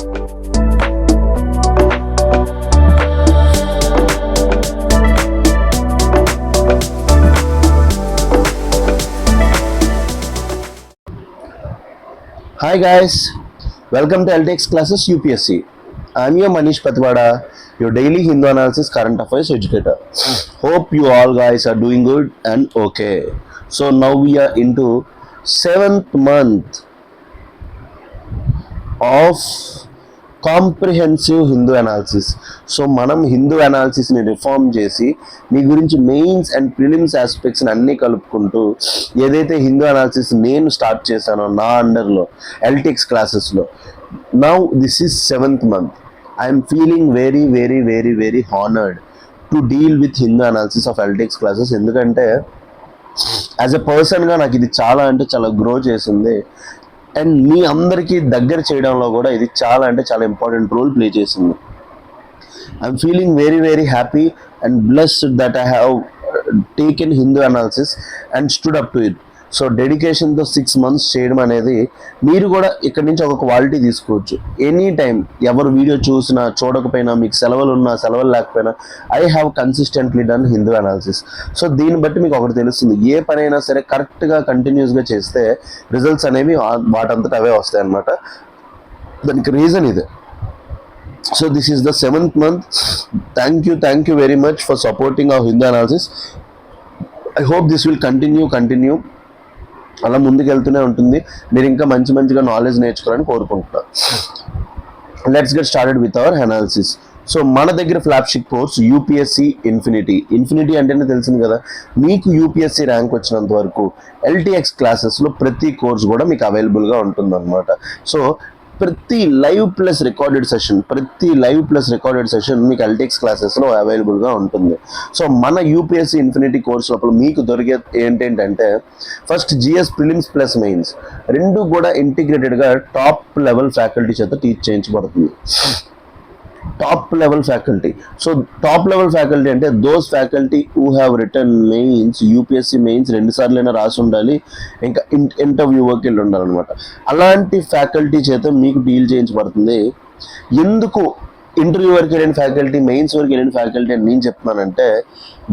Hi guys, welcome to LTX classes UPSC. I'm your Manish Patwada, your daily Hindu analysis current affairs educator. Hope you all guys are doing good and okay. So now we are into 7th month of comprehensive Hindu analysis. So మనం Hindu అనాలిసిస్ని reform చేసి మీ గురించి mains and prelims ఆస్పెక్ట్స్ని అన్నీ కలుపుకుంటూ ఏదైతే Hindu analysis నేను start చేశానో నా అండర్లో ఎల్టిక్స్ క్లాసెస్లో, now this is 7th month. I'm feeling very very very very honoured to deal with Hindu analysis of LTX classes. ఎందుకంటే యాజ్ ఎ పర్సన్గా నాకు ఇది చాలా అంటే చాలా గ్రో చేసింది అండ్ మీ అందరికీ దగ్గర చేయడంలో కూడా ఇది చాలా అంటే చాలా ఇంపార్టెంట్ రోల్ ప్లే చేసింది. I'm feeling very very happy and blessed that I have taken Hindu analysis and stood up to it. So డెడికేషన్తో 6 months చేయడం అనేది మీరు కూడా ఇక్కడ నుంచి ఒక క్వాలిటీ తీసుకోవచ్చు. ఎనీ టైం ఎవరు వీడియో చూసినా చూడకపోయినా, మీకు సెలవులు ఉన్నా సెలవులు లేకపోయినా, I have consistently done Hindu analysis. So దీన్ని బట్టి మీకు ఒకటి తెలుస్తుంది, ఏ పనైనా సరే కరెక్ట్గా కంటిన్యూస్గా చేస్తే రిజల్ట్స్ అనేవి వాటంతట అవే వస్తాయి అన్నమాట. దానికి రీజన్ ఇదే. So this is the 7th month. Thank you very much for supporting our Hindu analysis. I hope this will continue. అలా ముందుకు వెళ్తూనే ఉంటుంది. మీరు ఇంకా మంచిగా నాలెడ్జ్ నేర్చుకోవాలని కోరుకుంటున్నాను. Let's get started with our analysis. So మన దగ్గర ఫ్లాగ్షిప్ కోర్స్ యూపీఎస్సీ ఇన్ఫినిటీ అంటేనే తెలిసింది కదా. మీకు యూపీఎస్సీ ర్యాంక్ వచ్చినంత వరకు ఎల్టీఎక్స్ క్లాసెస్లో ప్రతి కోర్స్ కూడా మీకు అవైలబుల్గా ఉంటుందన్నమాట. సో ప్రతి లైవ్ ప్లస్ రికార్డెడ్ సెషన్ మీకు ఎల్టీఎక్స్ క్లాసెస్లో అవైలబుల్గా ఉంటుంది. సో మన యూపీఎస్సీ ఇన్ఫినిటీ కోర్స్ లోపల మీకు దొరికే ఏంటంటే first GS prelims plus mains రెండు కూడా ఇంటిగ్రేటెడ్గా టాప్ లెవెల్ ఫ్యాకల్టీ చేత టీచ్ చేయించబడుతుంది. Top level faculty. So top level faculty అంటే those faculty who have written mains, UPSC mains 2 సార్లైనా రాసి ఉండాలి, ఇంకా ఇంటర్వ్యూకి వెళ్ళి ఉండాలన్నమాట. అలాంటి ఫ్యాకల్టీ చేత మీకు డీల్ చేయించబడుతుంది. ఎందుకు ఇంటర్వ్యూ వరకు వెళ్ళిన ఫ్యాకల్టీ, మెయిన్స్ వరకు వెళ్ళిన ఫ్యాకల్టీ అని నేను చెప్తున్నానంటే,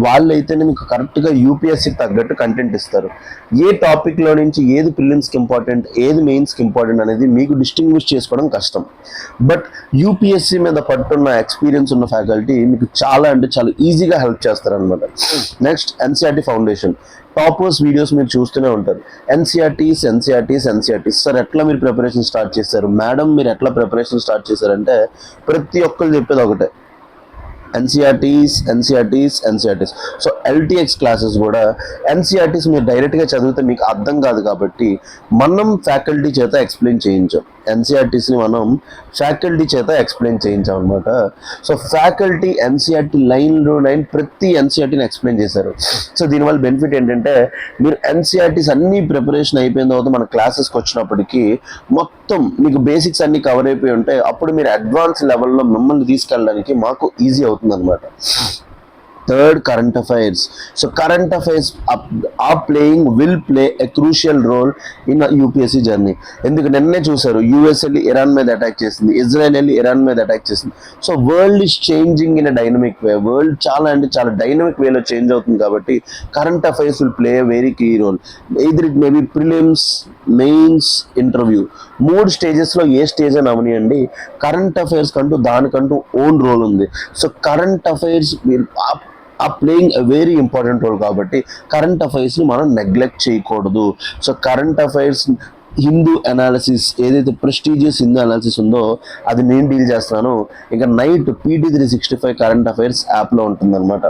వాళ్ళైతేనే మీకు కరెక్ట్గా యూపీఎస్సీకి తగ్గట్టు కంటెంట్ ఇస్తారు. ఏ టాపిక్లో నుంచి ఏది ప్రిలిమ్స్కి ఇంపార్టెంట్, ఏది మెయిన్స్కి ఇంపార్టెంట్ అనేది మీకు డిస్టింగ్విష్ చేసుకోవడం కష్టం. బట్ యూపీఎస్సీ మీద పట్టున్న ఎక్స్పీరియన్స్ ఉన్న ఫ్యాకల్టీ మీకు చాలా అంటే చాలా ఈజీగా హెల్ప్ చేస్తారనమాట. Next NCERT foundation. Toppers videos మీరు చూస్తూనే ఉంటారు. ఎన్సీఆర్టీస్. సార్ ఎట్లా మీరు ప్రిపరేషన్ స్టార్ట్ చేశారు, మేడం మీరు ఎట్లా ప్రిపరేషన్ స్టార్ట్ చేశారంటే ప్రతి ఒక్కరు చెప్పేది ఒకటే, ఎన్సీఆర్టీస్. సో ఎల్టీఎక్స్ క్లాసెస్ కూడా ఎన్సీఆర్టీస్ మీరు డైరెక్ట్గా చదివితే మీకు అర్థం కాదు కాబట్టి మనం ఫ్యాకల్టీ చేత ఎక్స్ప్లెయిన్ చేయించాం. ఎన్సీఆర్టీస్ని మనం ఫ్యాకల్టీ చేత ఎక్స్ప్లెయిన్ చేయించాం అనమాట. సో ఫ్యాకల్టీ ఎన్సీఆర్టీ లైన్ ప్రతి ఎన్సీఆర్టీని ఎక్స్ప్లెయిన్ చేశారు. సో దీనివల్ల బెనిఫిట్ ఏంటంటే మీరు ఎన్సీఆర్టీస్ అన్ని ప్రిపరేషన్ అయిపోయిన తర్వాత మన క్లాసెస్కి వచ్చినప్పటికీ మొత్తం మీకు బేసిక్స్ అన్ని కవర్ అయిపోయి ఉంటాయి. అప్పుడు మీరు అడ్వాన్స్ లెవెల్లో మిమ్మల్ని తీసుకెళ్ళడానికి మాకు ఈజీ అవుతుంది అనమాట. Third, current affairs. So current affairs will play a crucial role in a UPSC journey. ఎందుకు నిన్నే చూసారు, యుఎస్ వెళ్ళి ఇరాన్ మీద అటాక్ చేసింది, ఇజ్రాయెల్ వెళ్ళి ఇరాన్ మీద అటాక్ చేసింది. So world is changing in a dynamic way. World చాలా అంటే చాలా డైనమిక్ వేలో చేంజ్ అవుతుంది కాబట్టి current affairs will play a very key role. Either it may be prelims, mains, interview. 3 స్టేజెస్లో ఏ స్టేజ్ అని అవనియండి, కరెంట్ అఫైర్స్ కంటూ దానికంటూ ఓన్ రోల్ ఉంది. So current affairs playing a very important role కాబట్టి కరెంట్ అఫైర్స్ని మనం నెగ్లెక్ట్ చేయకూడదు. So current affairs Hindu analysis ఏదైతే ప్రెస్టీజియస్ హిందూ అనాలిసిస్ ఉందో అది నేను డీల్ చేస్తున్నాను. ఇంకా నైట్ PT365 కరెంట్ అఫైర్స్ యాప్లో ఉంటుందన్నమాట.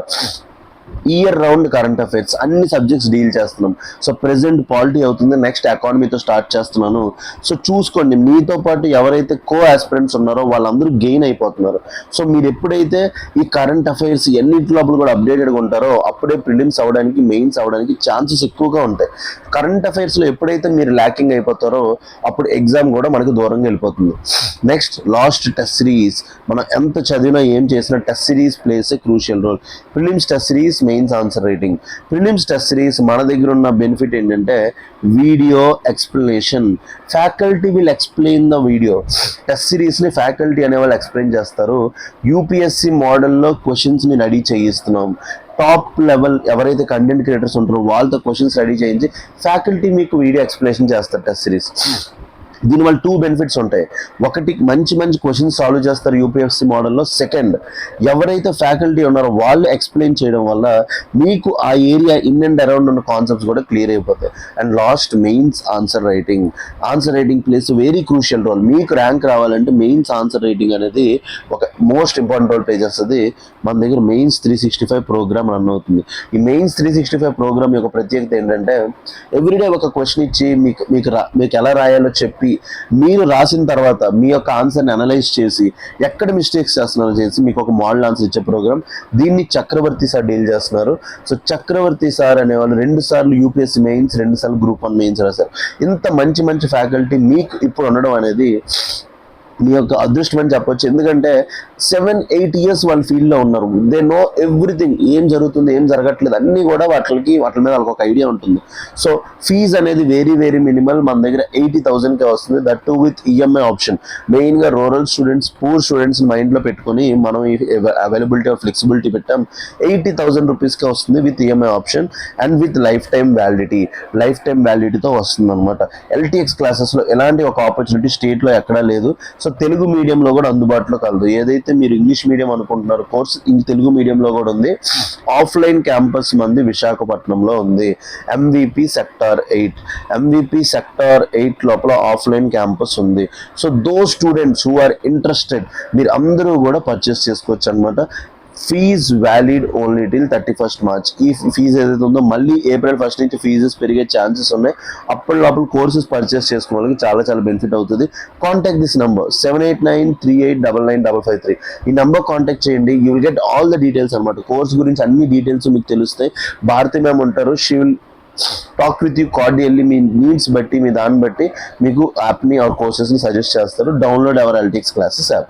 ఇయర్ రౌండ్ కరెంట్ అఫైర్స్ అన్ని సబ్జెక్ట్స్ డీల్ చేస్తున్నాం. సో ప్రెసెంట్ పాలిటీ అవుతుంది, నెక్స్ట్ ఎకానమీతో స్టార్ట్ చేస్తున్నాను. సో చూసుకోండి, మీతో పాటు ఎవరైతే కో ఆస్పిరెంట్స్ ఉన్నారో వాళ్ళందరూ గెయిన్ అయిపోతున్నారు. సో మీరు ఎప్పుడైతే ఈ కరెంట్ అఫైర్స్ ఎన్నింటి లోపల కూడా అప్డేటెడ్గా ఉంటారో అప్పుడే ప్రిలిమ్స్ అవ్వడానికి, మెయిన్స్ అవ్వడానికి ఛాన్సెస్ ఎక్కువగా ఉంటాయి. కరెంట్ అఫైర్స్లో ఎప్పుడైతే మీరు ల్యాకింగ్ అయిపోతారో అప్పుడు ఎగ్జామ్ కూడా మనకు దూరంగా వెళ్ళిపోతుంది. Next last test series. మనం ఎంత చదివినా ఏం చేసినా test series plays a crucial role. Prelims test series mains answer writing. Prelims test series మన దగ్గర ఉన్న బెనిఫిట్ ఏంటంటే video explanation. Faculty will explain the video. Test సిరీస్ని ఫ్యాకల్టీ అనే వాళ్ళు ఎక్స్ప్లెయిన్ చేస్తారు. యూపీఎస్సి మోడల్లో క్వశ్చన్స్ని రెడీ చేయిస్తున్నాం. టాప్ లెవెల్ ఎవరైతే కంటెంట్ క్రియేటర్స్ ఉంటారో వాళ్ళతో క్వశ్చన్స్ రెడీ చేయించి ఫ్యాకల్టీ మీకు వీడియో ఎక్స్ప్లెనేషన్ చేస్తారు టెస్ట్ సిరీస్. దీనివల్ల 2 బెనిఫిట్స్ ఉంటాయి. ఒకటి, మంచి మంచి క్వశ్చన్స్ సాల్వ్ చేస్తారు యూపీఎస్సీ మోడల్లో. సెకండ్, ఎవరైతే ఫ్యాకల్టీ ఉన్నారో వాళ్ళు ఎక్స్ప్లెయిన్ చేయడం వల్ల మీకు ఆ ఏరియా ఇన్ అండ్ అరౌండ్ ఉన్న కాన్సెప్ట్స్ కూడా క్లియర్ అయిపోతాయి. And last, mains answer writing. Answer writing plays very crucial role. మీకు ర్యాంక్ రావాలంటే మెయిన్స్ ఆన్సర్ రైటింగ్ అనేది ఒక మోస్ట్ ఇంపార్టెంట్ రోల్ ప్లే చేస్తుంది. మన దగ్గర మెయిన్స్ 365 ప్రోగ్రామ్ రన్ అవుతుంది. ఈ మెయిన్స్ 365 ప్రోగ్రామ్ యొక్క ప్రత్యేకత ఏంటంటే ఎవ్రీడే ఒక క్వశ్చన్ ఇచ్చి మీకు ఎలా రాయాలో చెప్పి మీరు రాసిన తర్వాత మీ యొక్క ఆన్సర్ని అనలైజ్ చేసి ఎక్కడ మిస్టేక్స్ చేస్తున్నారో చేసి మీకు ఒక మోడల్ ఆన్సర్ ఇచ్చే ప్రోగ్రామ్. దీన్ని చక్రవర్తి సార్ డీల్ చేస్తున్నారు. సో చక్రవర్తి సార్ అనేవాళ్ళు 2 సార్లు యూపీఎస్సీ మెయిన్స్, 2 సార్లు గ్రూప్ 1 మెయిన్స్ రాశారు. ఇంత మంచి మంచి ఫ్యాకల్టీ మీకు ఇప్పుడు ఉండడం అనేది మీ యొక్క అదృష్టం అని చెప్పొచ్చు. ఎందుకంటే 7-8 years వాళ్ళ ఫీల్డ్లో ఉన్నారు. దే నో ఎవ్రీథింగ్, ఏం జరుగుతుంది ఏం జరగట్లేదు అన్నీ కూడా వాటి మీద వాళ్ళకి ఒక ఐడియా ఉంటుంది. సో ఫీజ్ అనేది వెరీ వెరీ మినిమల్. మన దగ్గర 80,000కే వస్తుంది. That too with EMI option. మెయిన్గా రూరల్ స్టూడెంట్స్, పూర్ స్టూడెంట్స్ మైండ్లో పెట్టుకొని మనం ఈ అవైలబిలిటీ ఆఫ్ ఫ్లెక్సిబిలిటీ పెట్టాం. 80,000 రూపీస్కే వస్తుంది with EMI option and with lifetime వ్యాలిడిటీతో వస్తుంది అనమాట. ఎల్టీఎక్స్ క్లాసెస్లో ఎలాంటి ఒక ఆపర్చునిటీ స్టేట్లో ఎక్కడా లేదు. సో తెలుగు మీడియంలో కూడా అందుబాటులో కలదు. ఏదైతే మీరు ఇంగ్లీష్ మీడియం అనుకుంటున్నారో కోర్స్ తెలుగు మీడియంలో కూడా ఉంది. ఆఫ్లైన్ క్యాంపస్ మంది విశాఖపట్నంలో ఉంది. MVP సెక్టార్ 8 లోపల ఆఫ్లైన్ క్యాంపస్ ఉంది. So though students who are interested మీరు అందరూ కూడా పర్చేస్ చేసుకోవచ్చు అనమాట. Fees valid only till 31st March. ఈ ఫీజు ఏదైతే ఉందో మళ్ళీ April 1st నుంచి ఫీజెస్ పెరిగే ఛాన్సెస్ ఉన్నాయి. అప్పటి లోపల కోర్సెస్ పర్చేస్ చేసుకునే వాళ్ళకి చాలా చాలా బెనిఫిట్ అవుతుంది. Contact this number 7893899553. ఈ నంబర్ కాంటాక్ట్ చేయండి. You will get all the details అనమాట. కోర్స్ గురించి అన్ని డీటెయిల్స్ మీకు తెలుస్తాయి. భారతి మ్యామ్ ఉంటారు. She will talk with you cordially. మీ నీడ్స్ బట్టి, మీ దాన్ని బట్టి మీకు యాప్ని ఆర్ కోర్సెస్ని సజెస్ట్ చేస్తారు. Download our LTX classes app.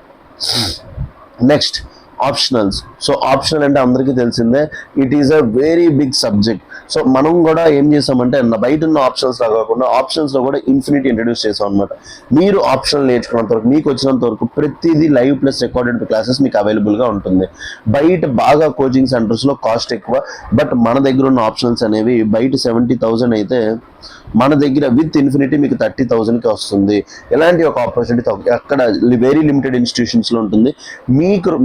Next, optionals. So optional అంటే అందరికీ తెలిసిందే, it is a very big subject. So మనం కూడా ఏం చేసామంటే బయట ఉన్న ఆప్షన్స్లో కాకుండా ఆప్షన్స్లో కూడా ఇన్ఫినిటీ ఇంట్రడ్యూస్ చేసాం అనమాట. మీరు ఆప్షనల్ నేర్చుకున్నంత వరకు, మీకు వచ్చినంత వరకు ప్రతిదీ లైవ్ ప్లస్ రికార్డెడ్ క్లాసెస్ మీకు అవైలబుల్గా ఉంటుంది. బయట బాగా కోచింగ్ సెంటర్స్లో కాస్ట్ ఎక్కువ, బట్ మన దగ్గర ఉన్న ఆప్షనల్స్ అనేవి బయట 70,000 అయితే మన దగ్గర విత్ ఇన్ఫినిటీ మీకు 30,000కి వస్తుంది. ఎలాంటి ఒక ఆపర్చునిటీ అక్కడ వెరీ లిమిటెడ్ ఇన్స్టిట్యూషన్స్లో ఉంటుంది.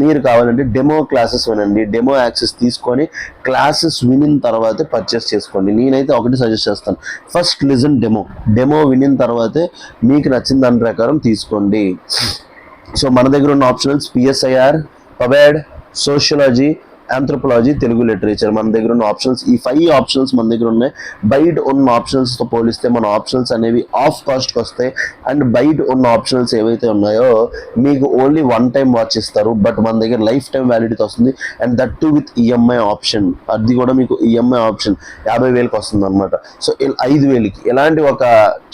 మీరు కావాలంటే డెమో క్లాసెస్ వినండి. డెమో యాక్సెస్ తీసుకొని క్లాసెస్ వినిన తర్వాతే పర్చేస్ చేసుకోండి. నేనైతే ఒకటి సజెస్ట్ చేస్తాను, ఫస్ట్ లిజన్ డెమో వినిన తర్వాతే మీకు నచ్చిన దాని ప్రకారం తీసుకోండి. సో మన దగ్గర ఉన్న optionals PSIR, PubAd, sociology, anthropology, Telugu literature. మన దగ్గర ఉన్న ఆప్షన్స్ ఈ 5 ఆప్షన్స్ మన దగ్గర ఉన్నాయి. బయట ఉన్న ఆప్షన్స్తో పోలిస్తే మన ఆప్షన్స్ అనేవి ఆఫ్ కాస్ట్కి వస్తాయి. అండ్ బయట ఉన్న ఆప్షన్స్ ఏవైతే ఉన్నాయో మీకు ఓన్లీ 1 time వాచ్ ఇస్తారు, బట్ మన దగ్గర లైఫ్ టైం వ్యాలిడిటీ వస్తుంది. And that too with EMI option. అది కూడా మీకు ఈఎంఐ ఆప్షన్ 50,000కి వస్తుంది అనమాట. సో 5,000కి ఎలాంటి ఒక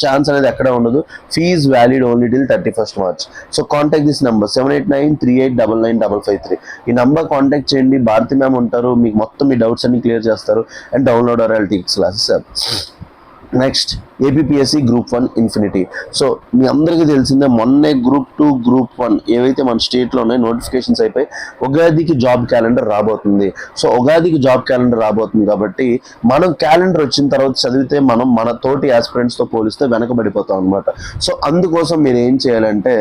ఛాన్స్ అనేది ఎక్కడ ఉండదు. Fees valid only till 31st March. So contact this number 7893899553. ఈ నెంబర్ కాంటాక్ట్ చేయండి. భారతి మ్యామ్ ఉంటారు, మీకు మొత్తం మీ డౌట్స్ అన్ని క్లియర్ చేస్తారు. And download our LTX classes. Next, APPSC group 1 infinity. So మీ అందరికీ తెలిసిందే, మొన్నే గ్రూప్ 2, గ్రూప్ 1 ఏవైతే మన స్టేట్లో ఉన్నాయో నోటిఫికేషన్స్ అయిపోయి ఉగాదికి జాబ్ క్యాలెండర్ రాబోతుంది. సో ఉగాదికి జాబ్ క్యాలెండర్ రాబోతుంది కాబట్టి మనం క్యాలెండర్ వచ్చిన తర్వాత చదివితే మనం మన తోటి ఆస్పిరెంట్స్తో పోలిస్తే వెనకబడిపోతాం అనమాట. సో అందుకోసం మీరు ఏం చేయాలంటే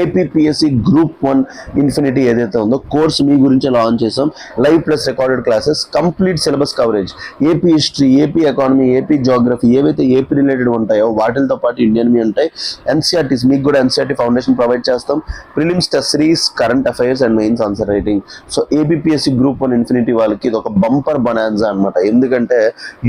ఏపీపీఎస్సీ గ్రూప్ 1 ఇన్ఫినిటీ ఏదైతే ఉందో కోర్స్ మీ గురించి లాంచ్ చేసాం. Live plus recorded classes, complete syllabus coverage, AP history, AP economy, AP geography, ఏవైతే ఏపీ రిలేటెడ్ ఉంటాయో వాటితో పాటు ఇండియన్వి ఉంటాయి. ఎన్సీఆర్టీస్, మీకు కూడా ఎన్సీఆర్టీ ఫౌండేషన్ ప్రొవైడ్ చేస్తాం. Prelims test series, current affairs and mains answer writing. So APPSC group 1 infinity వాళ్ళకి ఇది ఒక బంపర్ బనాన్సా అనమాట. ఎందుకంటే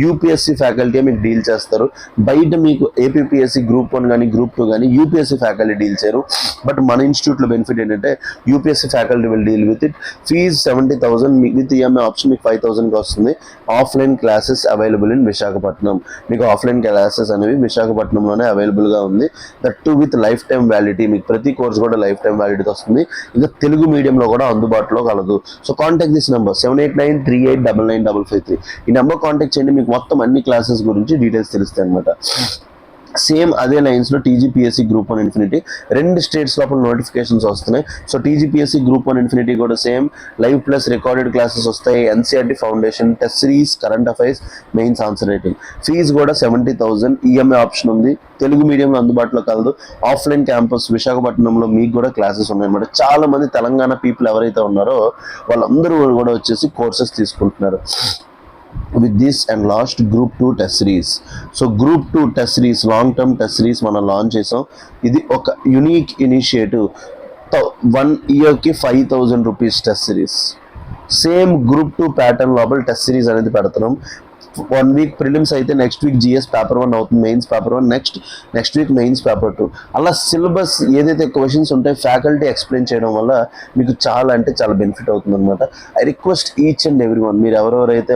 యూపీఎస్సీ ఫ్యాకల్టీ మీకు డీల్ చేస్తారు. బయట మీకు ఏపీపీఎస్సీ గ్రూప్ 1 కానీ గ్రూప్ 2 కానీ యూపీఎస్సీ ఫ్యాకల్టీ డీల్ చేయరు. బట్ మన ఇన్స్టిట్యూట్లో బెనిఫిట్ ఏంటంటే UPSC faculty will deal with it. Fees 70,000 with EMI option మీకు 5,000కి వస్తుంది. Offline classes available in Visakhapatnam. మీకు ఆఫ్లైన్ క్లాసెస్ అనేవి విశాఖపట్నంలోనే అవైలబుల్గా ఉంది. That too with lifetime validity. మీకు ప్రతి కోర్స్ కూడా లైఫ్ టైం వ్యాలిడిటీ వస్తుంది. ఇంకా తెలుగు మీడియంలో కూడా అందుబాటులో కలదు. So contact this number 7893899553. ఈ నెంబర్ కాంటాక్ట్ చేయండి. మీకు మొత్తం అన్ని క్లాసెస్ గురించి డీటెయిల్స్ తెలుస్తాయి అనమాట. సేమ్ అదే లైన్స్లో టీజీపీఎస్సీ గ్రూప్ 1 ఇన్ఫినిటీ 2 స్టేట్స్ లోపల నోటిఫికేషన్స్ వస్తున్నాయి. సో టీజీపీఎస్సీ గ్రూప్ 1 ఇన్ఫినిటీ కూడా same live plus recorded classes వస్తాయి. NCERT foundation, test series, current affairs, mains answer writing. Fee కూడా 70,000. ఈఎంఐ ఆప్షన్ ఉంది. తెలుగు మీడియంలో అందుబాటులో కలదు. ఆఫ్లైన్ క్యాంపస్ విశాఖపట్నంలో మీకు కూడా క్లాసెస్ ఉన్నాయన్నమాట. చాలా మంది తెలంగాణ పీపుల్ ఎవరైతే ఉన్నారో వాళ్ళందరూ కూడా వచ్చేసి కోర్సెస్ తీసుకుంటున్నారు. with this and last group 2 test series. So group 2 test series long term test series మనం లాంచ్ చేసాం. ఇది ఒక యూనిక్ ఇనిషియేటివ్. 1 year కి 5,000 rupees test series. Same group 2 pattern లోపల టెస్ట్ సిరీస్ అనేది పెడుతున్నాం. 1 week ప్రిలిమ్స్ అయితే నెక్స్ట్ వీక్ జిఎస్ పేపర్ 1 అవుతుంది, mains paper 1, next week mains paper 2. అలా సిలబస్ ఏదైతే క్వశ్చన్స్ ఉంటాయో ఫ్యాకల్టీ ఎక్స్ప్లెయిన్ చేయడం వల్ల మీకు చాలా అంటే చాలా బెనిఫిట్ అవుతుంది అనమాట. I request each and every one, మీరు ఎవరెవరైతే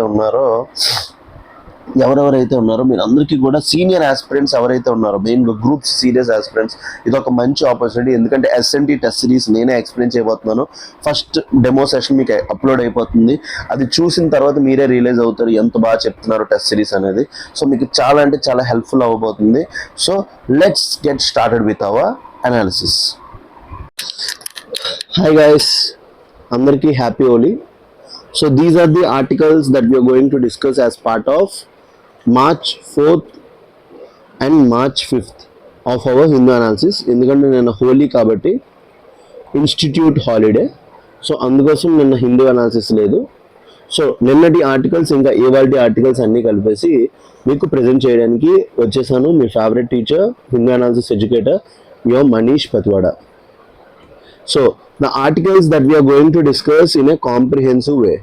ఉన్నారో మీరు అందరికీ కూడా సీనియర్ ఆస్పిరెంట్స్ ఎవరైతే ఉన్నారో మెయిన్గా గ్రూప్స్ సీరియస్ ఆస్పిరెంట్స్, ఇది ఒక మంచి ఆపర్చునిటీ. ఎందుకంటే ఎస్ఎన్టీ టెస్ట్ సిరీస్ నేనే ఎక్స్ప్లెయిన్ చేయబోతున్నాను. ఫస్ట్ డెమో సెషన్ మీకు అప్లోడ్ అయిపోతుంది. అది చూసిన తర్వాత మీరే రియలైజ్ అవుతారు ఎంత బాగా చెప్తున్నారు టెస్ట్ సిరీస్ అనేది. సో మీకు చాలా అంటే చాలా హెల్ప్ఫుల్ అవ్వబోతుంది. So let's get started with our analysis. Hi guys, అందరికీ happy Holi. So these are the articles that we are going to discuss as part of March 4th and March 5th of our Hindu analysis. ఎందుకంటే నిన్న హోలీ కాబట్టి institute holiday, so అందుకోసం నిన్న Hindu analysis లేదు. సో నిన్నటి articles ఇంకా ఇవాల్టి ఆర్టికల్స్ అన్నీ కలిపేసి మీకు ప్రజెంట్ చేయడానికి వచ్చేసాను. మీ favourite teacher, Hindu analysis educator, your Manish Pathivada. So the articles that we are going to discuss in a comprehensive way.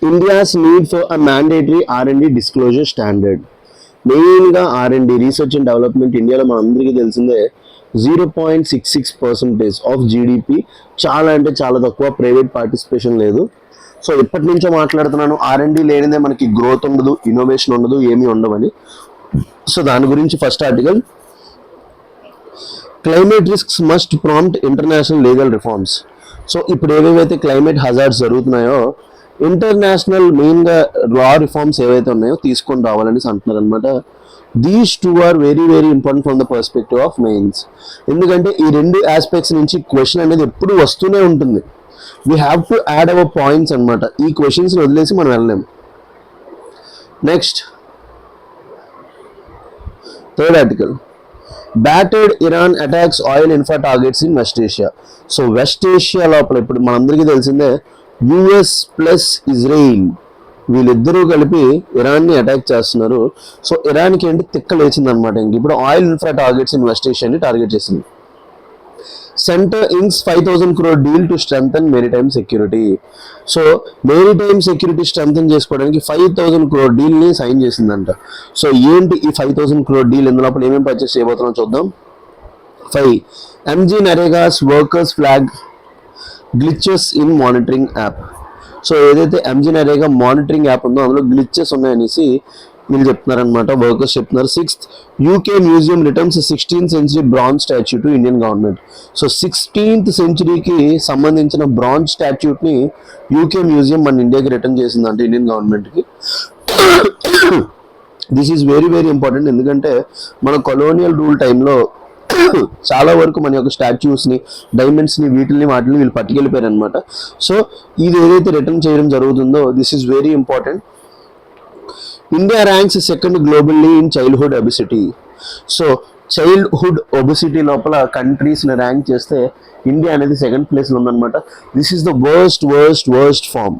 India's need for a mandatory R&D disclosure standard. మెయిన్గా R&D రీసెర్చ్ అండ్ డెవలప్మెంట్ ఇండియాలో మన అందరికీ తెలిసిందే 0.66% of GDP. చాలా అంటే చాలా తక్కువ, private participation లేదు. సో ఇప్పటి నుంచో మాట్లాడుతున్నాను, R&D లేనిదే మనకి గ్రోత్ ఉండదు, ఇన్నోవేషన్ ఉండదు, ఏమీ ఉండవని. సో దాని గురించి first article, climate risks must prompt international legal reforms. So ఇప్పుడు ఏవేవైతే క్లైమేట్ హజార్డ్స్ జరుగుతున్నాయో ఇంటర్నేషనల్ మెయిన్గా లా రిఫార్మ్స్ ఏవైతే ఉన్నాయో తీసుకొని రావాలని అంటున్నారు అనమాట. These two are very very important from the perspective of mains. ఎందుకంటే ఈ రెండు ఆస్పెక్ట్స్ నుంచి క్వశ్చన్ అనేది ఎప్పుడు వస్తూనే ఉంటుంది. We have to add our points అనమాట. ఈ క్వశ్చన్స్ని వదిలేసి మనం వెళ్ళలేము. Next third article, battered Iran attacks oil infra targets in West Asia. So West Asia లోపల ఇప్పుడు మనందరికీ తెలిసిందే యుఎస్ ప్లస్ ఇజ్రాయిల్ వీళ్ళిద్దరూ కలిపి ఇరాన్ని అటాక్ చేస్తున్నారు. సో ఇరాన్కి ఏంటి తిక్క లేచింది అనమాట. ఇంక ఇప్పుడు oil infra targets in west ఏషియాని టార్గెట్ చేసింది. Centre inks 5,000 crore deal to strengthen maritime security. So maritime security strengthen చేసుకోవడానికి 5,000 crore డీల్ని సైన్ చేసిందంట. సో ఏంటి ఈ 5,000 crore డీల్, ఇందులో ఏమేమి పర్చేస్ చేయబోతున్నాం చూద్దాం. 5. MG NREGS workers flag glitches in monitoring app. So ఏదైతే ఎంజీ నరేగా మానిటరింగ్ యాప్ ఉందో అందులో గ్లిచెస్ ఉన్నాయనేసి వీళ్ళు చెప్తున్నారనమాట, వర్కర్స్ చెప్తున్నారు. 6th, UK museum returns 16th century bronze statue to Indian government. So 16th centuryకి సంబంధించిన బ్రాంజ్ స్టాచ్యూట్ని యూకే మ్యూజియం మన ఇండియాకి రిటర్న్ చేసిందంటే ఇండియన్ గవర్నమెంట్కి. This is very very important. ఎందుకంటే మన కొలోనియల్ రూల్ టైంలో చాలా వరకు మన యొక్క స్టాచ్యూస్ని, డైమండ్స్ని, వాటిని వీళ్ళు పట్టుకెళ్ళిపోయారు అనమాట. సో ఇది ఏదైతే రిటర్న్ చేయడం జరుగుతుందో this is very important. India ranks 2nd globally in childhood obesity. So childhood obesity లోపల కంట్రీస్ని ర్యాంక్ చేస్తే ఇండియా అనేది 2nd ప్లేస్లో ఉందన్నమాట. This is the worst form.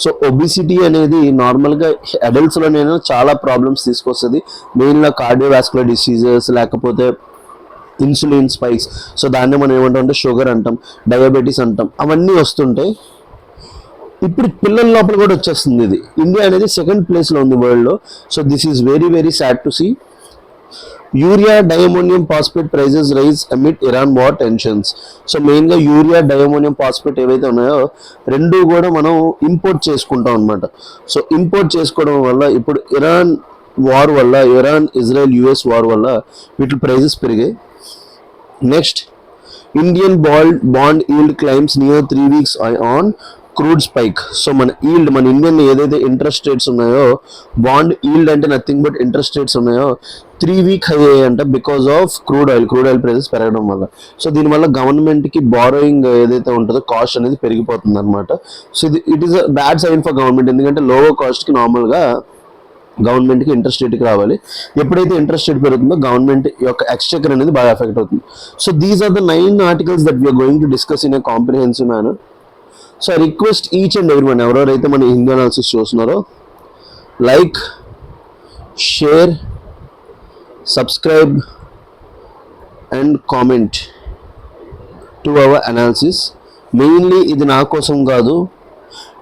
So obesity అనేది నార్మల్గా అడల్ట్స్లోనైనా చాలా ప్రాబ్లమ్స్ తీసుకొస్తుంది. మెయిన్గా కార్డియోవాస్కులర్ డిసీజెస్, లేకపోతే ఇన్సులిన్ స్పైక్స్. సో దాన్ని మనం ఏమంటాం అంటే షుగర్ అంటాం, డయాబెటీస్ అంటాం, అవన్నీ వస్తుంటాయి. ఇప్పుడు పిల్లల లోపల కూడా వచ్చేస్తుంది ఇది. ఇండియా అనేది 2nd ప్లేస్లో ఉంది వరల్డ్లో. So this is very very sad to see. Urea diammonium phosphate prices rise amid Iran war tensions. So మెయిన్గా యూరియా డైఅమోనియం ఫాస్ఫేట్ ఏవైతే ఉన్నాయో రెండు కూడా మనం ఇంపోర్ట్ చేసుకుంటాం అనమాట. సో ఇంపోర్ట్ చేసుకోవడం వల్ల ఇప్పుడు ఇరాన్ వార్ వల్ల, ఇరాన్ ఇజ్రాయెల్ యుఎస్ వార్ వల్ల వీటి ప్రైజెస్ పెరిగాయి. Next, Indian bond yield climbs near 3 weeks on crude spike. So మన ఈల్డ్, మన ఇండియన్ ఏదైతే ఇంట్రెస్ట్ రేట్స్ ఉన్నాయో, బాండ్ ఈల్డ్ అంటే నథింగ్ బట్ ఇంట్రెస్ట్ రేట్స్ ఉన్నాయో 3 week అయ్యాయంట because of crude oil prices పెరగడం వల్ల. సో దీనివల్ల గవర్నమెంట్కి బారోయింగ్ ఏదైతే ఉంటుందో కాస్ట్ అనేది పెరిగిపోతుంది అనమాట. So it is a bad sign for government, ఎందుకంటే లోవర్ కాస్ట్కి నార్మల్గా గవర్నమెంట్కి ఇంట్రెస్ట్ రేట్కి రావాలి. ఎప్పుడైతే ఇంట్రెస్ట్ రేట్ పెరుగుతుందో గవర్నమెంట్ యొక్క ఎక్స్చెకర్ అనేది బాగా ఎఫెక్ట్ అవుతుంది. So these are the 9 articles that we are going to discuss in a comprehensive manner. So I request each and every one, ఎవరెవరైతే మన హిందూ అనాలిసిస్ చూస్తున్నారో, like, share, subscribe and comment to our analysis. Mainly ఇది నా కోసం కాదు,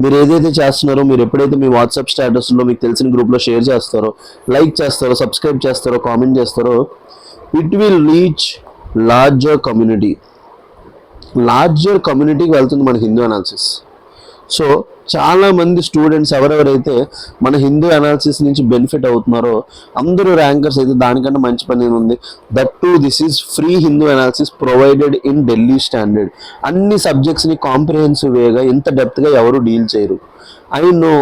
మీరు ఏదైతే చేస్తున్నారో, మీరు ఎప్పుడైతే మీ వాట్సాప్ స్టేటస్లో మీకు తెలిసిన గ్రూప్లో షేర్ చేస్తారో, లైక్ చేస్తారో, సబ్స్క్రైబ్ చేస్తారో, కామెంట్ చేస్తారో, ఇట్ విల్ రీచ్ లార్జర్ కమ్యూనిటీకి వెళ్తుంది మన హిందూ అనాలిసిస్. సో చాలామంది స్టూడెంట్స్ ఎవరెవరైతే మన హిందూ అనాలిసిస్ నుంచి బెనిఫిట్ అవుతున్నారో అందరూ ర్యాంకర్స్ అయితే దానికంటే మంచి పని ఉంది. That too this is free Hindu analysis provided in Delhi standard. అన్ని సబ్జెక్ట్స్ని కాంప్రిహెన్సివ్ వేగా ఇంత డెప్త్గా ఎవరు డీల్ చేయరు. I know,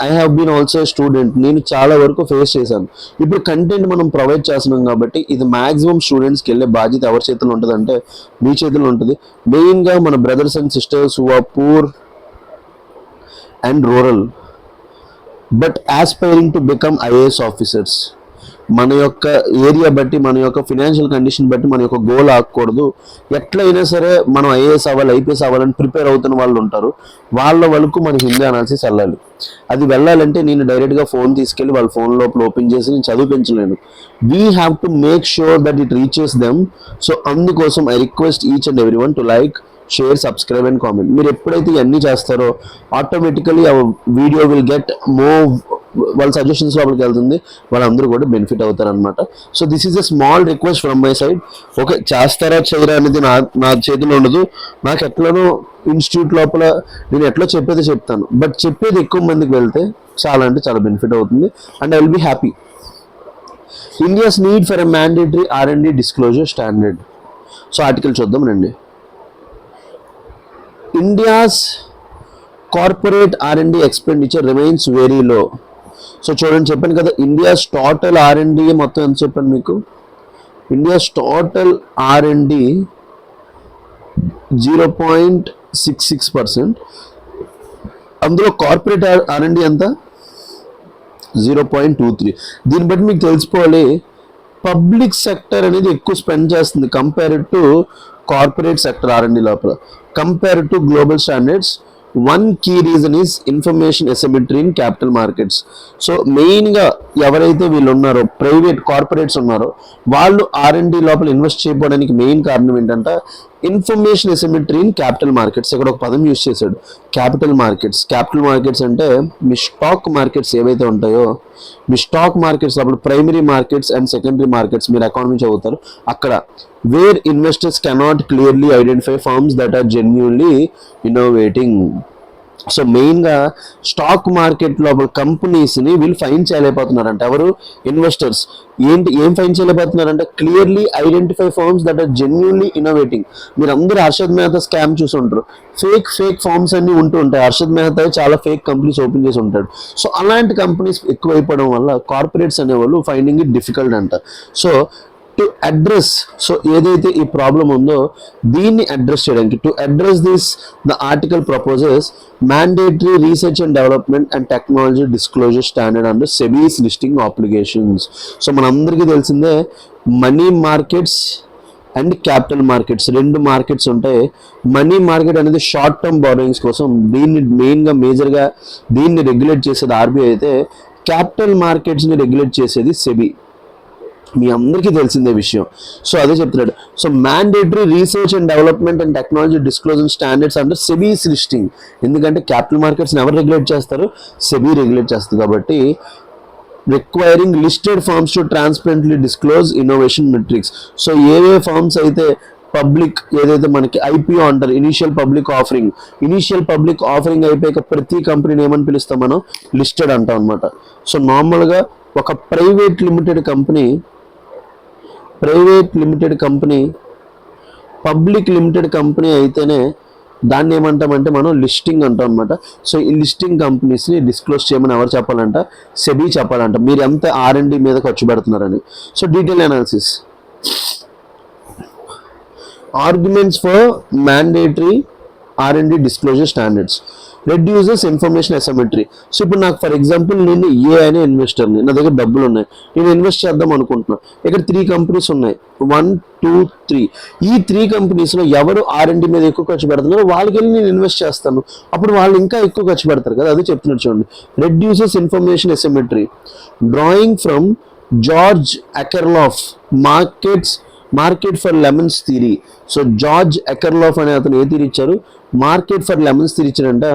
I have been also student. నేను చాలా వరకు ఫేస్ చేశాను. ఇప్పుడు కంటెంట్ మనం ప్రొవైడ్ చేస్తున్నాం కాబట్టి ఇది మ్యాక్సిమం స్టూడెంట్స్కి వెళ్ళే బాధ్యత ఎవరి చేతిలో ఉంటుంది అంటే మీ చేతిలో ఉంటుంది. మెయిన్గా మన brothers and sisters who are poor and rural but aspiring to become IAS officers. మన యొక్క ఏరియా బట్టి, మన యొక్క ఫినాన్షియల్ కండిషన్ బట్టి మన యొక్క గోల్ ఆగకూడదు. ఎట్లయినా సరే మనం ఐఏఎస్ అవ్వాలి, ఐపీఎస్ అవ్వాలని ప్రిపేర్ అవుతున్న వాళ్ళు ఉంటారు. వాళ్ళ వరకు మన హిందీ అనాలిసిస్ వెళ్ళాలి. అది వెళ్ళాలంటే నేను డైరెక్ట్గా ఫోన్ తీసుకెళ్ళి వాళ్ళ ఫోన్ లోపల ఓపెన్ చేసి నేను చదివించలేను. We have to make sure that it reaches them. So అందుకోసం I request each and every one to like, share, subscribe and comment. మీరు ఎప్పుడైతే ఇవన్నీ చేస్తారో ఆటోమేటికలీ ఆ వీడియో విల్ గెట్ మోర్, వాళ్ళ సజెషన్స్ లోపలికి వెళ్తుంది, వాళ్ళందరూ కూడా బెనిఫిట్ అవుతారు అనమాట. So this is a small request from my side. Okay, చేస్తారా చేయరా అనేది నా చేతిలో ఉండదు. నాకు ఎట్లనో ఇన్స్టిట్యూట్ లోపల నేను ఎట్లా చెప్పేది చెప్తాను, బట్ చెప్పేది ఎక్కువ మందికి వెళ్తే చాలా అంటే చాలా బెనిఫిట్ అవుతుంది and I will be happy. India's need for a mandatory R&D disclosure standard. So article చూద్దాం రండి. India's corporate R&D expenditure remains very low. సో చూడండి, చెప్పాను కదా, ఇండియాస్ టోటల్ R&D మొత్తం ఎంత చెప్పాను మీకు. India's total R&D 0.66%. అందులో కార్పొరేట్ R&D ఎంత 0.23. దీన్ని బట్టి మీకు తెలిసిపోవాలి పబ్లిక్ సెక్టర్ అనేది ఎక్కువ స్పెండ్ చేస్తుంది compared to corporate sector R&D లోపల, compared to global standards. One key reason is information asymmetry in capital markets. So మెయిన్గా ఎవరైతే వీళ్ళు ఉన్నారో, ప్రైవేట్ కార్పొరేట్స్ ఉన్నారో, వాళ్ళు R&D లోపల ఇన్వెస్ట్ చేయడానికి మెయిన్ కారణం ఏంటంటే information asymmetry in capital markets. ఇక్కడ ఒక పదం యూజ్ చేశాడు, క్యాపిటల్ మార్కెట్స్. క్యాపిటల్ మార్కెట్స్ అంటే మీ స్టాక్ మార్కెట్స్ ఏవైతే ఉంటాయో, మీ స్టాక్ మార్కెట్స్ లోపల primary markets and secondary markets, మీరు ఎకానమీ చదువుతారు అక్కడ, where investors cannot clearly identify firms that are genuinely innovating. So మెయిన్గా స్టాక్ మార్కెట్ లోపల కంపెనీస్ని వీళ్ళు ఫైన్ చేయలేకపోతున్నారంట. ఎవరు? ఇన్వెస్టర్స్. ఏం ఫైన్ చేయలేకపోతున్నారంటే clearly identify firms that are genuinely innovating. మీరు అందరూ హర్షద్ మెహతా స్కామ్ చూసి ఉంటారు. ఫేక్ ఫార్మ్స్ అన్ని ఉంటూ ఉంటాయి. హర్షద్ మెహతా చాలా ఫేక్ కంపెనీస్ ఓపెన్ చేసి ఉంటాడు. సో అలాంటి కంపెనీస్ ఎక్కువైపోవడం వల్ల కార్పొరేట్స్ అనేవాళ్ళు ఫైండింగ్ ఇట్ డిఫికల్ట్ అంట. సో టు అడ్రస్, సో ఏదైతే ఈ ప్రాబ్లం ఉందో దీన్ని అడ్రస్ చేయడానికి, to address this the article proposes mandatory research and development and technology disclosure standard under SEBI's listing obligations. So మనందరికీ తెలిసిందే money markets and capital markets, రెండు markets ఉంటాయి. మనీ మార్కెట్ అనేది షార్ట్ టర్మ్ బారోయింగ్స్ కోసం, దీన్ని మెయిన్గా మేజర్గా దీన్ని రెగ్యులేట్ చేసేది ఆర్బీఐ అయితే, క్యాపిటల్ మార్కెట్స్ని రెగ్యులేట్ చేసేది సెబీ. మీ అందరికీ తెలిసిందే విషయం. సో అదే చెప్తున్నాడు. So mandatory research and development and technology disclosure standards under SEBI's listing. ఎందుకంటే క్యాపిటల్ మార్కెట్స్ని ఎవరు రెగ్యులేట్ చేస్తారు? సెబీ రెగ్యులేట్ చేస్తుంది. కాబట్టి requiring listed firms to transparently disclose innovation metrics. So ఏవే ఫార్మ్స్ అయితే పబ్లిక్ ఏదైతే మనకి ఐపీఓ అంటారు, ఇనిషియల్ పబ్లిక్ ఆఫరింగ్ అయిపోయాక ప్రతి కంపెనీని ఏమని పిలుస్తాం మనం, లిస్టెడ్ అంటాం అనమాట. సో నార్మల్గా ఒక private limited company public limited company అయితేనే దాన్ని ఏమంటామంటే మనం లిస్టింగ్ అంటాం అనమాట. సో ఈ లిస్టింగ్ కంపెనీస్ని డిస్క్లోజ్ చేయమని ఎవరు చెప్పాలంట, సెబీ చెప్పాలంట, మీరు ఎంత R&D మీద ఖర్చు పెడుతున్నారని. So detail analysis, arguments for mandatory R&D disclosure standards, reduces information అసిమెట్రీ. So ఇప్పుడు నాకు ఫర్ ఎగ్జాంపుల్ నేను ఏ అనే ఇన్వెస్టర్ని, నా దగ్గర డబ్బులు ఉన్నాయి, నేను ఇన్వెస్ట్ చేద్దాం అనుకుంటున్నా. ఇక్కడ 3 కంపెనీస్ ఉన్నాయి, 1, 2, 3. ఈ 3 కంపెనీస్లో ఎవరు R&D మీద ఎక్కువ ఖర్చు పెడుతున్నారో వాళ్ళకి వెళ్ళి నేను ఇన్వెస్ట్ చేస్తాను. అప్పుడు వాళ్ళు ఇంకా ఎక్కువ ఖర్చు పెడతారు కదా, అదే చెప్తున్నారు చూడండి. Reduces information asymmetry, drawing from George Akerlof market for lemons theory. So George Akerlof అనే అతను ఏ థియరీ ఇచ్చారు, మార్కెట్ ఫర్ లెమన్స్ థియరీ ఇచ్చారంట.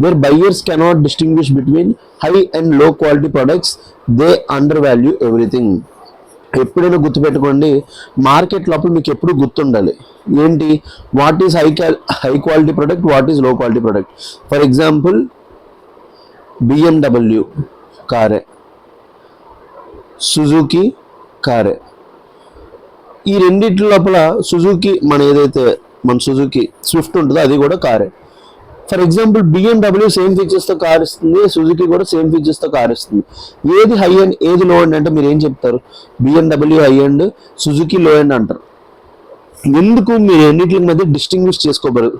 Where buyers cannot distinguish between high and low quality products, they undervalue everything. ఎప్పుడైనా గుర్తుపెట్టుకోండి, market లోపల మీకు ఎప్పుడు గుర్తుండాలి ఏంటి, what is high quality product, what is low quality product. For example BMW కారే, Suzuki కారే, ఈ రెండింటి లోపల సుజుకి మన సుజుకి స్విఫ్ట్ ఉంటుందో అది కూడా కారే. ఫర్ ఎగ్జాంపుల్ BMW సేమ్ ఫీచర్స్తో కార్ ఇస్తుంది, సుజుకి కూడా సేమ్ ఫీచర్స్తో కార్ ఇస్తుంది. ఏది హై అండ్ ఏది లో అండ్ అంటే మీరు ఏం చెప్తారు, BMW హై అండ్, సుజుకి లో అండ్ అంటారు. ఎందుకు, మీరు ఎన్నిటి మధ్య డిస్టింగ్విష్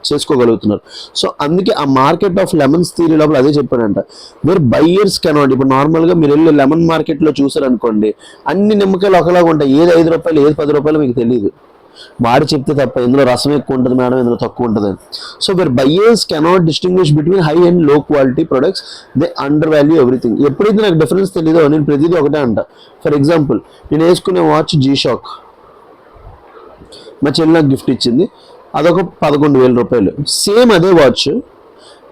చేసుకోగలుగుతున్నారు. సో అందుకే ఆ మార్కెట్ ఆఫ్ లెమన్స్ థియరీ లోపల అదే చెప్పానంట. మీరు బయ్యర్స్ కెనాట్, ఇప్పుడు నార్మల్గా మీరు వెళ్ళి లెమన్ మార్కెట్లో చూసారనుకోండి, అన్ని నిమ్మకాయలు ఒకలాగా ఉంటాయి, ఏది 5 రూపాయలు ఏది 10 రూపాయలు మీకు తెలియదు, వాడు చెప్తే తప్ప ఇందులో రసం ఎక్కువ ఉంటుంది మేడం, ఇందులో తక్కువ ఉంటుంది అని. So where buyers cannot distinguish between high and low quality products, they undervalue everything. ఎప్పుడైతే నాకు డిఫరెన్స్ తెలియదో నేను ప్రతిదీ ఒకటే అంట. ఫర్ ఎగ్జాంపుల్ నేను వేసుకునే వాచ్ G-Shock, మా చెల్లి నాకు గిఫ్ట్ ఇచ్చింది, అదొక 11,000 రూపాయలు. సేమ్ అదే వాచ్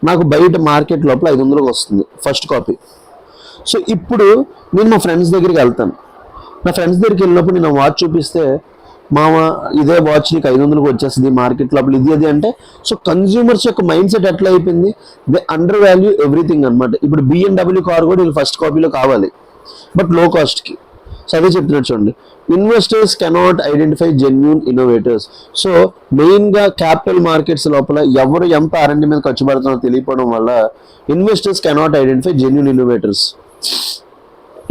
నాకు బయట మార్కెట్ లోపల 500కి వస్తుంది ఫస్ట్ కాపీ. సో ఇప్పుడు నేను మా ఫ్రెండ్స్ దగ్గరికి వెళ్తాను, నా ఫ్రెండ్స్ దగ్గరికి వెళ్ళినప్పుడు నేను వాచ్ చూపిస్తే, మామ ఇదే వాచ్ నీకు 500కి వచ్చేస్తుంది మార్కెట్ లోపల ఇది అంటే. సో కన్జ్యూమర్స్ యొక్క మైండ్ సెట్ ఎట్లా అయిపోయింది, దే అండర్ వాల్యూ ఎవ్రీథింగ్ అనమాట. ఇప్పుడు BMW కార్ కూడా వీళ్ళు ఫస్ట్ కాపీలో కావాలి, బట్ లో కాస్ట్కి. సో అదే చెప్తున్నారు చూడండి, investors cannot identify genuine innovators. So మెయిన్గా క్యాపిటల్ మార్కెట్స్ లోపల ఎవరు ఎంత R&D మీద ఖర్చు పెడుతున్నారో తెలియకపోవడం వల్ల investors cannot identify genuine innovators.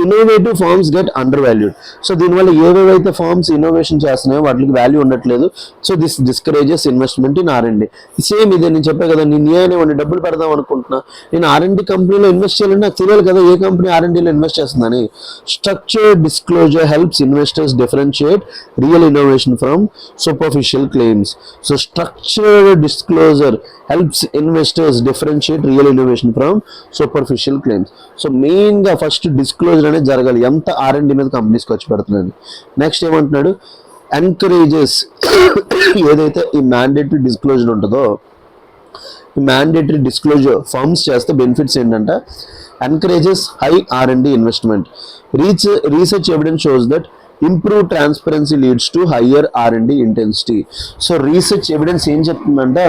Innovative firms get undervalued. So దీనివల్ల ఏవేవైతే ఫార్మ్స్ ఇన్నోవేషన్ చేస్తున్నాయో వాటికి వాల్యూ ఉండట్లేదు. So this discourages investment in R&D. Same ఇదే నేను చెప్పే కదా, నేను ఏమైనా డబ్బులు పెడదాం అనుకుంటున్నా, నేను R&D కంపెనీలో ఇన్వెస్ట్ చేయాలని నాకు తెలియాలి కదా ఏ కంపెనీ R&Dలో ఇన్వెస్ట్ చేస్తుందని. Structured disclosure helps investors differentiate real innovation from superficial claims. So structured disclosure helps investors differentiate real innovation from superficial claims. So మెయిన్గా ఫస్ట్ డిస్క్లోజర్ అనేది జరగాలి, ఎంత R&D మీద కంపెనీస్ ఖర్చు పెడుతున్నాడు. నెక్స్ట్ ఏమంటున్నాడు, ఎంకరేజెస్ ఏదైతే ఈ మ్యాండేటరీ డిస్క్లోజర్ ఉంటుందో, ఈ మ్యాండేటరీ డిస్క్లోజర్ ఫార్మ్స్ చేస్తే బెనిఫిట్స్ ఏంటంటే, encourages high R&D investment. Research evidence shows that improve transparency leads to higher R&D intensity. So research evidence ఏం చెప్తుందంటే,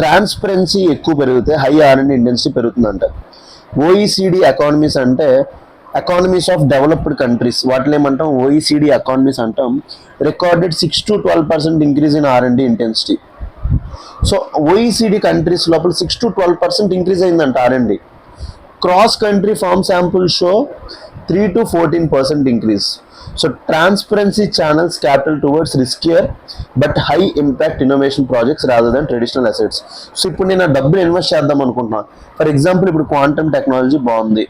ట్రాన్స్పరెన్సీ ఎక్కువ పెరిగితే హై R&D ఇంటెన్సిటీ పెరుగుతుందంట. OECD ఎకానమీస్ అంటే ఎకానమీస్ ఆఫ్ డెవలప్డ్ కంట్రీస్, వాటిని ఏమంటాం OECD ఎకానమీస్ అంటాం. Recorded 6 to 12% increase in R&D intensity. So OECD countries లోపల 6 to 12% ఇంక్రీజ్ అయిందంట R&D. Cross country form sample show 3 to 14% increase. So transparency channels capital towards riskier but high impact innovation projects rather than traditional assets. So ఇప్పుడు నేను ఆ డబ్బులు invest చేద్దాం అనుకుంటున్నాను. For example ఇప్పుడు quantum technology బాగుంది,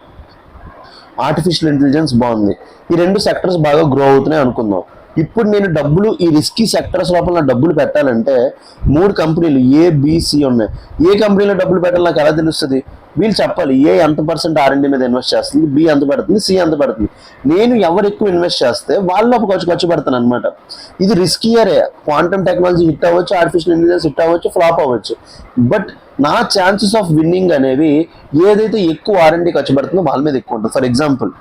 artificial intelligence బాగుంది, ఈ 2 సెక్టర్స్ బాగా గ్రో అవుతున్నాయి అనుకుందాం. ఇప్పుడు నేను డబ్బులు ఈ రిస్కీ సెక్టర్స్ లోపల నా డబ్బులు పెట్టాలంటే 3 కంపెనీలు ABC ఉన్నాయి. ఏ కంపెనీలో డబ్బులు పెట్టాలి నాకు ఎలా తెలుస్తుంది, వీళ్ళు చెప్పాలి ఏ ఎంత % R&D మీద ఇన్వెస్ట్ చేస్తుంది, B ఎంత పెడుతుంది, C ఎంత పెడుతుంది. నేను ఎవరు ఎక్కువ ఇన్వెస్ట్ చేస్తే వాళ్ళు ఖర్చు పెడతాను అనమాట. ఇది రిస్కీయరే. క్వాంటమ్ టెక్నాలజీ హిట్ అవ్వచ్చు, ఆర్టిఫిషియల్ ఇంటెలిజెన్స్ హిట్ అవ్వచ్చు, ఫ్లాప్ అవ్వచ్చు. బట్ నా ఛాన్సెస్ ఆఫ్ విన్నింగ్ అనేవి ఏదైతే ఎక్కువ R&D ఖర్చు పడుతుందో వాళ్ళ మీద ఎక్కువ ఉంటుంది. ఫర్ ఎగ్జాంపుల్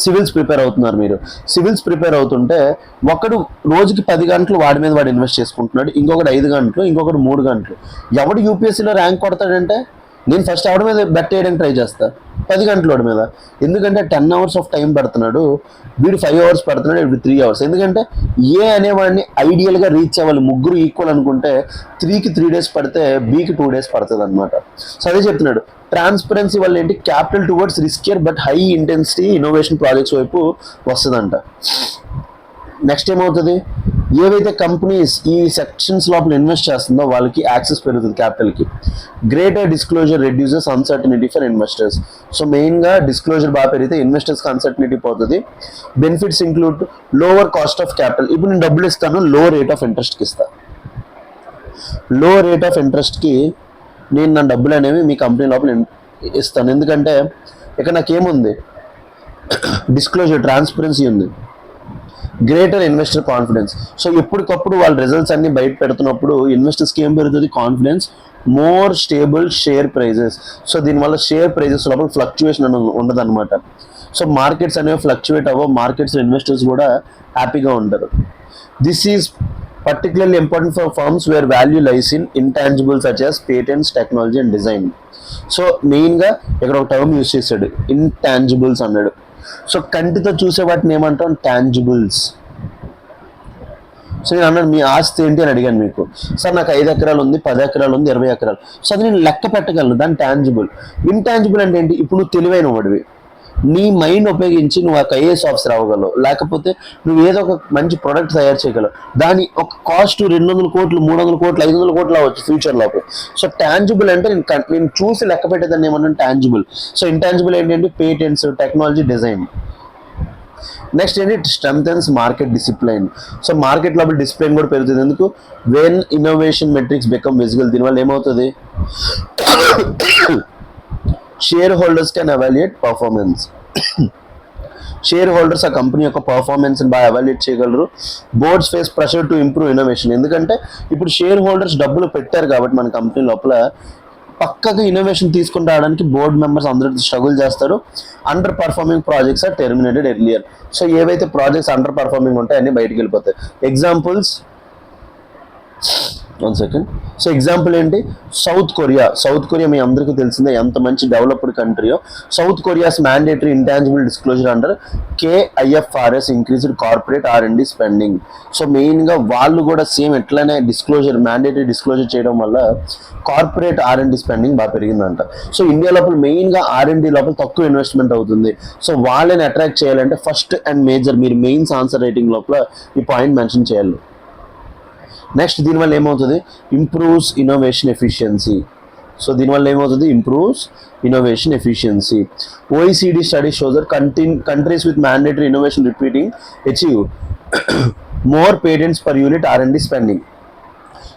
సివిల్స్ ప్రిపేర్ అవుతున్నారు, మీరు సివిల్స్ ప్రిపేర్ అవుతుంటే ఒకడు రోజుకి 10 గంటలు వాడి మీద వాడు ఇన్వెస్ట్ చేసుకుంటున్నాడు, ఇంకొకటి 5 గంటలు, ఇంకొకటి 3 గంటలు. ఎవడు యూపీఎస్సీలో ర్యాంక్ కొడతాడంటే నేను ఫస్ట్ ఎవడి మీద బెట్ వేయడానికి ట్రై చేస్తా, 10 గంటల వాడి మీద. ఎందుకంటే 10 hours ఆఫ్ టైం పడుతున్నాడు, వీడు 5 hours పడుతున్నాడు, వీడు 3 hours. ఎందుకంటే ఏ అనేవాడిని ఐడియల్గా రీచ్ అవ్వాలి, ముగ్గురు ఈక్వల్ అనుకుంటే 3కి 3 days పడితే Bకి 2 days పడుతుంది అనమాట. సో అదే చెప్తున్నాడు, ట్రాన్స్పరెన్సీ వల్ల ఏంటి, capital towards riskier but high intensity innovation projects వైపు వస్తుందంట. నెక్స్ట్ ఏమవుతుంది, ఏవైతే కంపెనీస్ ఈ సెక్షన్స్ లోపల ఇన్వెస్ట్ చేస్తుందో వాళ్ళకి యాక్సెస్ పెరుగుతుంది క్యాపిటల్కి. Greater disclosure reduces uncertainty for investors. So మెయిన్గా డిస్క్లోజర్ బాగా పెరిగితే ఇన్వెస్టర్స్కి అన్సర్టనిటీ పోతుంది. Benefits include lower caste of capital. ఇప్పుడు నేను డబ్బులు ఇస్తాను, లో రేట్ ఆఫ్ ఇంట్రెస్ట్కి ఇస్తాను. లో రేట్ ఆఫ్ ఇంట్రెస్ట్కి నేను నా డబ్బులు అనేవి మీ కంపెనీ లోపల ఇస్తాను. ఎందుకంటే ఇక్కడ నాకేముంది, డిస్క్లోజర్, ట్రాన్స్పరెన్సీ ఉంది. Greater investor confidence. సో ఎప్పటికప్పుడు వాళ్ళ రిజల్ట్స్ అన్ని బయట పెడుతున్నప్పుడు ఇన్వెస్టర్స్కి ఏం పెరుగుతుంది, confidence. More stable share prices. So దీనివల్ల షేర్ ప్రైజెస్ లోపల ఫ్లక్చువేషన్ ఉండదు అనమాట. సో మార్కెట్స్ అనేవి ఫ్లక్చువేట్ అవ్వ, మార్కెట్స్ ఇన్వెస్టర్స్ కూడా హ్యాపీగా ఉంటారు. This is particularly important for firms where value lies in intangibles such as patents, technology and design. So మెయిన్గా ఇక్కడ ఒక టర్మ్ యూజ్ చేశాడు, ఇంటాంజిబుల్స్ అన్నాడు. సో కంటితో చూసే వాటిని ఏమంటాం, టాంజిబుల్స్. సో నేను అన్నాను మీ ఆస్తి ఏంటి అని అడిగాను మీకు, సార్ నాకు 5 ఎకరాలు ఉంది, 10 ఎకరాలు ఉంది, 20 ఎకరాలు. సో అది నేను లెక్క పెట్టగలను, దాని టాంజిబుల్. ఇంటాంజిబుల్ అంటే ఏంటి, ఇప్పుడు నువ్వు తెలివైన వాడివి, నీ మైండ్ ఉపయోగించి నువ్వు ఒక ఐఏఎస్ ఆఫీసర్ అవ్వగలవు, లేకపోతే నువ్వు ఏదో ఒక మంచి ప్రోడక్ట్ తయారు చేయగలవు. దాని ఒక కాస్ట్ 200 కోట్లు, 300 కోట్లు, 500 కోట్లు అవ్వచ్చు ఫ్యూచర్ లోపల. సో టాంజిబుల్ అంటే నేను చూసి లెక్క పెట్టేదాన్ని ఏమన్నా టాంజిబుల్. సో ఇంటాంజిబుల్ ఏంటంటే పేటెంట్స్, టెక్నాలజీ, డిజైన్. నెక్స్ట్ ఏంటి, strengthens market discipline. So market లోపల డిసిప్లైన్ కూడా పెరుగుతుంది. ఎందుకు, when innovation metrics become visible. దీనివల్ల ఏమవుతుంది, shareholders can evaluate performance. Shareholders ఆ కంపెనీ యొక్క పర్ఫార్మెన్స్ని బాగా ఎవాల్యుయేట్ చేయగలరు. Boards face pressure to improve innovation. ఎందుకంటే ఇప్పుడు షేర్ హోల్డర్స్ డబ్బులు పెట్టారు కాబట్టి మన కంపెనీ లోపల పక్కగా ఇన్నోవేషన్ తీసుకుని రావడానికి బోర్డ్ మెంబర్స్ అందరూ స్ట్రగుల్ చేస్తారు. Underperforming projects are terminated earlier. So ఏవైతే ప్రాజెక్ట్స్ అండర్ పర్ఫార్మింగ్ ఉంటాయి అన్నీ బయటికి వెళ్ళిపోతాయి. Examples, 1 second. సో ఎగ్జాంపుల్ ఏంటి, సౌత్ కొరియా. సౌత్ కొరియా మీ అందరికీ తెలిసిందే ఎంత మంచి డెవలప్డ్ కంట్రీయో. South Korea's mandatory intangible disclosure under KIFRS increased corporate R&D spending. So మెయిన్గా వాళ్ళు కూడా సేమ్ ఎట్లానే డిస్క్లోజర్, మ్యాండేటరీ డిస్క్లోజర్ చేయడం వల్ల కార్పొరేట్ R&D స్పెండింగ్ బాగా పెరిగిందంట. సో ఇండియా లోపల మెయిన్గా R&D లోపల తక్కువ ఇన్వెస్ట్మెంట్ అవుతుంది. సో వాళ్ళని అట్రాక్ట్ చేయాలంటే ఫస్ట్ అండ్ మేజర్ మీరు మెయిన్స్ ఆన్సర్ రైటింగ్ లోపల ఈ పాయింట్ మెన్షన్ చేయాలి. నెక్స్ట్ దీనివల్ల ఏమవుతుంది, ఇంప్రూవ్స్ ఇన్నోవేషన్ ఎఫిషియన్సీ. సో దీనివల్ల ఏమవుతుంది, improves innovation efficiency. OECD study shows that countries with mandatory innovation repeating achieve more patents per unit R&D spending.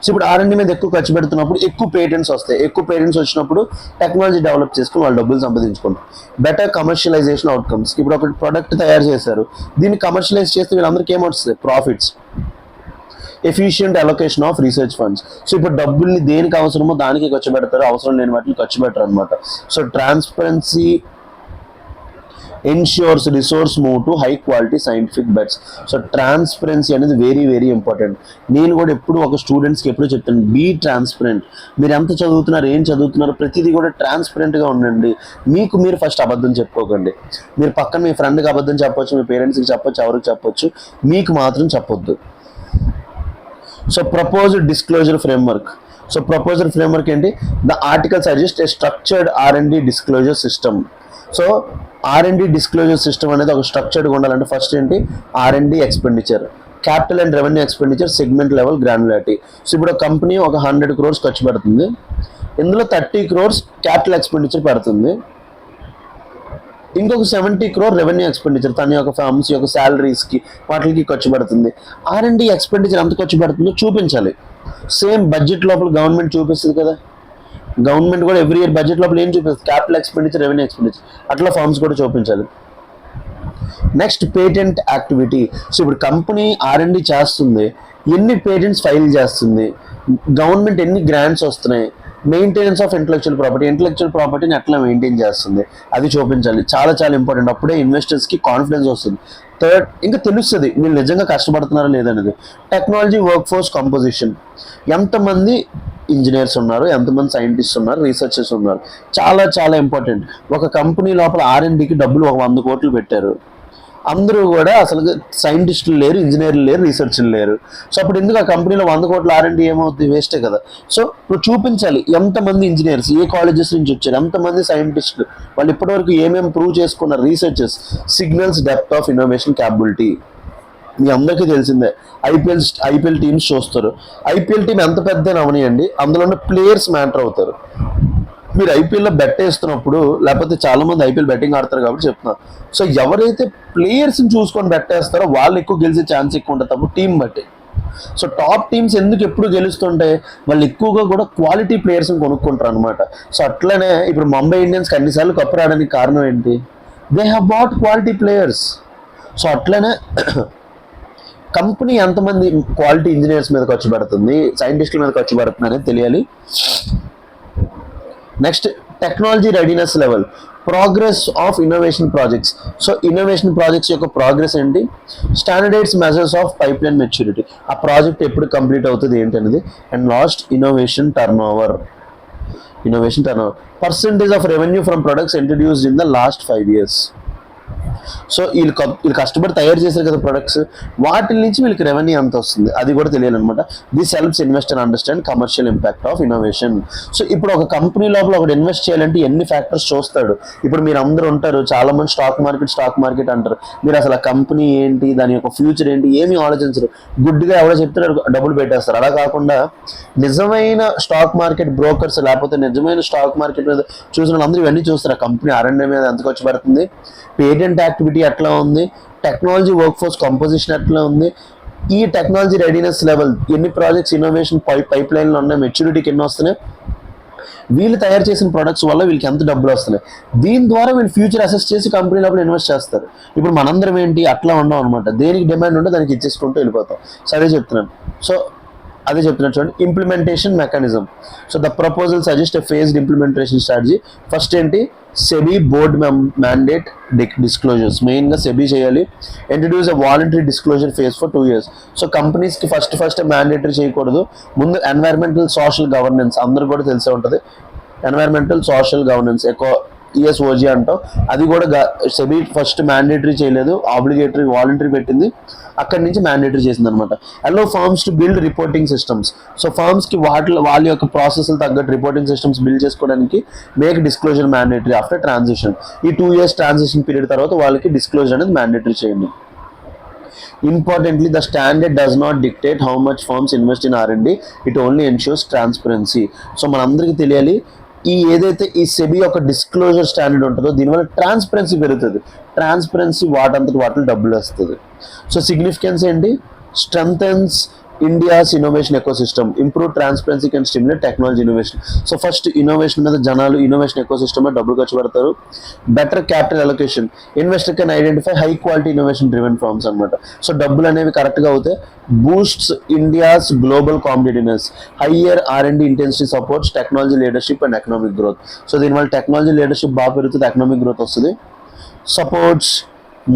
So ఇప్పుడు R&D మీద ఎక్కువ ఖర్చు పెడుతున్నప్పుడు ఎక్కువ పేటెంట్స్ వస్తాయి. ఎక్కువ పేటెంట్స్ వచ్చినప్పుడు టెక్నాలజీ డెవలప్ చేసుకుని వాళ్ళు డబ్బులు సంపాదించుకుంటారు. Better commercialisation outcomes. ఇప్పుడు ఒక ప్రొడక్ట్ తయారు చేశారు, దీన్ని కమర్షియలైజ్ చేస్తే వీళ్ళందరికీ ఏమొస్తుంది, profits. Efficient allocation of research funds. So ఇప్పుడు డబ్బుల్ని దేనికి అవసరమో దానికి ఖర్చు పెడతారు, అవసరం లేని వాటిని ఖర్చు పెట్టరు అనమాట. So transparency ensures resource move to high quality scientific bets. So transparency అనేది వెరీ వెరీ ఇంపార్టెంట్. నేను కూడా ఎప్పుడు ఒక స్టూడెంట్స్కి ఎప్పుడు చెప్తాను, బీ ట్రాన్స్పరెంట్. మీరు ఎంత చదువుతున్నారు, ఏం చదువుతున్నారు, ప్రతిదీ కూడా ట్రాన్స్పరెంట్గా ఉండండి. మీకు మీరు ఫస్ట్ అబద్ధం చెప్పుకోకండి. మీరు పక్కన మీ ఫ్రెండ్కి అబద్ధం చెప్పొచ్చు, మీ పేరెంట్స్కి చెప్పొచ్చు, ఎవరికి చెప్పొచ్చు, మీకు మాత్రం చెప్పొద్దు. So proposed disclosure framework. So proposed framework ఏంటి, the article suggest a structured R&D disclosure system. So R&D disclosure system అనేది ఒక స్ట్రక్చర్డ్గా ఉండాలంటే ఫస్ట్ ఏంటి, R&D expenditure, capital and revenue expenditure, segment level granularity. So ఇప్పుడు ఒక కంపెనీ ఒక 100 crores ఖర్చు పెడుతుంది, ఇందులో 30 crores క్యాపిటల్ ఎక్స్పెండిచర్ పెడుతుంది, ఇంకొక 70 crore రెవెన్యూ ఎక్స్పెండిచర్ తన యొక్క ఫార్మ్స్ యొక్క శాలరీస్కి వాటికి ఖర్చు పెడుతుంది. R&D ఎక్స్పెండిచర్ ఎంత ఖర్చు పెడుతుందో చూపించాలి. సేమ్ బడ్జెట్ లోపల గవర్నమెంట్ చూపిస్తుంది కదా, గవర్నమెంట్ కూడా ఎవ్రీ ఇయర్ బడ్జెట్ లోపల ఏం చూపిస్తుంది, క్యాపిటల్ ఎక్స్పెండిచర్, రెవెన్యూ ఎక్స్పెండిచర్, అట్లా ఫార్మ్స్ కూడా చూపించాలి. Next patent activity. సో ఇప్పుడు కంపెనీ R&D చేస్తుంది, ఎన్ని పేటెంట్స్ ఫైల్ చేస్తుంది, గవర్నమెంట్ ఎన్ని గ్రాంట్స్ వస్తున్నాయి, మెయింటెనెన్స్ ఆఫ్ ఇంటలెక్చువల్ ప్రాపర్టీని ఎట్లా మెయింటైన్ చేస్తుంది అది చూపించాలి, చాలా చాలా ఇంపార్టెంట్. అప్పుడే ఇన్వెస్టర్స్కి కాన్ఫిడెన్స్ వస్తుంది. థర్డ్, ఇంకా తెలుస్తుంది వీళ్ళు నిజంగా కష్టపడుతున్నారా లేదనేది. టెక్నాలజీ వర్క్ ఫోర్స్ కంపోజిషన్, ఎంతమంది ఇంజనీర్స్ ఉన్నారు, ఎంతమంది సైంటిస్ట్ ఉన్నారు, రీసెర్చర్స్ ఉన్నారు, చాలా చాలా ఇంపార్టెంట్. ఒక కంపెనీ లోపల R&Dకి డబ్బులు 100 కోట్లు పెట్టారు, అందరూ కూడా అసలు సైంటిస్టులు లేరు, ఇంజనీర్లు లేరు, రీసెర్చ్లు లేరు. సో అప్పుడు ఎందుకు ఆ కంపెనీలో 100 కోట్ల R&D ఏమవుతుంది, వేస్టే కదా. సో నువ్వు చూపించాలి ఎంతమంది ఇంజనీర్స్ ఏ కాలేజెస్ నుంచి వచ్చారు, ఎంతమంది సైంటిస్టులు, వాళ్ళు ఇప్పటివరకు ఏమేమి ప్రూవ్ చేసుకున్నారు, researches, signals depth of innovation capability. మీ అందరికీ తెలిసిందే ఐపీఎల్ టీమ్స్ చూస్తారు. ఐపీఎల్ టీం ఎంత పెద్ద అవనియండి, అందులో ఉన్న ప్లేయర్స్ మ్యాటర్ అవుతారు. మీరు ఐపీఎల్లో బెట్ వేస్తున్నప్పుడు, లేకపోతే చాలా మంది ఐపీఎల్ బెట్టింగ్ ఆడతారు కాబట్టి చెప్తున్నారు. సో ఎవరైతే ప్లేయర్స్ని చూసుకొని బెట్ వేస్తారో వాళ్ళు ఎక్కువ గెలిచే ఛాన్స్ ఎక్కువ ఉంటుంది తప్ప టీం బట్టి. సో టాప్ టీమ్స్ ఎందుకు ఎప్పుడు గెలుస్తుంటే వాళ్ళు ఎక్కువగా కూడా క్వాలిటీ ప్లేయర్స్ని కొనుక్కుంటారు అనమాట. సో అట్లనే ఇప్పుడు ముంబై ఇండియన్స్కి అన్నిసార్లు కప్పు రావడానికి కారణం ఏంటి, they have bought quality players. So అట్లనే కంపెనీ ఎంతమంది క్వాలిటీ ఇంజనీర్స్ మీద ఖర్చు పెడుతుంది, సైంటిస్టుల మీద ఖర్చు పెడుతుంది అనేది తెలియాలి. Next, technology readiness level, progress of innovation projects. So innovation projects యొక్క ప్రోగ్రెస్ ఏంటి, standardised measures of pipeline maturity, ఆ ప్రాజెక్ట్ ఎప్పుడు కంప్లీట్ అవుతుంది ఏంటి అనేది. And last, innovation turnover, percentage of revenue from products introduced in the last 5 years. So వీళ్ళు కష్టపడి తయారు చేశారు కదా ప్రొడక్ట్స్, వాటి నుంచి వీళ్ళకి రెవెన్యూ ఎంత వస్తుంది అది కూడా తెలియాలన్నమాట. This helps investor understand commercial impact of innovation. So ఇప్పుడు ఒక కంపెనీ లోపల ఒకటి ఇన్వెస్ట్ చేయాలంటే ఎన్ని ఫ్యాక్టర్స్ చూస్తాడు. ఇప్పుడు మీరు అందరూ ఉంటారు, చాలా మంది స్టాక్ మార్కెట్ అంటారు, మీరు అసలు ఆ కంపెనీ ఏంటి, దాని యొక్క ఫ్యూచర్ ఏంటి ఏమీ ఆలోచించరు, గుడ్డిగా ఎవరో చెప్తారు డబ్బులు పెట్టేస్తారు. అలా కాకుండా నిజమైన స్టాక్ మార్కెట్ బ్రోకర్స్, లేకపోతే నిజమైన స్టాక్ మార్కెట్ మీద చూసిన వాళ్ళందరూ ఇవన్నీ చూస్తారు. ఆ కంపెనీ R&D మీద ఎంత ఖర్చు పడుతుంది, పేటెంట్ యాక్టివిటీ ఎట్లా ఉంది, టెక్నాలజీ వర్క్ ఫోర్స్ కంపోజిషన్ ఎట్లా ఉంది, ఈ టెక్నాలజీ రెడీనెస్ లెవెల్, ఎన్ని ప్రాజెక్ట్స్ ఇన్నోవేషన్ పైప్ లైన్లో ఉన్నాయి, మెచ్యూరిటీకి ఎన్ని వస్తున్నాయి, వీళ్ళు తయారు చేసిన ప్రొడక్ట్స్ వల్ల వీళ్ళకి ఎంత డబ్బులు వస్తున్నాయి, దీని ద్వారా వీళ్ళు ఫ్యూచర్ అసెస్ చేసి కంపెనీ లోపల ఇన్వెస్ట్ చేస్తారు. ఇప్పుడు మనందరం ఏంటి అట్లా ఉండవు అనమాట, దేనికి డిమాండ్ ఉంటే దానికి ఇచ్చేసుకుంటూ వెళ్ళిపోతాం. సో అదే చెప్తున్నాను చూడండి, implementation mechanism. So the proposal suggest a phased implementation strategy. First ఏంటి, సెబీ బోర్డ్ మ్యాండేట్ డిస్క్లోజర్స్, మెయిన్గా సెబీ చేయాలి. Introduce a voluntary disclosure phase for 2 years. So కంపెనీస్కి ఫస్ట్ మ్యాండేటరీ చేయకూడదు, ముందు ఎన్వైరన్మెంటల్ సోషల్ గవర్నెన్స్, అందరూ కూడా తెలిసే ఉంటుంది, ఎన్వైరన్మెంటల్ సోషల్ గవర్నెన్స్ ఎక్కువ ESOG అంటాం, అది కూడా సెబీ ఫస్ట్ మ్యాండేటరీ చేయలేదు, ఆబ్లిగేటరీ వాలంటరీ పెట్టింది, అక్కడి నుంచి మ్యాండేటరీ చేసింది అనమాట. Allow firms to build reporting systems. So ఫార్మ్స్కి వాళ్ళ యొక్క ప్రాసెస్లు తగ్గట్టు రిపోర్టింగ్ సిస్టమ్స్ బిల్డ్ చేసుకోవడానికి make disclosure mandatory after transition. ఈ 2 years ట్రాన్సిషన్ పీరియడ్ తర్వాత వాళ్ళకి డిస్క్లోజర్ అనేది మ్యాండేటరీ చేయండి. Importantly, the standard does not dictate how much firms invest in R&D, it only ensures transparency. So మనందరికీ తెలియాలి, ఏదైతే ఈ సెబీ యొక్క డిస్క్లోజర్ స్టాండర్డ్ ఉంటుందో దీనివల్ల ట్రాన్స్పరెన్సీ పెరుగుతుంది, ట్రాన్స్పరెన్సీ వాటంతటి వాటిలో డబ్బులు వస్తుంది. సో సిగ్నిఫికెన్స్ ఏంటి, strengthens India's innovation ecosystem, improve transparency can stimulate technology innovation. So first innovation మీద జనాలు ఇన్నోవేషన్ ఎకోసిస్టమ్ డబ్బులు ఖర్చు పెడతారు. Better capital allocation, investor can identify high quality innovation driven firms అనమాట. సో డబ్బులు అనేవి కరెక్ట్గా అవుతాయి. Boosts India's global competitiveness, higher R&D intensity supports technology leadership and economic growth. So దీనివల్ల టెక్నాలజీ లీడర్షిప్ బాగా పెరుగుతుంది, ఎకనామిక్ గ్రోత్ వస్తుంది. సపోర్ట్స్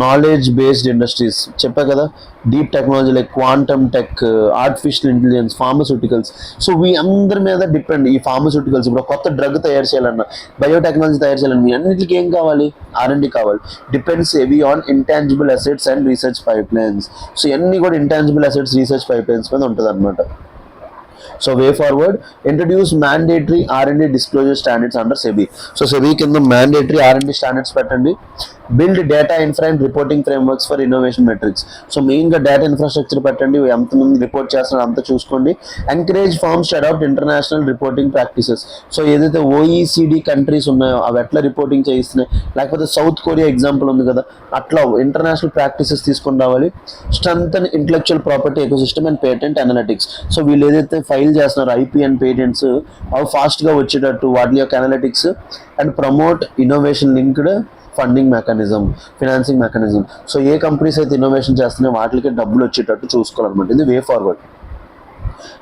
నాలెడ్జ్ బేస్డ్ ఇండస్ట్రీస్, చెప్పా కదా, deep technology like quantum tech, artificial intelligence, pharmaceuticals. So అందరి మీద depend ఈ pharmaceuticals. ఇప్పుడు కొత్త డ్రగ్ తయారు చేయాలన్నా, బయోటెక్నాలజీ తయారు చేయాలన్నా, మీ అన్నింటికి ఏం కావాలి, R&D కావాలి. Depends heavy on intangible assets and research pipelines. So ఇవన్నీ కూడా intangible assets, research pipelines మీద ఉంటుంది అనమాట. So way forward, introduce mandatory R&D disclosure standards under SEBI. So SEBI కింద మ్యాండేటరీ R&D స్టాండర్డ్స్ పెట్టండి. Build data infra and reporting frameworks for innovation metrics. So మెయిన్గా data infrastructure పెట్టండి, ఎంతమంది రిపోర్ట్ చేస్తున్నారో అంతా చూసుకోండి. Encourage firms to adopt international reporting practices. So ఏదైతే OECD countries ఉన్నాయో అవి ఎట్లా రిపోర్టింగ్ చేయిస్తున్నాయి, లేకపోతే సౌత్ కొరియా ఎగ్జాంపుల్ ఉంది కదా, అట్లా ఇంటర్నేషనల్ ప్రాక్టీసెస్ తీసుకొని రావాలి. Strengthen intellectual property ecosystem and patent analytics. So వీళ్ళు ఏదైతే ఫైల్ చేస్తున్నారు IP అండ్ పేటెంట్స్ అవి ఫాస్ట్గా వచ్చేటట్టు వాటి యొక్క analytics. And promote innovation linked funding mechanism, financing mechanism. So A companies అయితే ఇన్నోవేషన్ చేస్తున్నాయో వాటికి డబ్బులు వచ్చేటట్టు చూసుకోవాలన్నమాట. ఇది way forward.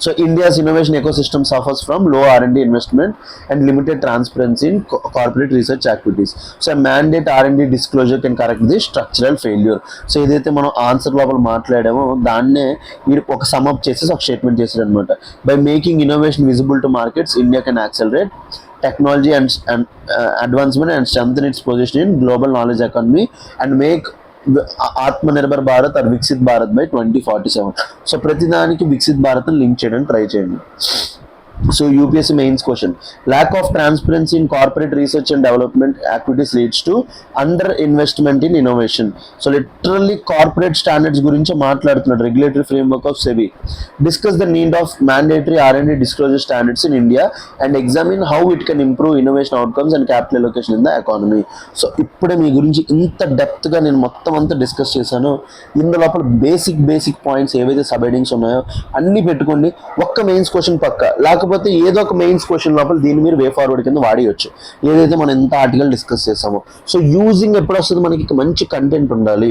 So India's innovation ecosystem suffers from low R&D investment and limited transparency in corporate research activities. So a mandate R&D disclosure can correct this structural failure. So ఏదైతే మనం answer లోపల మాట్లాడామో దాన్నే వీడు ఒక సమ్అప్ చేసేసి ఒక statement చేశాడు అనమాట. By making innovation visible to markets India can accelerate technology and advancement and strengthen its position in global knowledge economy and make Atmanirbhar Bharat or Viksit Bharat by 2047. So ప్రతిదానికి వికసిత్ భారత్ లింక్ చేయడానికి ట్రై చేయండి. So UPSC mains question, lack of transparency in corporate research and development activities leads to under investment in innovation. So literally corporate standards గురించి మాట్లాడుతున్నాడు. Regulatory framework of SEBI discuss the need of mandatory R&D disclosure standards in India and examine how it can improve innovation outcomes and capital allocation in the economy. So ఇప్పుడే మీ గురించి ఇంత డెప్త్గా నేను మొత్తం అంతా discuss చేశాను. ఇందులోపల బేసిక్ పాయింట్స్ ఏవైతే sub headings ఉన్నాయో అన్నీ పెట్టుకోండి. ఒక్క మెయిన్స్ క్వశ్చన్ పక్క, లేకపోతే ఏదో ఒక మెయిన్స్ క్వశ్చన్ లోపల దీన్ని మీరు వే ఫార్వర్డ్ కింద వాడేయచ్చు, ఏదైతే మనం ఎంత ఆర్టికల్ డిస్కస్ చేసామో. సో యూజింగ్ ఎప్పుడు వస్తుంది, మనకి మంచి కంటెంట్ ఉండాలి.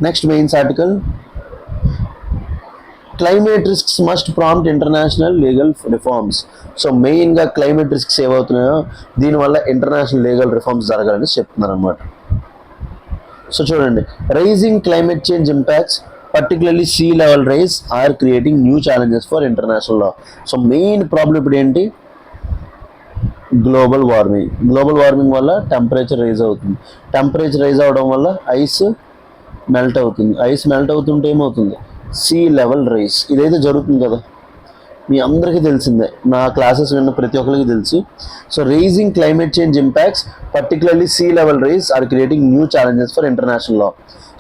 Next mains article, climate risks must prompt international legal reforms. So మెయిన్గా క్లైమేట్ రిస్క్స్ ఏవవుతున్నాయో దీనివల్ల ఇంటర్నేషనల్ లీగల్ రిఫార్మ్స్ జరగాలని చెప్తున్నారు అనమాట. సో చూడండి, rising climate change impacts particularly sea level rise are creating new challenges for international law. So main problem ఇప్పుడు ఏంటి, global warming వల్ల టెంపరేచర్ రైజ్ అవుతుంది. టెంపరేచర్ రైజ్ అవడం వల్ల ఐస్ మెల్ట్ అవుతుంటే ఏమవుతుంది, సీ లెవెల్ రైజ్. ఇదైతే జరుగుతుంది కదా, మీ అందరికీ తెలిసిందే, నా క్లాసెస్ విన్న ప్రతి ఒక్కరికి తెలుసు. So rising climate change impacts particularly sea level rise are creating new challenges for international law.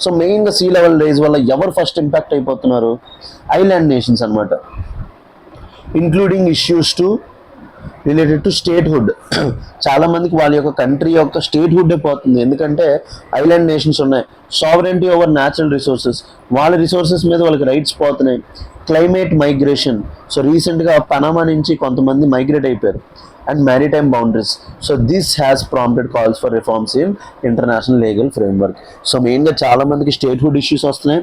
So మెయిన్గా సీ లెవెల్ రైజ్ వల్ల ఎవరు ఫస్ట్ ఇంపాక్ట్ అయిపోతున్నారు, ఐలాండ్ నేషన్స్ అనమాట. Including issues related to statehood. చాలా మందికి వాళ్ళ యొక్క కంట్రీ యొక్క స్టేట్హుడ్ పోతుంది, ఎందుకంటే ఐలాండ్ నేషన్స్ ఉన్నాయి. సావరెంటీ ఓవర్ న్యాచురల్ రిసోర్సెస్, వాళ్ళ రిసోర్సెస్ మీద వాళ్ళకి రైట్స్ పోతున్నాయి. క్లైమేట్ మైగ్రేషన్, సో రీసెంట్గా పనామా నుంచి కొంతమంది మైగ్రేట్ అయిపోయారు. And maritime boundaries. So this has prompted calls for reforms in international legal framework. So మెయిన్గా చాలా మందికి స్టేట్హుడ్ ఇష్యూస్ వస్తున్నాయి.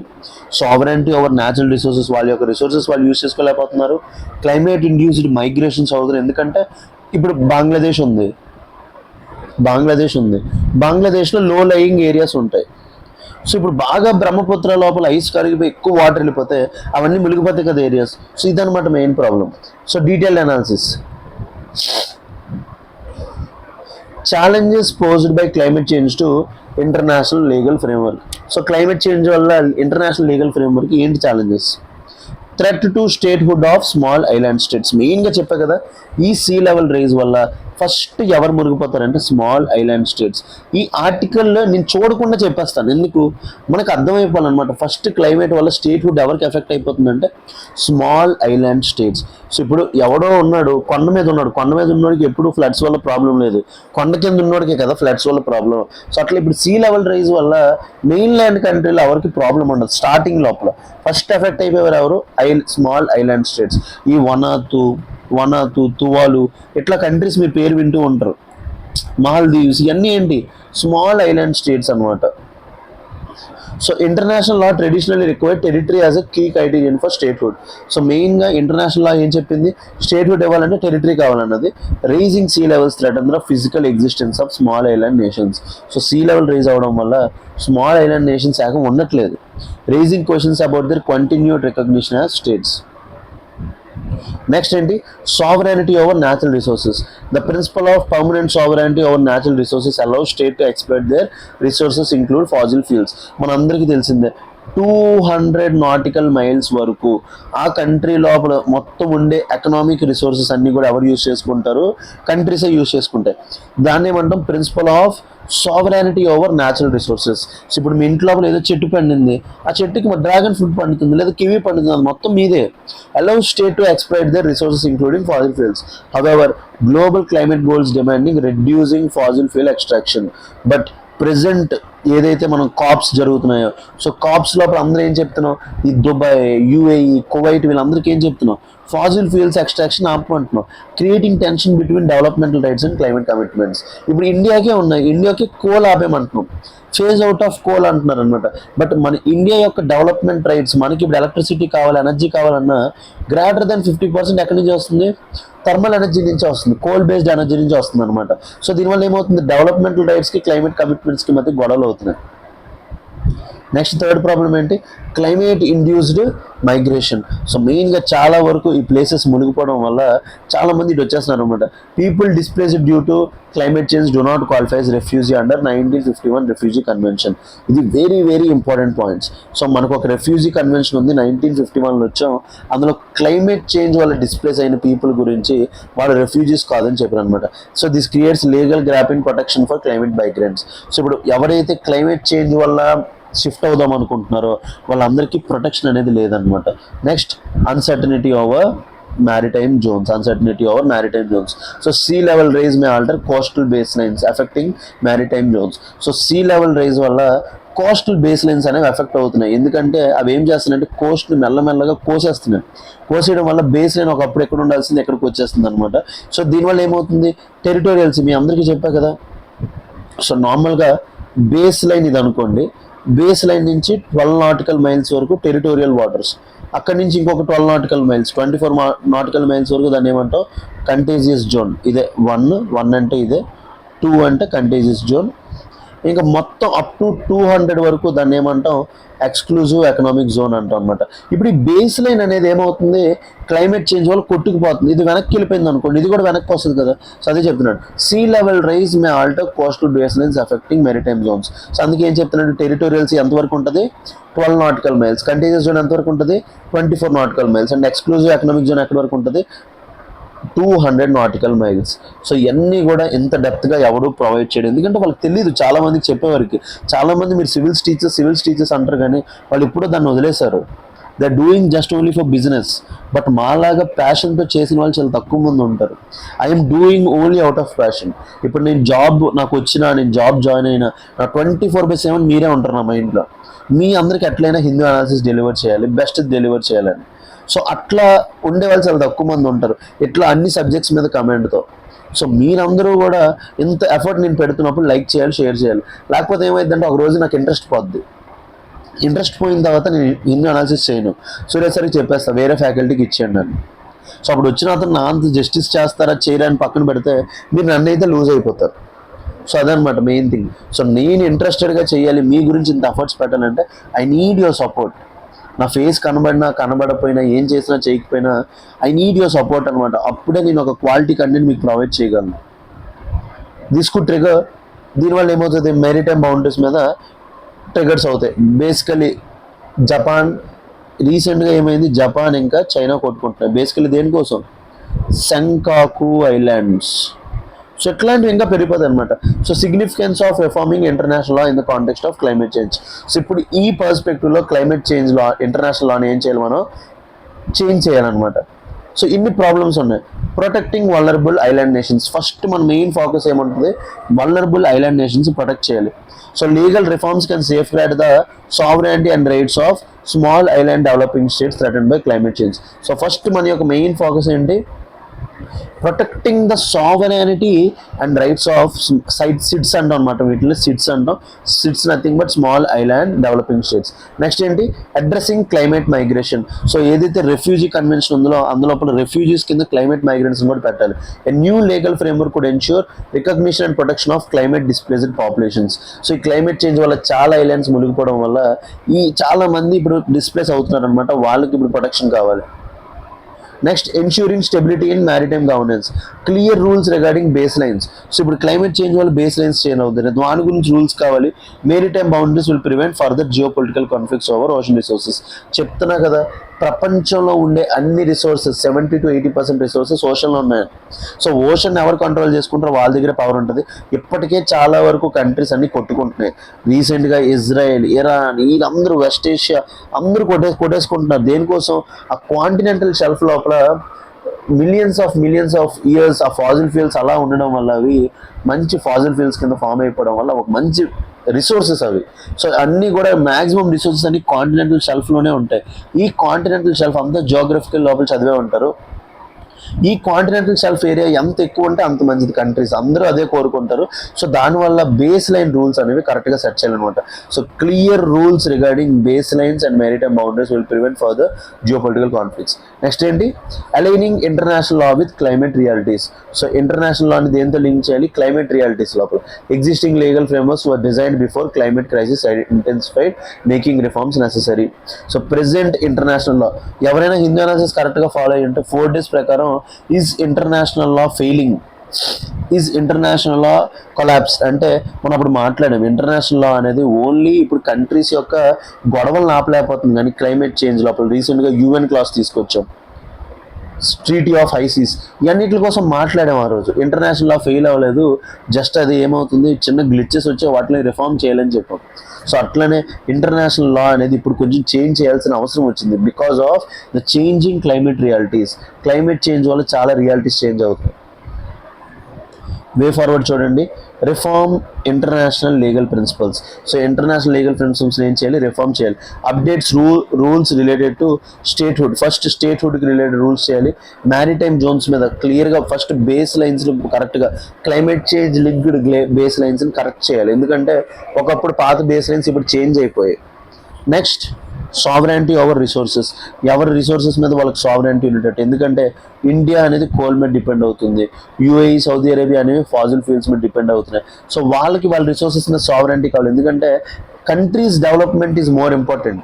సావరెంటీ ఓవర్ న్యాచురల్ రిసోర్సెస్, వాళ్ళ యొక్క రిసోర్సెస్ వాళ్ళు యూజ్ చేసుకోలేకపోతున్నారు. క్లైమేట్ ఇండ్యూస్డ్ మైగ్రేషన్స్ అవుతుంది, ఎందుకంటే ఇప్పుడు బంగ్లాదేశ్ ఉంది, బంగ్లాదేశ్లో లో లయింగ్ ఏరియాస్ ఉంటాయి. సో ఇప్పుడు బాగా బ్రహ్మపుత్ర లోపల ఐస్ కరిగిపోయి ఎక్కువ వాటర్ వెళ్ళిపోతే అవన్నీ మునిగిపోతాయి కదా ఏరియాస్. సో ఇదనమాట main problem. So detailed analysis, challenges posed by climate change to international legal framework. So climate change వల్ల ఇంటర్నేషనల్ లీగల్ ఫ్రేమ్వర్క్ ఏంటి challenges, threat to statehood of small island states. మెయిన్గా చెప్పా కదా, ఈ సీ లెవెల్ రైజ్ వల్ల first ఎవరు మునిగిపోతారంటే small island states. ఈ ఆర్టికల్లో నేను చూడకుండా చెప్పేస్తాను, ఎందుకు మనకు అర్థమైపోవాలన్నమాట. ఫస్ట్ క్లైమేట్ వల్ల స్టేట్హుడ్ ఎవరికి ఎఫెక్ట్ అయిపోతుందంటే స్మాల్ ఐలాండ్ స్టేట్స్. సో ఇప్పుడు ఎవడో ఉన్నాడు, కొండ మీద ఉన్నోడికి ఎప్పుడు ఫ్లడ్స్ వల్ల ప్రాబ్లం లేదు, కొండ కింద ఉన్నోడికే కదా ఫ్లడ్స్ వల్ల ప్రాబ్లం. సో అట్లా ఇప్పుడు సీ లెవెల్ రైజ్ వల్ల మెయిన్ ల్యాండ్ కంట్రీలో ఎవరికి ప్రాబ్లం ఉండదు. స్టార్టింగ్ లోపల ఫస్ట్ ఎఫెక్ట్ అయిపోయారు ఎవరు, స్మాల్ ఐలాండ్ స్టేట్స్. ఈ వనాతు, తువాలు ఇట్లా కంట్రీస్ మీ పేరు వింటూ ఉంటారు, మాల్దీవ్స్, ఇవన్నీ ఏంటి స్మాల్ ఐలాండ్ స్టేట్స్ అనమాట. So international law traditionally required territory as a key criterion for statehood. So మెయిన్గా ఇంటర్నేషనల్ లా ఏం చెప్పింది, స్టేట్హుడ్ ఇవ్వాలంటే టెరిటరీ కావాలన్నది. Rising sea levels threaten the physical existence of small island nations. So sea level rise అవడం వల్ల small island nations ఏకం ఉండట్లేదు. Rising questions about their continued recognition as states. Next ఏంటి, sovereignty over natural resources. The principle of permanent sovereignty over natural resources allow state to exploit their resources include fossil fuels. మనందరికీ తెలిసిందే, 200 nautical miles వరకు ఆ country లోపల మొత్తం ఉండే economic resources అన్నీ కూడా ఎవరు యూజ్ చేసుకుంటారు, కంట్రీసే యూజ్ చేసుకుంటాయి. దాన్ని ఏమంటాం, principle of sovereignty over natural resources. So ఇప్పుడు మీ ఇంట్లో ఏదో చెట్టు పండింది, ఆ చెట్టుకి డ్రాగన్ ఫ్రూట్ పండుతుంది లేదా కివీ పండుతుంది, అది మొత్తం మీదే. Allow state to exploit their resources including fossil fuels. However global climate goals demanding reducing fossil fuel extraction. But present ఏదైతే మనం కాప్స్ జరుగుతున్నాయో, సో కాప్స్ లోపల అందరూ ఏం చెప్తున్నాం, ఈ దుబాయ్, యుఏఈ, కువైట్ వీళ్ళందరికీ ఏం చెప్తున్నాం, ఫాసిల్ ఫ్యూల్స్ ఎక్స్ట్రాక్షన్ ఆపమంటున్నాం, creating tension between developmental rights and climate commitments. ఇప్పుడు ఇండియాకే ఉన్నాయి, ఇండియాకి కోల్ ఆపేమంటున్నాం, ఫేజ్ అవుట్ ఆఫ్ కోల్ అంటున్నారు అనమాట. బట్ మన ఇండియా యొక్క డెవలప్మెంట్ రైట్స్, మనకి ఇప్పుడు ఎలక్ట్రిసిటీ కావాలి, ఎనర్జీ కావాలన్నా గ్రేటర్ దెన్ 50% ఎక్కడి నుంచి వస్తుంది? థర్మల్ ఎనర్జీ నుంచి వస్తుంది, కోల్ బేస్డ్ ఎనర్జీ నుంచి వస్తుంది అనమాట. సో దీనివల్ల ఏమవుతుంది? డెవలప్మెంటల్ రైట్స్కి క్లైమేట్ కమిట్మెంట్స్కి మధ్య గొడవలు అవుతున్నాయి. నెక్స్ట్ థర్డ్ ప్రాబ్లం ఏంటి? Climate induced migration. సో మెయిన్గా చాలా వరకు ఈ ప్లేసెస్ మునిగిపోవడం వల్ల చాలామంది ఇటు వచ్చేస్తున్నారు అనమాట. People displaced due to climate change do not qualify as refugee under 1951 refugee convention. ఇది very very important points. So మనకు ఒక రెఫ్యూజీ కన్వెన్షన్ ఉంది, 1951లో వచ్చాం. అందులో క్లైమేట్ చేంజ్ వల్ల డిస్ప్లేస్ అయిన పీపుల్ గురించి వాళ్ళు రెఫ్యూజీస్ కాదని చెప్పారు అనమాట. So this creates legal gap in protection for climate migrants. So ఇప్పుడు ఎవరైతే క్లైమేట్ చేంజ్ వల్ల షిఫ్ట్ అవుదాం అనుకుంటున్నారో వాళ్ళందరికీ ప్రొటెక్షన్ అనేది లేదనమాట. Next uncertainty over maritime zones. So sea level rise may alter coastal baselines affecting maritime zones. So sea level rise వల్ల coastal base lines అనేవి ఎఫెక్ట్ అవుతున్నాయి. ఎందుకంటే అవి ఏం చేస్తున్నాయంటే కోస్ట్ని మెల్లమెల్లగా కోసేయడం వల్ల బేస్ లైన్ ఒకప్పుడు ఎక్కడ ఉండాల్సింది ఎక్కడికి వచ్చేస్తుంది అనమాట. సో దీనివల్ల ఏమవుతుంది? టెరిటోరియల్స్ మీ అందరికీ చెప్పా కదా. సో నార్మల్గా బేస్ లైన్ ఇది అనుకోండి, బేస్ లైన్ నుంచి 12 నాటికల్ మైల్స్ వరకు టెరిటోరియల్ వాటర్స్, అక్కడి నుంచి ఇంకొక 12 నాటికల్ మైల్స్, 24 నాటికల్ మైల్స్ వరకు దాన్ని ఏమంటాం? Contagious zone. ఇదే 1 అంటే ఇదే, 2 అంటే కంటేజియస్ జోన్, ఇంకా మొత్తం అప్ టు 200 వరకు దాన్ని ఏమంటాం? ఎక్స్క్లూజివ్ ఎకనామిక్ జోన్ అంటాం అనమాట. ఇప్పుడు ఈ బేస్ లైన్ అనేది ఏమవుతుంది? క్లైమేట్ చేంజ్ వల్ల కొట్టుకుపోతుంది. ఇది వెనక్కి వెళ్ళిపోయింది అనుకోండి, ఇది కూడా వెనక్కి వస్తుంది కదా. సో అదే చెప్తున్నాడు, sea level rise may alter coastal baselines affecting maritime zones. So అందుకే ఏం చెప్తున్నాడు? టెరిటోరియల్స్ ఎంతవరకు ఉంటుంది? 12 నాటికల్ మైల్స్. కంటేజియస్ జోన్ ఎంతవరకు ఉంటుంది? 24 nautical miles. And exclusive economic zone ఎక్కడి వరకు ఉంటుంది? 200 నాటికల్ మైల్స్. సో ఇవన్నీ కూడా ఎంత డెప్త్గా ఎవరు ప్రొవైడ్ చేయడం, ఎందుకంటే వాళ్ళకి తెలియదు. చాలా మందికి చెప్పేవారికి, చాలామంది మీరు సివిల్స్ టీచర్స్ అంటారు, కానీ వాళ్ళు ఎప్పుడో దాన్ని వదిలేశారు. They are doing just only for business. But మాలాగా ప్యాషన్తో చేసిన వాళ్ళు చాలా తక్కువ మంది ఉంటారు. I'm doing only out of passion. ఇప్పుడు నేను జాబ్ జాయిన్ అయినా నా 24/7 మీరే ఉంటారు నా మైండ్లో. మీ అందరికి ఎట్లయినా హిందూ అనాలిసిస్ డెలివర్ చేయాలి, బెస్ట్ డెలివర్ చేయాలని. సో అట్లా ఉండే వాళ్ళు చాలా తక్కువ మంది ఉంటారు, ఇట్లా అన్ని సబ్జెక్ట్స్ మీద కమెంట్తో. సో మీరందరూ కూడా ఇంత ఎఫర్ట్ నేను పెడుతున్నప్పుడు లైక్ చేయాలి, షేర్ చేయాలి. లేకపోతే ఏమైందంటే ఒక రోజు నాకు ఇంట్రెస్ట్ పోయిన తర్వాత నేను హిందూ అనాలిసిస్ చేయను, సూర్యసరికి చెప్పేస్తా వేరే ఫ్యాకల్టీకి ఇచ్చేయండి అని. సో అప్పుడు వచ్చిన అతను నా అంత జస్టిస్ చేస్తారా చేయడానికి పక్కన పెడితే మీరు నన్ను అయితే లూజ్ అయిపోతారు. సో అదనమాట మెయిన్ థింగ్. సో నేను ఇంట్రెస్టెడ్గా చేయాలి, మీ గురించి ఇంత ఎఫర్ట్స్ పెట్టాలంటే ఐ నీడ్ యువర్ సపోర్ట్. నా ఫేస్ కనబడకపోయినా, ఏం చేసినా చేయకపోయినా ఐ నీడ్ యువర్ సపోర్ట్ అనమాట. అప్పుడే నేను ఒక క్వాలిటీ కంటెంట్ మీకు ప్రొవైడ్ చేయగలను. This could trigger. దీనివల్ల ఏమవుతుంది? మెరిటైమ్ బౌండరీస్ మీద ట్రిగర్స్ అవుతాయి. బేసికలీ జపాన్ రీసెంట్గా ఏమైంది? జపాన్ ఇంకా చైనా కొట్టుకుంటున్నాయి. బేసికలీ దేనికోసం? Senkaku islands. సో ఇట్లాంటివి ఇంకా పెరిగిపోతాయి అనమాట. So significance of reforming international law in the context of climate change. So ఇప్పుడు ఈ పర్స్పెక్టివ్లో క్లైమేట్ చేంజ్ లా, ఇంటర్నేషనల్ లాని ఏం చేయాలి? మనం చేంజ్ చేయాలన్నమాట. సో ఇన్ని ప్రాబ్లమ్స్ ఉన్నాయి. Protecting vulnerable island nations. First మన మెయిన్ ఫోకస్ ఏముంటుంది? వల్నరబుల్ ఐలాండ్ నేషన్స్ ప్రొటెక్ట్ చేయాలి. So legal reforms can safeguard the sovereignty and rights of small island developing states threatened by climate change. So first మన యొక్క main focus ఏంటి? Protecting the sovereignty and rights of SIDS అంటాం అనమాట. వీటిలో SIDS nothing but small island developing states. Next ఏంటి? Addressing climate migration. So ఏదైతే refugee convention ఉందో అందులో రెఫ్యూజీస్ కింద క్లైమేట్ మైగ్రెంట్స్ కూడా పెట్టాలి. A new legal framework could ensure recognition and protection of climate displaced populations. So ఈ climate change వల్ల చాలా ఐలాండ్స్ మునిగిపోవడం వల్ల చాలా మంది ఇప్పుడు డిస్ప్లేస్ అవుతున్నారు అనమాట. వాళ్ళకి ఇప్పుడు ప్రొటెక్షన్ కావాలి. Next ensuring stability in maritime governance. Clear rules regarding base lines. So ఇప్పుడు క్లైమేట్ చేంజ్ వల్ల బేస్ లైన్స్ చేంజ్ అవుతుంది, దాని గురించి రూల్స్ కావాలి. Maritime boundaries will prevent further geo political conflicts over ocean resources. చెప్తున్నా కదా, ప్రపంచంలో ఉండే అన్ని రిసోర్సెస్ 70 to 80% రిసోర్సెస్ ఓషన్లో ఉన్నాయి. సో ఓషన్ ఎవరు కంట్రోల్ చేసుకుంటారో వాళ్ళ దగ్గర పవర్ ఉంటుంది. ఇప్పటికే చాలా వరకు కంట్రీస్ అన్ని కొట్టుకుంటున్నాయి. రీసెంట్గా ఇజ్రాయెల్, ఇరాన్, వీళ్ళందరూ వెస్ట్ ఏషియా అందరూ కొట్టేసుకుంటున్నారు. దేనికోసం? ఆ కాంటినెంటల్ షెల్ఫ్ లోపల మిలియన్స్ ఆఫ్ ఇయర్స్ ఆ ఫాజిల్ ఫ్యూల్స్ అలా ఉండడం వల్ల అవి మంచి ఫాజిల్ ఫ్యూల్స్ కింద ఫామ్ అయిపోవడం వల్ల ఒక మంచి రిసోర్సెస్ అవి. సో అన్నీ కూడా మ్యాక్సిమం రిసోర్సెస్ అన్ని కాంటినెంటల్ షెల్ఫ్లోనే ఉంటాయి. ఈ కాంటినెంటల్ షెల్ఫ్ అంతా జియోగ్రఫికల్ లోపల చదివే ఉంటారు. ఈ కాంటినెంటల్ షెల్ఫ్ ఏరియా ఎంత ఎక్కువ ఉంటే అంత మంచిది, కంట్రీస్ అందరూ అదే కోరుకుంటారు. సో దానివల్ల బేస్ లైన్ రూల్స్ అనేవి కరెక్ట్గా సెట్ చేయాలన్నమాట. So clear rules regarding baselines and maritime boundaries will prevent further geopolitical conflicts. Next ఏంటి, aligning international law with climate realities. So international లాని దేంతో లింక్ చేయాలి, క్లైమేట్ రియాలిటీస్ లోపల. Existing legal frameworks were designed before climate crisis intensified, making reforms necessary. So present international law ఎవరైనా Hindu analysis కరెక్ట్గా follow అయ్యి ఉంటే 4 days ప్రకారం is international law failing, is international law collapse. అంటే మనం అప్పుడు మాట్లాడాం ఇంటర్నేషనల్ లా అనేది ఓన్లీ ఇప్పుడు కంట్రీస్ యొక్క గొడవలను ఆపలేకపోతుంది, కానీ క్లైమేట్ చేంజ్ లోపల రీసెంట్గా UN క్లాస్ తీసుకొచ్చాం, ట్రీటీ ఆఫ్ ఐసీస్, ఇవన్నిటి కోసం మాట్లాడాం ఆ రోజు. ఇంటర్నేషనల్ లా ఫెయిల్ అవ్వలేదు, జస్ట్ అది ఏమవుతుంది చిన్న గ్లిచెస్ వచ్చి వాటిని రిఫార్మ్ చేయాలని చెప్పాం. సో అట్లనే ఇంటర్నేషనల్ లా అనేది ఇప్పుడు కొంచెం చేంజ్ చేయాల్సిన అవసరం వచ్చింది because of the changing climate realities. Climate change వల్ల చాలా రియాలిటీస్ చేంజ్ అవుతాయి. వే ఫార్వర్డ్ చూడండి, reform international legal principles. So international legal principles ఏం చేయాలి, రిఫార్మ్ చేయాలి. Updates rules related to statehood, first స్టేట్హుడ్కి రిలేటెడ్ రూల్స్ చేయాలి. మ్యారిటైమ్ జోన్స్ మీద క్లియర్గా ఫస్ట్ బేస్ లైన్స్ కరెక్ట్గా క్లైమేట్ చేంజ్ లింక్డ్ బేస్ లైన్స్ని కరెక్ట్ చేయాలి, ఎందుకంటే ఒకప్పుడు పాత బేస్ లైన్స్ ఇప్పుడు చేంజ్ అయిపోయాయి. నెక్స్ట్ సావరెంటీ ఓవర్ రిసోర్సెస్, ఎవరి రిసోర్సెస్ మీద వాళ్ళకి సావరెంటీ ఉండేటట్టు, ఎందుకంటే ఇండియా అనేది కోల్ మీద డిపెండ్ అవుతుంది, UAE సౌదీ అరేబియా అనేవి ఫాజిల్ ఫ్యూల్స్ మీద డిపెండ్ అవుతున్నాయి. సో వాళ్ళకి వాళ్ళ రిసోర్సెస్ మీద సావరెంటీ కావాలి, ఎందుకంటే countries development is more important.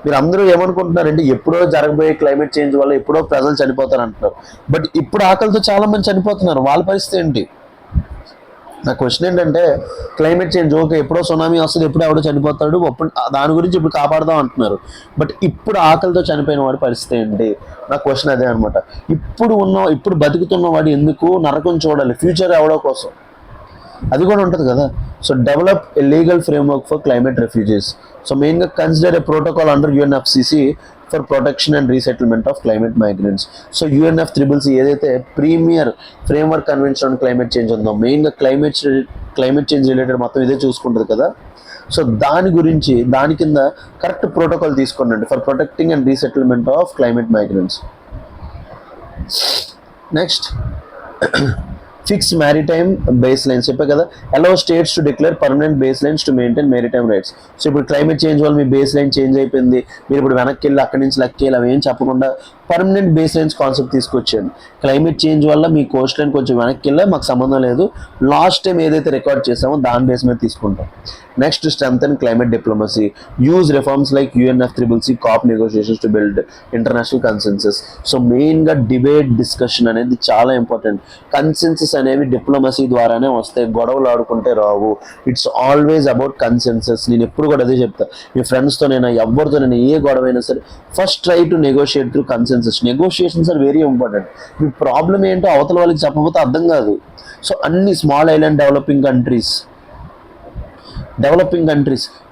మీరు అందరూ ఏమనుకుంటున్నారంటే ఎప్పుడో జరగబోయే క్లైమేట్ చేంజ్ వల్ల ఎప్పుడో ప్రజలు చనిపోతారు అంటున్నారు, బట్ ఇప్పుడు ఆకలితో చాలా మంది చనిపోతున్నారు, వాళ్ళ పరిస్థితి ఏంటి? నా క్వశ్చన్ ఏంటంటే క్లైమేట్ చేంజ్ ఓకే, ఎప్పుడో సునామీ వస్తుంది, ఎప్పుడో ఎవడో చనిపోతాడు, అప్పుడు దాని గురించి ఇప్పుడు కాపాడదాం అంటున్నారు, బట్ ఇప్పుడు ఆకలితో చనిపోయిన వాడి పరిస్థితి ఏంటి? నా క్వశ్చన్ అదే అనమాట. ఇప్పుడు బతుకుతున్న వాడు ఎందుకు నరకం చూడాలి, ఫ్యూచర్ ఎవడో కోసం, అది కూడా ఉంటుంది కదా. So develop a legal framework for climate refugees. So మెయిన్గా consider a protocol under UNFCCC for protection and resettlement of climate migrants. So UNFCCC ఏదైతే premier framework convention on climate change ఉందో, మెయిన్గా క్లైమేట్ చేంజ్ రిలేటెడ్ మొత్తం ఇదే చూసుకుంటుంది కదా. So దాని కింద కరెక్ట్ ప్రోటోకాల్ తీసుకోండి for protecting and resettlement of climate migrants. Next fix maritime base lines చెప్పే కదా, allow states to declare permanent base lines to maintain maritime rights. So ఇప్పుడు క్లైమేట్ చేంజ్ వల్ల మీ బేస్ లైన్ చేంజ్ అయిపోయింది, మీరు ఇప్పుడు వెనక్కి వెళ్ళి అక్కడి నుంచి లెక్కి అవి ఏం చెప్పకుండా పర్మనెంట్ బేస్ లైన్స్ కాన్సెప్ట్ తీసుకొచ్చాను. క్లైమేట్ చేంజ్ వల్ల మీ కోస్ట్ లైన్ కొంచెం వెనక్కి వెళ్ళా మాకు సంబంధం లేదు, లాస్ట్ టైం ఏదైతే రికార్డ్ చేసామో దాని బేస్ మీద తీసుకుంటాం. Next strengthen climate diplomacy, use reforms like UNFCCC COP negotiations to build international consensus. So మెయిన్గా డిబేట్ డిస్కషన్ అనేది చాలా ఇంపార్టెంట్. కన్సెన్సస్ అనేవి డిప్లొమసీ ద్వారానే వస్తాయి, గొడవలు ఆడుకుంటే రావు. It's always about consensus. నేను ఎప్పుడు కూడా అదే చెప్తాను, మీ ఫ్రెండ్స్తోనైనా ఎవరితోనైనా ఏ గొడవ అయినా సరే first try to negotiate through consensus. Negotiations are very important. మీ ప్రాబ్లం ఏంటో అవతల వాళ్ళకి చెప్పకపోతే అర్థం కాదు. సో అన్ని స్మాల్ ఐలాండ్ డెవలపింగ్ కంట్రీస్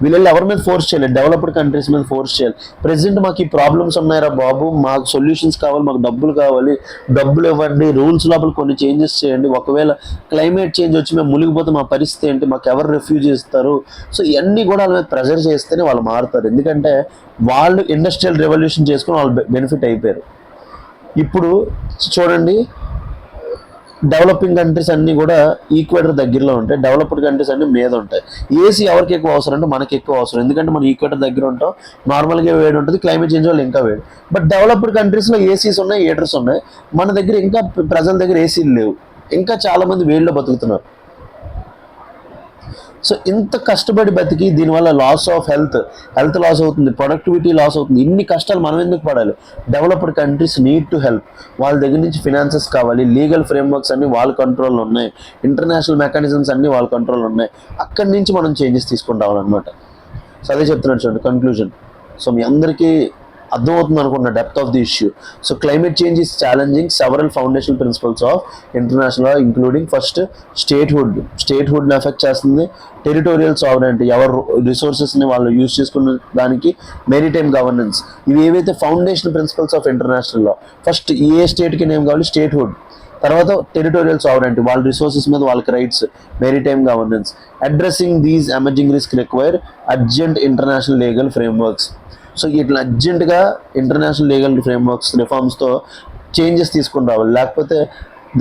వీళ్ళు ఎవరి మీద ఫోర్స్ చేయాలి, డెవలప్డ్ కంట్రీస్ మీద ఫోర్స్ చేయాలి. ప్రెసెంట్ మాకు ఈ ప్రాబ్లమ్స్ ఉన్నాయిరా బాబు, మాకు సొల్యూషన్స్ కావాలి, మాకు డబ్బులు కావాలి, డబ్బులు ఇవ్వండి, రూల్స్ లోపల కొన్ని చేంజెస్ చేయండి, ఒకవేళ క్లైమేట్ చేంజ్ వచ్చి మేము మునిగిపోతే మా పరిస్థితి ఏంటి, మాకు ఎవరు రిఫ్యూజ్ చేస్తారు. సో ఇవన్నీ కూడా వాళ్ళ మీద ప్రెజర్ చేస్తేనే వాళ్ళు మారుతారు, ఎందుకంటే వాళ్ళు ఇండస్ట్రియల్ రెవల్యూషన్ చేసుకుని వాళ్ళు బెనిఫిట్ అయిపోయారు. ఇప్పుడు చూడండి, డెవలపింగ్ కంట్రీస్ అన్నీ కూడా ఈక్వేటర్ దగ్గరలో ఉంటాయి, డెవలప్డ్ కంట్రీస్ అన్నీ మీద ఉంటాయి. ఏసీ ఎవరికి ఎక్కువ అవసరం అంటే మనకి ఎక్కువ అవసరం, ఎందుకంటే మనం ఈక్వేటర్ దగ్గర ఉంటాం, నార్మల్గా వేడి ఉంటుంది, క్లైమేట్ చేంజ్ వల్ల ఇంకా వేడి. బట్ డెవలప్డ్ కంట్రీస్లో ఏసీస్ ఉన్నాయి, హీటర్స్ ఉన్నాయి, మన దగ్గర ఇంకా ప్రజల దగ్గర ఏసీలు లేవు, ఇంకా చాలామంది వేడిలో బతుకుతున్నారు. సో ఇంత కష్టపడి బతికి దీనివల్ల లాస్ ఆఫ్ హెల్త్ లాస్ అవుతుంది, ప్రొడక్టివిటీ లాస్ అవుతుంది, ఇన్ని కష్టాలు మనం ఎందుకు పడాలి? Developed countries need to help. వాళ్ళ దగ్గర నుంచి ఫినాన్సెస్ కావాలి, లీగల్ ఫ్రేమ్వర్క్స్ అన్ని వాళ్ళ కంట్రోల్లో ఉన్నాయి, ఇంటర్నేషనల్ మెకానిజమ్స్ అన్ని వాళ్ళ కంట్రోల్లో ఉన్నాయి, అక్కడి నుంచి మనం చేంజెస్ తీసుకొని రావాలన్నమాట. సో అదే చెప్తున్నాను చూడండి కన్క్లూజన్. సో మీ అందరికీ అర్థమవుతుంది అనుకున్న depth of the issue. So climate change is challenging several foundational principles of international law, including first స్టేట్హుడ్ని ఎఫెక్ట్ చేస్తుంది, టెరిటోరియల్ సావరెంటీ ఎవరు రిసోర్సెస్ని వాళ్ళు యూజ్ చేసుకున్న దానికి, మెరిటైమ్ గవర్నెన్స్, ఇవి ఏవైతే foundational principles of international law. First a స్టేట్కి నేమ్ కావాలి, స్టేట్హుడ్, తర్వాత టెరిటోరియల్ సావరెంటీ వాళ్ళ రిసోర్సెస్ మీద వాళ్ళకి rights, maritime governance. Addressing these emerging risk require urgent international legal frameworks. So ఇట్లా అర్జెంటుగా ఇంటర్నేషనల్ లీగల్ ఫ్రేమ్వర్క్స్ రిఫార్మ్స్తో చేంజెస్ తీసుకుని రావాలి. లేకపోతే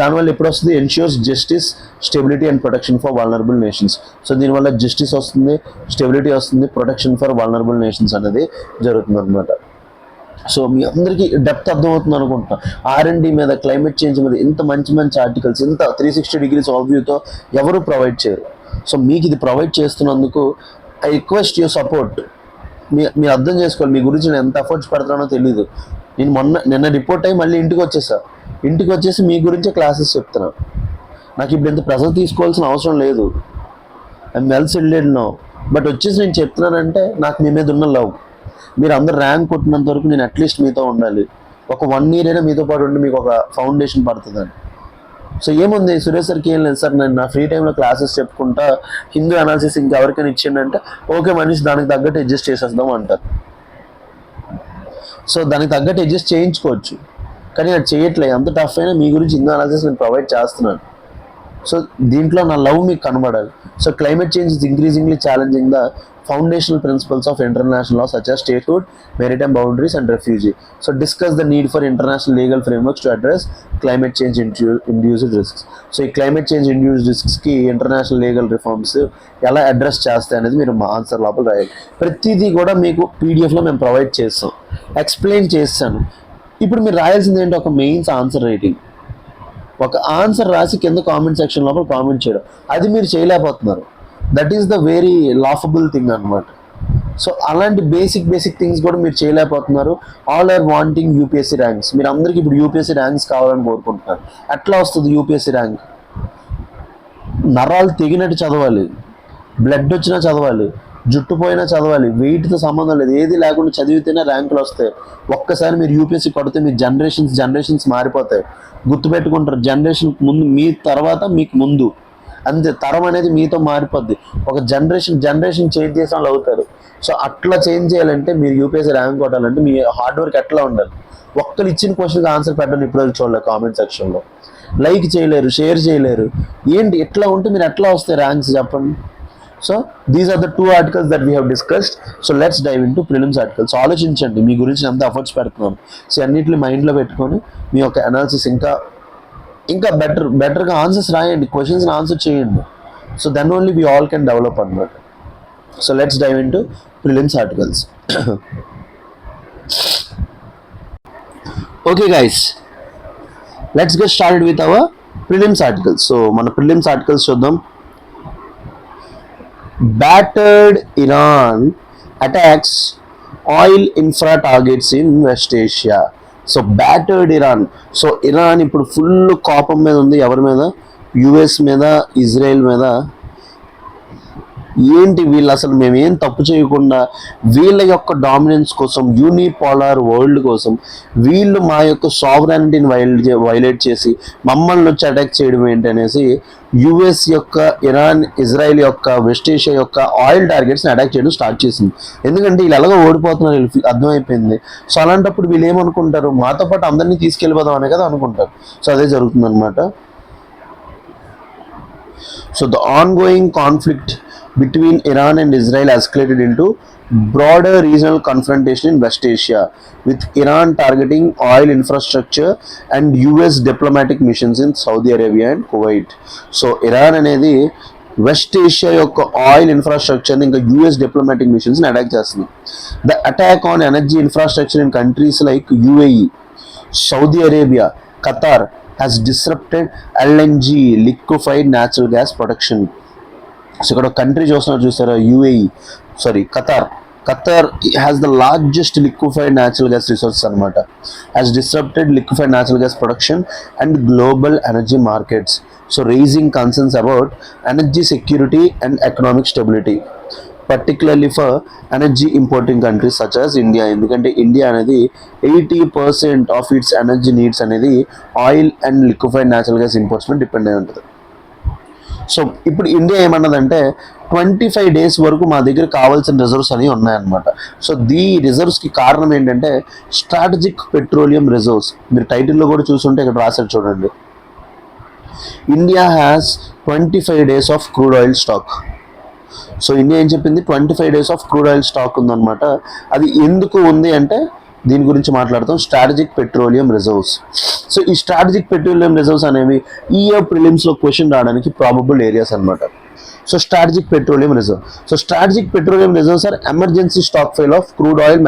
దానివల్ల ఎప్పుడు వస్తుంది, ensures justice, stability and protection for vulnerable nations. So దీనివల్ల జస్టిస్ వస్తుంది, స్టెబిలిటీ వస్తుంది, ప్రొటెక్షన్ ఫర్ వల్నరబుల్ నేషన్స్ అనేది జరుగుతుంది అనమాట. సో మీ అందరికీ డెప్త్ అర్థమవుతుంది అనుకుంటున్నా. R&D మీద, క్లైమేట్ చేంజ్ మీద ఇంత మంచి మంచి ఆర్టికల్స్, ఇంత 360 degrees ఆఫ్వ్యూతో ఎవరు ప్రొవైడ్ చేయరు. సో మీకు ఇది ప్రొవైడ్ చేస్తున్నందుకు ఐ రిక్వెస్ట్ యువర్ సపోర్ట్. మీరు అర్థం చేసుకోవాలి, మీ గురించి నేను ఎంత ఎఫర్ట్స్ పెడతానో తెలియదు. నేను నిన్న రిపోర్ట్ అయ్యి మళ్ళీ ఇంటికి వచ్చేసి మీ గురించే క్లాసెస్ చెప్తున్నాను. నాకు ఇప్పుడు ఇంత ప్రెజర్ తీసుకోవాల్సిన అవసరం లేదు. I'm well settled now. But వచ్చేసి నేను చెప్తున్నానంటే నాకు మీ మీద ఉన్న లవ్. మీరు అందరు ర్యాంక్ కొట్టినంత వరకు నేను అట్లీస్ట్ మీతో ఉండాలి. ఒక 1 year అయినా మీతో పాటు ఉండి మీకు ఒక ఫౌండేషన్ పడుతుందని. సో ఏముంది, సురేష్ సార్కి ఏం లేదు సార్, నేను నా ఫ్రీ టైంలో క్లాసెస్ చెప్పుకుంటా, హిందూ అనాలిసిస్ ఇంకెవరికైనా ఇచ్చిండంటే ఓకే మనిషి దానికి తగ్గట్టు అడ్జస్ట్ చేసేద్దాం అంటారు. సో దానికి తగ్గట్టు అడ్జస్ట్ చేయించుకోవచ్చు, కానీ అది చేయట్లేదు. ఎంత టఫ్ అయినా మీ గురించి హిందూ అనాలిసిస్ నేను ప్రొవైడ్ చేస్తున్నాను. సో దీంట్లో నా లవ్ మీకు కనబడాలి. So climate change is increasingly challenging the foundational principles of international law such as statehood, maritime boundaries and refugee. So discuss the need for international legal frameworks to address climate change induced risks. So ఈ climate change induced risks కి international legal reforms ఎలా address చేస్తాయి అనేది మీరు మా answer లోపల రాయాలి. ప్రతిదీ కూడా మీకు పీడిఎఫ్లో మేము ప్రొవైడ్ చేస్తాం, ఎక్స్ప్లెయిన్ చేస్తాను. ఇప్పుడు మీరు రాయాల్సింది ఏంటి, ఒక మెయిన్స్ ఆన్సర్ రైటింగ్. ఒక ఆన్సర్ రాసి కింద కామెంట్ సెక్షన్ లోపల కామెంట్ చేయడం, అది మీరు చేయలేకపోతున్నారు. That is the very laughable thing అనమాట. సో అలాంటి బేసిక్ థింగ్స్ కూడా మీరు చేయలేకపోతున్నారు. All are wanting UPSC ranks. మీరు అందరికీ ఇప్పుడు యూపీఎస్సీ ర్యాంక్స్ కావాలని కోరుకుంటున్నారు. ఎట్లా వస్తుంది యూపీఎస్సీ ర్యాంక్? నరాలు తెగినట్టు చదవాలి, బ్లడ్ వచ్చినా చదవాలి, జుట్టు పోయినా చదవాలి, వెయిట్తో సంబంధం లేదు, ఏది లేకుండా చదివితేనే ర్యాంకులు వస్తాయి. ఒక్కసారి మీరు యూపీఎస్సీ కొడితే మీ జనరేషన్స్ మారిపోతాయి. గుర్తుపెట్టుకుంటారు, జనరేషన్ ముందు మీ తర్వాత మీకు ముందు, అంతే. తరం అనేది మీతో మారిపోద్ది. ఒక జనరేషన్ చేంజ్ చేసిన వాళ్ళు అవుతారు. సో అట్లా చేంజ్ చేయాలంటే మీరు యూపీఎస్సీ ర్యాంక్ కొట్టాలంటే మీ హార్డ్ వర్క్ ఎట్లా ఉండాలి. ఒక్కరు ఇచ్చిన క్వశ్చన్కి ఆన్సర్ పెట్టండి, ఇప్పుడు చూడలేదు కామెంట్ సెక్షన్లో, లైక్ చేయలేరు, షేర్ చేయలేరు. ఏంటి ఎట్లా ఉంటే మీరు ఎట్లా వస్తాయి ర్యాంక్స్ చెప్పండి. So these are the 2 articles that we have discussed. So let's dive into prelims articles. ఆలోచించండి, మీ గురించి ఎంత ఎఫర్ట్స్ పెడుతున్నాను. సో అన్నింటిని మైండ్లో పెట్టుకొని మీ యొక్క అనాలిసిస్ ఇంకా బెటర్గా ఆన్సర్స్ రాయండి, క్వశ్చన్స్ని ఆన్సర్ చేయండి. So then only we all can develop అన్నమాట. So let's dive into prelims articles. Okay guys, let's get started with our prelims articles. So మన ప్రిలిమ్స్ ఆర్టికల్స్ చూద్దాం. Battered Iran attacks oil infra targets in West Asia. So battered Iran. So Iran ఇప్పుడు full కోపం మీద ఉంది. ఎవరి మీద? US మీద, Israel మీద. ఏంటి వీళ్ళు అసలు మేమేం తప్పు చేయకుండా వీళ్ళ యొక్క డామినెన్స్ కోసం, యూనిపోలార్ వరల్డ్ కోసం వీళ్ళు మా యొక్క సావరానిటీని వైలేట్ చేసి మమ్మల్ని వచ్చి అటాక్ చేయడం ఏంటి అనేసి యుఎస్ యొక్క, ఇరాన్, ఇజ్రాయెల్ యొక్క, వెస్ట్ ఏషియా యొక్క ఆయిల్ టార్గెట్స్ని అటాక్ చేయడం స్టార్ట్ చేసింది. ఎందుకంటే వీళ్ళు ఎలాగో ఓడిపోతున్నారు, వీళ్ళు అర్థమైపోయింది. సో అలాంటప్పుడు వీళ్ళు ఏమనుకుంటారు, మాతో పాటు అందరినీ తీసుకెళ్ళిపోదాం అనే కదా అనుకుంటారు. సో అదే జరుగుతుంది అనమాట. So the ongoing conflict between Iran and Israel escalated into broader regional confrontation in West Asia, with Iran targeting oil infrastructure and US diplomatic missions in Saudi Arabia and Kuwait. So Iran అనేది west Asia యొక్క oil ఇన్ఫ్రాస్ట్రక్చర్ని ఇంకా US diplomatic మిషన్స్ని attack చేస్తుంది. The attack on energy infrastructure in countries like UAE, Saudi Arabia, Qatar has disrupted LNG, liquefied natural gas production. So ఇక్కడ country చూస్తారా, Qatar has the largest liquefied natural gas resources అనమాట. Has disrupted liquefied natural gas production and global energy markets. So rising concerns about energy security and economic stability, particularly for energy importing countries such as India. ఎందుకంటే India అనేది 80% of its energy needs అనేది oil and liquefied natural gas imports మీద depend అయి ఉంటుంది. So ఇప్పుడు India ఏమన్నదంటే 25 days వరకు మా దగ్గర కావాల్సిన రిజర్వ్స్ అనేవి ఉన్నాయన్నమాట. సో ఈ రిజర్వ్స్కి కారణం ఏంటంటే స్ట్రాటజిక్ పెట్రోలియం రిజర్వ్స్. మీరు టైటిల్లో కూడా చూసుంటే ఇక్కడ రాశారు చూడండి, India has 25 days of crude oil stock. So India ఏం చెప్పింది, 25 days of crude oil stock ఉందన్నమాట. అది ఎందుకు ఉంది అంటే దీని గురించి మాట్లాడతాం, స్ట్రాటజిక్ పెట్రోలియం రిజర్వ్స్. సో ఈ స్ట్రాటజిక్ పెట్రోలియం రిజర్వ్స్ అనేవి ఈ ఇయర్ ప్రిలిమ్స్లో క్వశ్చన్ రావడానికి ప్రాబబుల్ ఏరియాస్ అనమాట. So strategic petroleum reserve. So strategic petroleum reserves are emergency stockpile of crude oil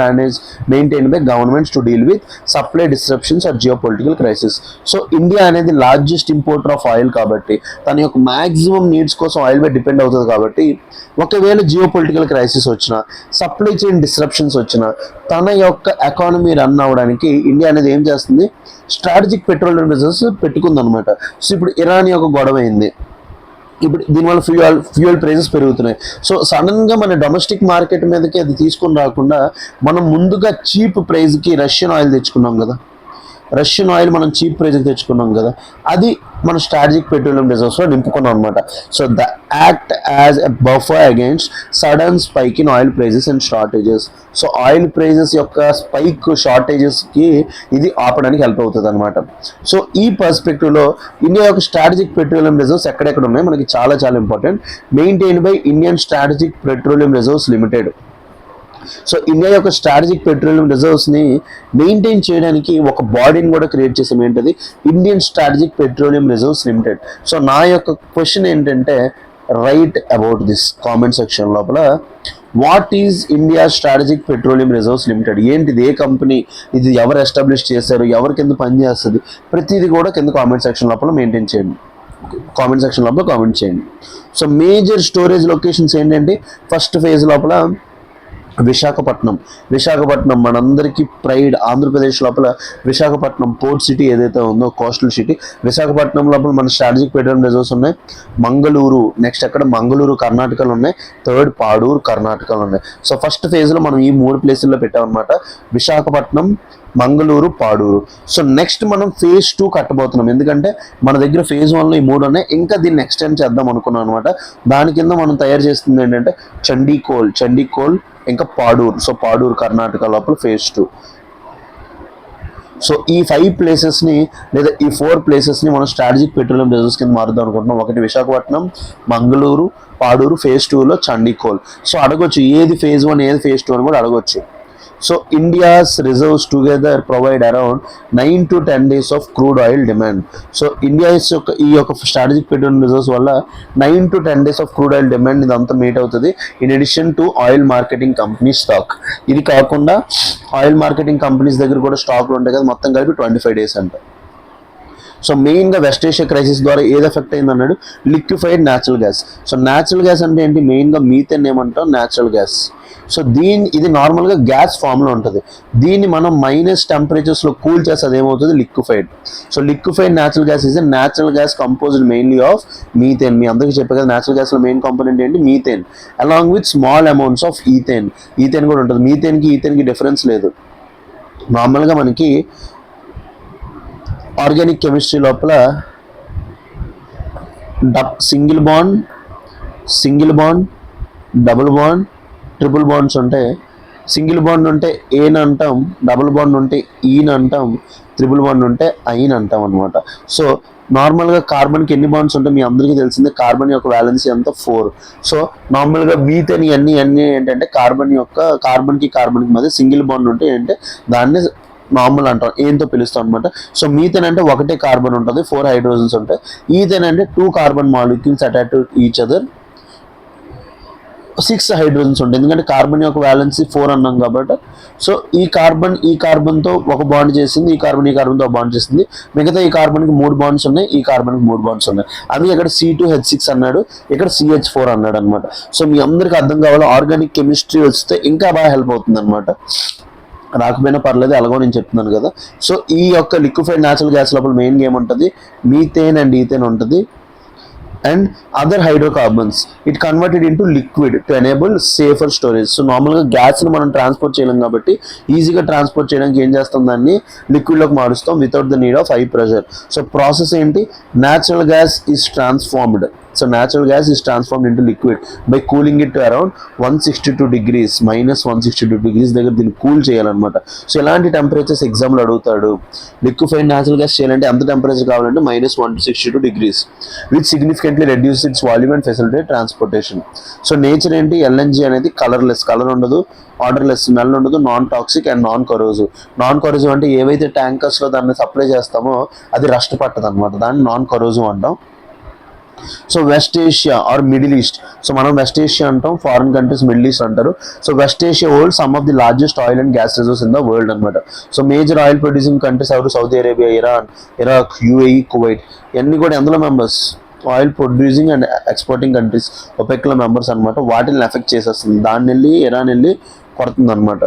maintain by governments to deal with supply disruptions are geopolitical crisis. So India అనేది largest importer of oil కాబట్టి తన యొక్క maximum needs కోసం oil మీద depend అవుతుంది కాబట్టి ఒకవేళ geopolitical crisis వచ్చినా, సప్లై చైన్ డిస్ట్రప్షన్స్ వచ్చినా, తన యొక్క ఎకానమీ రన్ అవ్వడానికి ఇండియా అనేది ఏం చేస్తుంది, స్ట్రాటజిక్ పెట్రోలియం రిజర్వ్స్ పెట్టుకుందనమాట. సో ఇప్పుడు ఇరాన్ యొక్క గొడవ అయింది, ఇప్పుడు దీనివల్ల ఫ్యూయల్ ప్రైజెస్ పెరుగుతున్నాయి. సో సడన్గా మన డొమెస్టిక్ మార్కెట్ మీదకి అది తీసుకొని రాకుండా మనం ముందుగా చీప్ ప్రైస్కి రష్యన్ ఆయిల్ తెచ్చుకున్నాం కదా, రష్యన్ ఆయిల్ మనం చీప్ ప్రైస్కి తెచ్చుకున్నాం కదా, అది మన స్ట్రాటజిక్ పెట్రోలియం రిజర్వ్స్లో నింపుకున్నాం అనమాట. So the act as a buffer against sudden spike in oil prices and shortages. So oil prices యొక్క స్పైక్, షార్టేజెస్కి ఇది ఆపడానికి హెల్ప్ అవుతుంది అనమాట. సో ఈ పర్స్పెక్టివ్లో ఇండియా యొక్క స్ట్రాటజిక్ పెట్రోలియం రిజర్వ్స్ ఎక్కడెక్కడ ఉన్నాయి మనకి చాలా చాలా important. Maintain by Indian strategic petroleum reserves limited. So India యొక్క స్ట్రాటజిక్ పెట్రోలియం రిజర్వ్స్ని మెయింటైన్ చేయడానికి ఒక బాడీని కూడా క్రియేట్ చేసాం, ఏంటది, Indian strategic petroleum reserves limited. So నా యొక్క క్వశ్చన్ ఏంటంటే, write about this comment section లోపల, what is India strategic petroleum reserves limited, ఏంటిది, ఏ కంపెనీ ఇది, ఎవరు ఎస్టాబ్లిష్ చేశారు, ఎవరి కింద పనిచేస్తుంది, ప్రతిదీ కూడా కింద కామెంట్ సెక్షన్ లోపల మెయింటైన్ చేయండి, కామెంట్ సెక్షన్ లోపల కామెంట్ చేయండి. సో మేజర్ స్టోరేజ్ లొకేషన్స్ ఏంటంటే, ఫస్ట్ ఫేజ్ లోపల విశాఖపట్నం మనందరికీ ప్రైడ్. ఆంధ్రప్రదేశ్ లోపల విశాఖపట్నం పోర్ట్ సిటీ ఏదైతే ఉందో, కోస్టల్ సిటీ, విశాఖపట్నం లోపల మన స్ట్రాటజిక్ పెట్రోలియం రిజర్వ్స్ ఉన్నాయి. మంగళూరు, నెక్స్ట్ ఎక్కడ, మంగళూరు కర్ణాటకలో ఉన్నాయి. థర్డ్ పాడూరు కర్ణాటకలో ఉన్నాయి. సో ఫస్ట్ ఫేజ్లో మనం ఈ 3 ప్లేసుల్లో పెట్టామన్నమాట, విశాఖపట్నం, మంగళూరు, పాడూరు. సో నెక్స్ట్ మనం ఫేజ్ 2 కట్టబోతున్నాం, ఎందుకంటే మన దగ్గర ఫేజ్ 1లో ఈ 3 ఉన్నాయి, ఇంకా దీన్ని ఎక్స్టెండ్ చేద్దాం అనుకున్నాం అనమాట. దాని కింద మనం తయారు చేస్తుంది ఏంటంటే చండీకోల్ ఇంకా పాడూరు. సో పాడూరు కర్ణాటక లోపల ఫేజ్ 2. సో ఈ 5 ప్లేసెస్ని లేదా ఈ 4 ప్లేసెస్ని మనం స్ట్రాటజిక్ పెట్రోలియం రిజర్వ్స్ కింద మారుద్దాం అనుకుంటున్నాం. ఒకటి విశాఖపట్నం, మంగళూరు, పాడూరు, ఫేజ్ 2లో చండీకోల్. సో అడగొచ్చు ఏది ఫేజ్ 1 ఏది ఫేజ్ 2 అని కూడా అడగొచ్చు. So India's reserves together provide around 9 to 10 days of crude oil demand. So India ఈ యొక్క స్ట్రాటజిక్ పెట్రోలియం రిజర్వ్స్ వల్ల 9 to 10 days of crude oil demand ఇదంతా మీట్ అవుతుంది. In addition to oil marketing company stock. ఇది కాకుండా oil marketing companies దగ్గర కూడా స్టాక్లు ఉంటాయి కదా, మొత్తం కలిపి 25 days అంట. సో మెయిన్గా వెస్ట్ ఏషియా క్రైసిస్ ద్వారా ఏది ఎఫెక్ట్ అయింది అన్నాడు, liquefied natural gas. So natural gas అంటే ఏంటి, మెయిన్గా మీథేన్ ఏమంటాం, న్యాచురల్ గ్యాస్. సో ఇది నార్మల్గా గ్యాస్ ఫామ్లో ఉంటుంది, దీన్ని మనం మైనస్ టెంపరేచర్స్లో కూల్ చేస్తే అది ఏమవుతుంది, liquefied. So liquefied natural gas is a natural gas composed mainly of methane. మీ అందరికీ చెప్పే కదా, న్యాచురల్ గ్యాస్లో మెయిన్ కాంపోనెంట్ ఏంటి, methane, along with small amounts of ethane. Ethane కూడా ఉంటుంది. ఈథేన్కి డిఫరెన్స్ లేదు. నార్మల్గా మనకి ఆర్గానిక్ కెమిస్ట్రీ లోపల single bond, double bond, triple bonds ఉంటాయి. సింగిల్ బాండ్ ఉంటే ఏని అంటాం, డబుల్ బాండ్ ఉంటే ఈని అంటాం, ట్రిపుల్ బాండ్ ఉంటే ఐని అంటాం అనమాట. సో నార్మల్గా కార్బన్కి ఎన్ని బాండ్స్ ఉంటాయి మీ అందరికీ తెలిసిందే, కార్బన్ యొక్క వ్యాలెన్సీ అంతా 4. సో నార్మల్గా మీథేన్ అన్నీ ఏంటంటే కార్బన్కి మధ్య సింగిల్ బాండ్ ఉంటే ఏంటంటే దాన్ని నార్మల్ అంటాం, ఏంతో పిలుస్తాం అనమాట. సో మీథేన్ అంటే ఒకటే కార్బన్ ఉంటుంది, 4 హైడ్రోజన్స్ ఉంటాయి. ఈథేన్ అంటే 2 carbon molecules attach to each other, 6 hydrogens ఉంటాయి, ఎందుకంటే కార్బన్ యొక్క వ్యాలెన్సీ 4 అన్నాం కాబట్టి. సో ఈ కార్బన్తో ఒక బాండ్ చేసింది, ఈ కార్బన్తో ఒక బాండ్ చేసింది, మిగతా ఈ కార్బన్కి 3 బాండ్స్ ఉన్నాయి, ఈ కార్బన్కి 3 బాండ్స్ ఉన్నాయి. అది ఇక్కడ C2H6 అన్నాడు, ఇక్కడ CH4 అన్నాడు అనమాట. సో మీ అందరికి అర్థం కావాలి, ఆర్గానిక్ కెమిస్ట్రీ వస్తే ఇంకా బాగా హెల్ప్ అవుతుంది అనమాట. రాకపోయినా పర్లేదు, అలాగో నేను చెప్తున్నాను కదా. సో ఈ యొక్క లిక్విఫైడ్ న్యాచురల్ గ్యాస్ లోపల మెయిన్గా ఏముంటుంది, మీథేన్ అండ్ ఈథేన్ ఉంటుంది, and other hydrocarbons. It converted into liquid to enable safer storage. So నార్మల్గా గ్యాస్ని మనం ట్రాన్స్పోర్ట్ చేయలేం కాబట్టి ఈజీగా ట్రాన్స్పోర్ట్ చేయడానికి ఏం చేస్తాం, దాన్ని లిక్విడ్లోకి మారుస్తాం without the need of high pressure. So process ఏంటి, natural gas is transformed so natural gas is transformed into liquid by cooling it to around 162 degrees, -162 degrees దగ్గర దీన్ని కూల్ చేయాలన్నమాట. సో ఎలాంటి టెంపరేచర్స్ ఎగ్జామ్లో అడుగుతాడు, లిక్విఫైడ్ న్యాచురల్ గ్యాస్ చేయాలంటే ఎంత temperature కావాలంటే -162 degrees, which significantly reduce it's volume and facility transportation. So nature ఏంటి, ఎల్ఎన్జీ అనేది కలర్లెస్, కలర్ ఉండదు, ఆర్డర్లెస్, స్మెల్ ఉండదు, non toxic and non corrosive. Non corrosive అంటే ఏవైతే ట్యాంకర్స్లో దాన్ని సప్లై చేస్తామో అది రస్ట్ పట్టదు అనమాట, దాన్ని నాన్ కరోజివ్ అంటాం. So West Asia or Middle East, so మనం వెస్ట్ ఏషియా అంటాం, ఫారిన్ కంట్రీస్ మిడిల్ ఈస్ట్ అంటారు. So West Asia hold some of the largest oil and gas reserves in the world అనమాట. So major oil producing countries ఎవరు, Saudi Arabia, Iran, Iraq, UAE, Kuwait, ఇవన్నీ కూడా ఎందులో members, oil producing and exporting countries, ఒపెక్లో members అనమాట. వాటిని effect చేసేస్తుంది, దాన్ని వెళ్ళి ఇరాన్ వెళ్ళి కొడుతుంది అనమాట.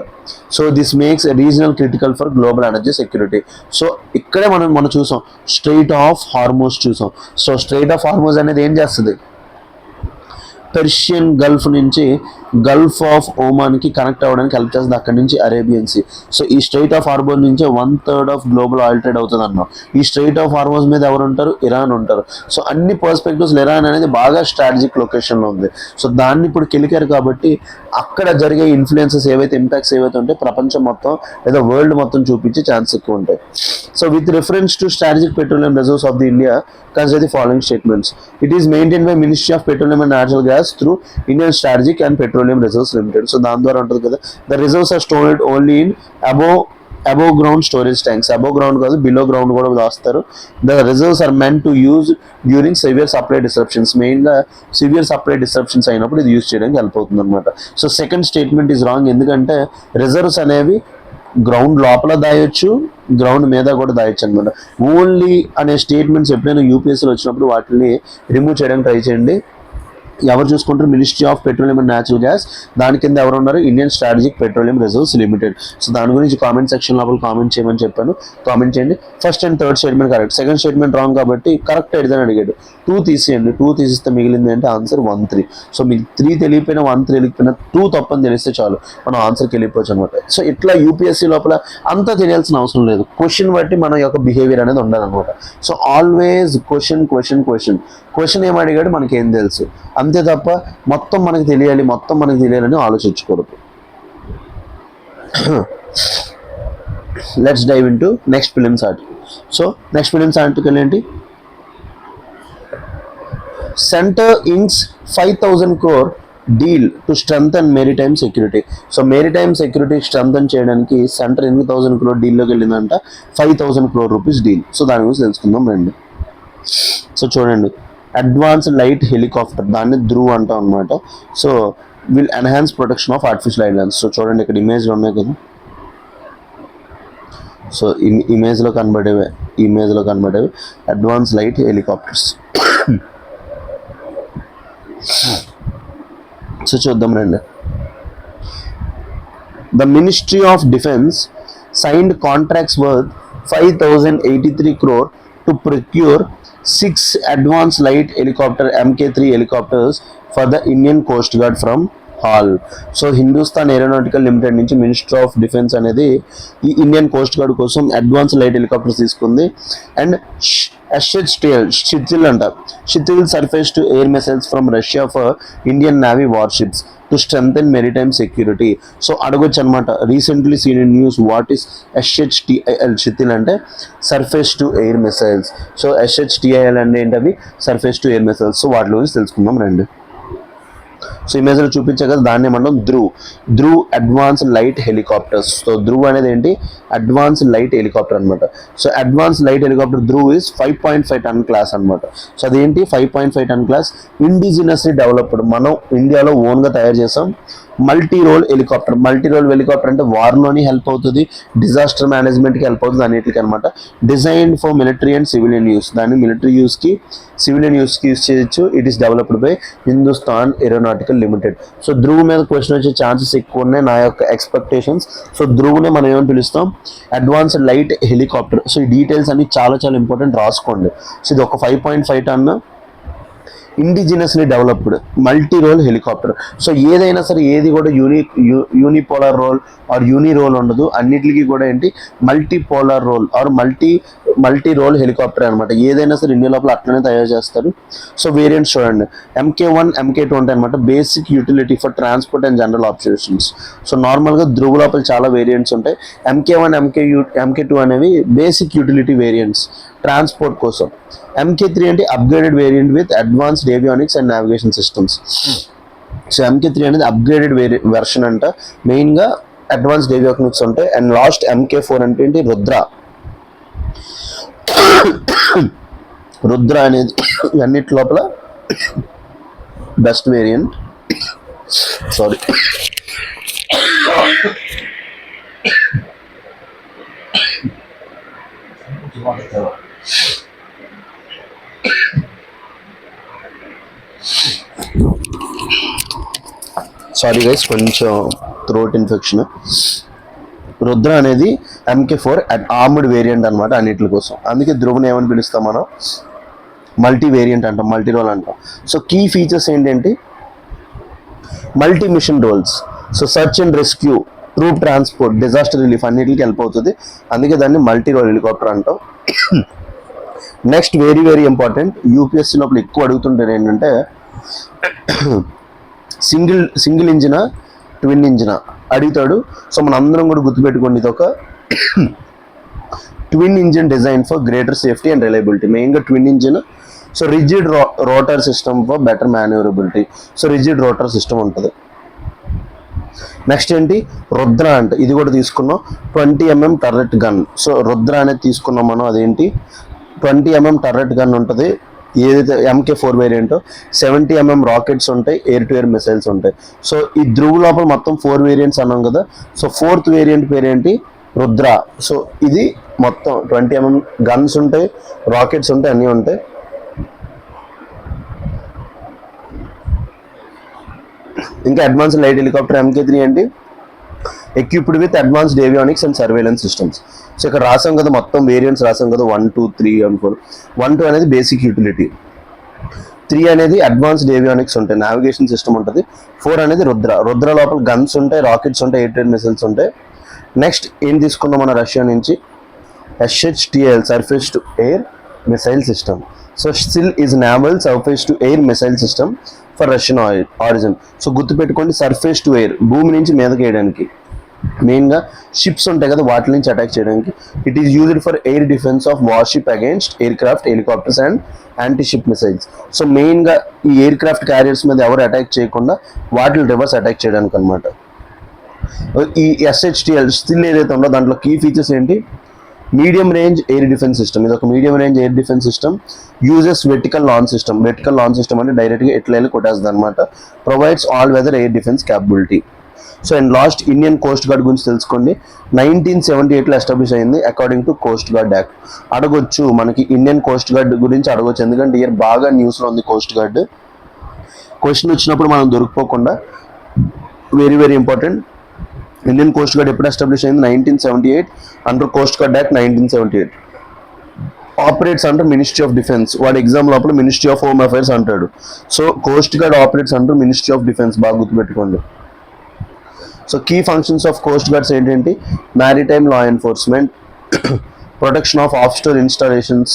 So this makes regional critical for global energy security. So ఇక్కడే మనం చూసాం స్ట్రెయిట్ ఆఫ్ హార్మోస్ చూసాం. సో స్ట్రెయిట్ ఆఫ్ హార్మోస్ అనేది ఏం చేస్తుంది, పెర్షియన్ గల్ఫ్ నుంచి గల్ఫ్ ఆఫ్ ఓమాన్కి కనెక్ట్ అవ్వడానికి హెల్ప్ చేస్తుంది, అక్కడి నుంచి అరేబియన్ సీ. సో ఈ స్ట్రెయిట్ ఆఫ్ హార్మోస్ నుంచే 1/3 ఆఫ్ గ్లోబల్ ఆయిల్ ట్రేడ్ అవుతుంది అన్నాం. ఈ స్ట్రెయిట్ ఆఫ్ హార్మోస్ మీద ఎవరు ఉంటారు, ఇరాన్ ఉంటారు. సో అన్ని పర్స్పెక్టివ్స్ ఇరాన్ అనేది బాగా స్ట్రాటజిక్ లొకేషన్లో ఉంది. సో దాన్ని ఇప్పుడు కెలికారు కాబట్టి అక్కడ జరిగే ఇన్ఫ్లుయెన్సెస్ ఏవైతే, ఇంపాక్ట్స్ ఏవైతే ఉంటాయి ప్రపంచం మొత్తం లేదా వరల్డ్ మొత్తం చూపించే ఛాన్స్ ఎక్కువ ఉంటాయి. So with reference to strategic petroleum reserves of the India consider the following statements. It is maintained by Ministry of Petroleum and Natural Gas through Indian Strategic and Petroleum Reserves Limited. So దాని ద్వారా ఉంటుంది కదా, the reserves are stored only in above ground storage tanks. above ground కాదు, below ground కూడా దాస్తారు. The reserves are meant to use during severe supply disruptions. మెయిన్గా severe supply disruptions అయినప్పుడు ఇది use చేయడానికి హెల్ప్ అవుతుంది అనమాట. So second statement is wrong, ఎందుకంటే reserves అనేవి గ్రౌండ్ లోపల దాయొచ్చు, గ్రౌండ్ మీద కూడా దాయొచ్చు అనమాట. ఓన్లీ అనే స్టేట్మెంట్స్ ఎప్పుడైనా యూపీఎస్సీలో వచ్చినప్పుడు వాటిని రిమూవ్ చేయడానికి ట్రై చేయండి. ఎవరు చూసుకుంటారు, ministry of petroleum and natural gas, దాని కింద ఎవరు ఉన్నారు, Indian strategic petroleum reserves limited. So దాని గురించి కామెంట్ సెక్షన్ లోపల కామెంట్ చేయమని చెప్పాను, కామెంట్ చేయండి. First and third statement correct, second statement wrong కాబట్టి కరెక్ట్ ఏదైనా అడిగాడు. 2 తీసేయండి, 2 తీసిస్తే మిగిలింది అంటే ఆన్సర్ 1-3. సో మీకు 3 తెలియపోయినా 1-3 తెలియకపోయినా 2 తప్పని తెలిస్తే చాలు, మనం ఆన్సర్కి వెళ్ళిపోవచ్చు అనమాట. సో ఇట్లా యూపీఎస్సీ లోపల అంతా తెలియాల్సిన అవసరం లేదు, క్వశ్చన్ బట్టి మన యొక్క బిహేవియర్ అనేది ఉండాలన్నమాట. సో ఆల్వేస్ క్వశ్చన్ ఏం అడిగాడు మనకి ఏం తెలుసు, అంతే తప్ప మొత్తం మనకి తెలియాలని ఆలోచించకూడదు. Let's dive into next prelims article. So next prelims article ఏంటి, centre inks 5,000 crore deal to strengthen maritime security. So maritime security strengthen చేయడానికి సెంటర్ 8,000 crore డీల్లోకి వెళ్ళిందంట, 5,000 crore రూపీస్ డీల్. సో దాని గురించి తెలుసుకుందాం రండి. సో చూడండి, అడ్వాన్స్డ్ లైట్ హెలికాప్టర్, దాన్ని ధ్రువ్ అంటాం అనమాట. So will enhance protection of artificial islands. So చూడండి ఇక్కడ ఇమేజ్లు ఉన్నాయి కదా, సో ఇమేజ్లో కనబడేవి అడ్వాన్స్ లైట్ హెలికాప్టర్స్. సో చూద్దాం రండి. The ministry of defence signed contracts worth 5,083 crore to procure 6 advanced light helicopter Mk3 helicopters for the Indian Coast Guard from HAL. So Hindustan aeronautical limited నుంచి minister of defence అనేది ఈ Indian coast guard కోసం advance light helicopters తీసుకుంది. And Shtil surface to air missiles from Russia for Indian navy warships to strengthen maritime security. So అడగొచ్చు అనమాట, recently seen in news what is SHTIL. Shtil అంటే surface to air missiles. So SHTIL అంటే ఏంటవి, surface to air missiles. So వాటి గురించి తెలుసుకుందాం రండి. So ఇమేజ్లో చూపించే కదా, దాన్ని ఏమంటాం Dhruv advance light helicopters. So Dhruv అనేది ఏంటి, అడ్వాన్స్ లైట్ హెలికాప్టర్ అనమాట. So advance light helicopter Dhruv is 5.5 ton class అనమాట. సో అదేంటి 5.5 ton క్లాస్, ఇండిజినస్లీ డెవలప్డ్, మనం ఇండియాలో ఓన్గా తయారు చేసాం. మల్టీ రోల్ హెలికాప్టర్ అంటే వార్లోని హెల్ప్ అవుతుంది, డిజాస్టర్ మేనేజ్మెంట్కి హెల్ప్ అవుతుంది, అన్నిటికీ అనమాట. Designed for military and civilian use, దాన్ని మిలిటరీ యూస్కి సివిలియన్ యూస్కి యూస్ చేయొచ్చు. It is developed by Hindustan aeronautical limited. So Dhruv మీద క్వశ్చన్ వచ్చే ఛాన్సెస్ ఎక్కువ ఉన్నాయి, నా యొక్క ఎక్స్పెక్టేషన్స్. సో ధ్రువ్నే మనం ఏమని పిలుస్తాం, అడ్వాన్స్డ్ లైట్ హెలికాప్టర్. సో ఈ డీటెయిల్స్ అన్ని చాలా చాలా ఇంపార్టెంట్, రాసుకోండి. సో ఇది ఒక 5.5 ton indigenously developed multi role helicopter. So ఏదైనా సరే ఏది కూడా unipolar role or uni role ఉండదు, అన్నిటికీ కూడా ఏంటి multi polar role or multi multi role helicopter అనమాట. ఏదైనా సరే ఇండియా లోపల అట్లనే తయారు చేస్తారు. సో వేరియంట్స్ చూడండి, MK1, MK2 ఉంటాయి అనమాట. Basic utility for transport and general operations. So నార్మల్గా ధ్రువ లోపల చాలా వేరియంట్స్ ఉంటాయి. MK1, MK2 అనేవి బేసిక్ యూటిలిటీ వేరియంట్స్ ట్రాన్స్పోర్ట్ కోసం. MK3 అంటే upgraded variant with advanced avionics and navigation systems. So MK3 అనేది అప్గ్రేడెడ్ వెర్షన్ అంట, మెయిన్గా అడ్వాన్స్డ్ ఏవియానిక్స్ ఉంటాయి. అండ్ లాస్ట్ MK4 అంటే ఏంటి, రుద్ర అనేది అన్నిటి లోపల బెస్ట్ వేరియంట్. సారీ, గైస్, కొంచెం థ్రోట్ ఇన్ఫెక్షన్. రుద్ర అనేది MK4 ఆర్మ్డ్ వేరియంట్ అనమాట అన్నిటి కోసం. అందుకే ధ్రువని ఏమని పిలుస్తాం మనం, మల్టీ వేరియంట్ అంటాం, మల్టీ రోల్ అంటాం. సో కీ ఫీచర్స్ ఏంటంటే multi mission roles. So search and rescue, troop transport, disaster relief అన్నిటికి హెల్ప్ అవుతుంది. అందుకే దాన్ని మల్టీ రోల్ హెలికాప్టర్ అంటాం. Next very very important, UPSC లోపల ఎక్కువ అడుగుతుంటారు ఏంటంటే సింగిల్ ఇంజినా ట్విన్ ఇంజినా అడుగుతాడు. సో మన అందరం కూడా గుర్తుపెట్టుకోండి, ఇది ఒక twin engine design for greater safety and reliability. మెయిన్గా twin engine. So rigid rotor system for better manoeuvrability. So rigid rotor system ఉంటుంది. నెక్స్ట్ ఏంటి, రుద్ర అంటే ఇది కూడా తీసుకున్నాం, 20 mm turret gun. So Rudra అనేది తీసుకున్నాం మనం, అదేంటి 20 mm టర్రెట్ గన్ ఉంటుంది. ఏదైతే MK4 వేరియంటో 70 mm రాకెట్స్ ఉంటాయి, ఎయిర్ టు ఎయిర్ మిసైల్స్ ఉంటాయి. సో ఈ ధ్రువ లోపల మొత్తం 4 వేరియంట్స్ అన్నాం కదా. సో 4th వేరియంట్ పేరేంటి, రుద్ర. సో ఇది మొత్తం 20 mm గన్స్ ఉంటాయి, రాకెట్స్ ఉంటాయి, అన్నీ ఉంటాయి. ఇంకా అడ్వాన్స్డ్ లైట్ హెలికాప్టర్ MK3 ఏంటి, equipped with advanced avionics and surveillance systems. So ఇక్కడ రాసాం కదా, మొత్తం వేరియంట్స్ రాసాం కదా, 1, 2, 3 and 4. 1, 2 అనేది బేసిక్ యూటిలిటీ, 3 అనేది అడ్వాన్స్డ్ ఏవియానిక్స్ ఉంటాయి, నావిగేషన్ సిస్టమ్ ఉంటుంది, 4 అనేది రుద్ర లోపల గన్స్ ఉంటాయి, రాకెట్స్ ఉంటాయి, ఎయిర్ టు ఎయిర్ మిసైల్స్ ఉంటాయి. నెక్స్ట్ ఏం తీసుకున్నాం మన రష్యా నుంచి, SHTL surface to air missile system. So SIL is naval surface to air missile system for Russian origin. So గుర్తుపెట్టుకోండి, సర్ఫేస్ టు ఎయిర్ భూమి నుంచి మీదకి వేయడానికి, మెయిన్గా షిప్స్ ఉంటాయి కదా వాటి నుంచి అటాక్ చేయడానికి. It is used for air defence of worship against air craft, helicopters and anti ship missiles. So మెయిన్గా ఈ ఎయిర్ క్రాఫ్ట్ క్యారియర్స్ మీద ఎవరు అటాక్ చేయకుండా వాటిని రివర్స్ అటాక్ చేయడానికి అనమాట. ఈ SHTL స్టిల్ ఏదైతే ఉందో దాంట్లో కీ ఫీచర్స్ ఏంటి, medium range air defence system. ఇది ఒక medium range air defence system. Uses vertical launch system. Vertical launch system అంటే డైరెక్ట్గా ఎట్లా వెళ్ళి కొట్టేస్తుంది అనమాట. Provides all weather air defence capability. So and last Indian coast guard గురించి తెలుసుకోండి. 1978లో ఎస్టాబ్లిష్ అయింది according to coast guard act. అడగొచ్చు మనకి ఇండియన్ కోస్ట్ గార్డ్ గురించి అడగొచ్చు, ఎందుకంటే ఇయర్ బాగా న్యూస్లో ఉంది కోస్ట్ గార్డ్. క్వశ్చన్ వచ్చినప్పుడు మనం దొరికిపోకుండా, very very important. Indian coast guard ఎప్పుడు ఎస్టాబ్లిష్ అయింది, 1978 under coast guard act 1978. Operates under ministry of defence. వాడు ఎగ్జామ్ లోపల మినిస్ట్రీ ఆఫ్ హోమ్ అఫైర్స్ అంటాడు. So coast guard operates under ministry of defence, బాగా గుర్తుపెట్టుకోండి. So key functions of coast guards ఏంటంటే maritime law enforcement, protection of offshore installations,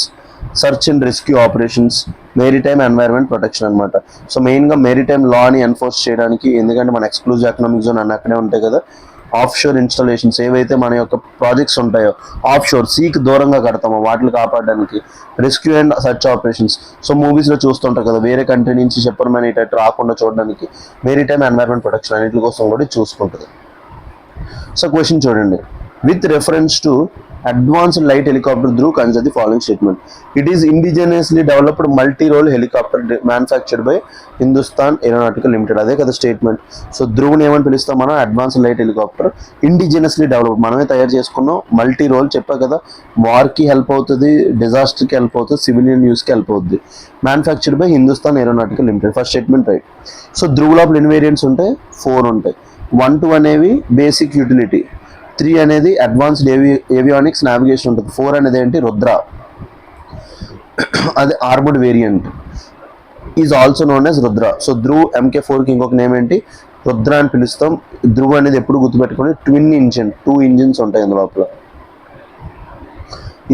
search and rescue operations, maritime environment protection అనమాట. So మెయిన్గా maritime లాని enforce చేయడానికి, ఎందుకంటే మన exclusive economic zone అన్నీ అక్కడే ఉంటాయి కదా. ఆఫ్షోర్ ఇన్స్టాలేషన్స్ ఏవైతే మన యొక్క ప్రాజెక్ట్స్ ఉంటాయో ఆఫ్షోర్ సీకి దూరంగా కడతామో వాటిని కాపాడడానికి, rescue and search operations. So మూవీస్లో చూస్తుంటారు కదా, వేరే కంట్రీ నుంచి చెప్పర్ మ్యాన్ ఇటు రాకుండా చూడడానికి మెరిటైమ్ ఎన్వైరన్మెంట్ ప్రొటెక్షన్ అన్నింటి కోసం కూడా చూసుకుంటుంది. సో క్వశ్చన్ చూడండి, with reference to advanced light helicopter Dhruv consider the following statement. It is indigenously developed multi-role helicopter manufactured by Hindustan Aeronautical Limited. అదే కదా స్టేట్మెంట్. సో ధ్రువ్ని ఏమని పిలుస్తాం మనం, advanced light helicopter, indigenously developed, మనమే తయారు చేసుకున్నాం. Multi role చెప్పా కదా, వార్కి హెల్ప్ అవుతుంది, డిజాస్టర్కి హెల్ప్ అవుతుంది, సివిలియన్ యూస్కి హెల్ప్ అవుతుంది. Manufactured by Hindustan aeronautical limited, first statement right. So Dhruv లోపల ఎన్ని వేరియంట్స్ ఉంటాయి, 4 ఉంటాయి. 1, 2 అనేవి బేసిక్ యూటిలిటీ, 3 అనేది అడ్వాన్స్డ్ ఏవియానిక్స్ నావిగేషన్ ఉంటుంది, 4 అనేది ఏంటి, రుద్ర, అది armoured variant, is also known as Rudra. So Dhruv MK4కి ఇంకొక నేమ్ ఏంటి, రుద్ర అని పిలుస్తాం. ధ్రువ్ అనేది ఎప్పుడు గుర్తుపెట్టుకుని ట్విన్ ఇంజిన్, 2 ఇంజిన్స్ ఉంటాయి అందులోపల.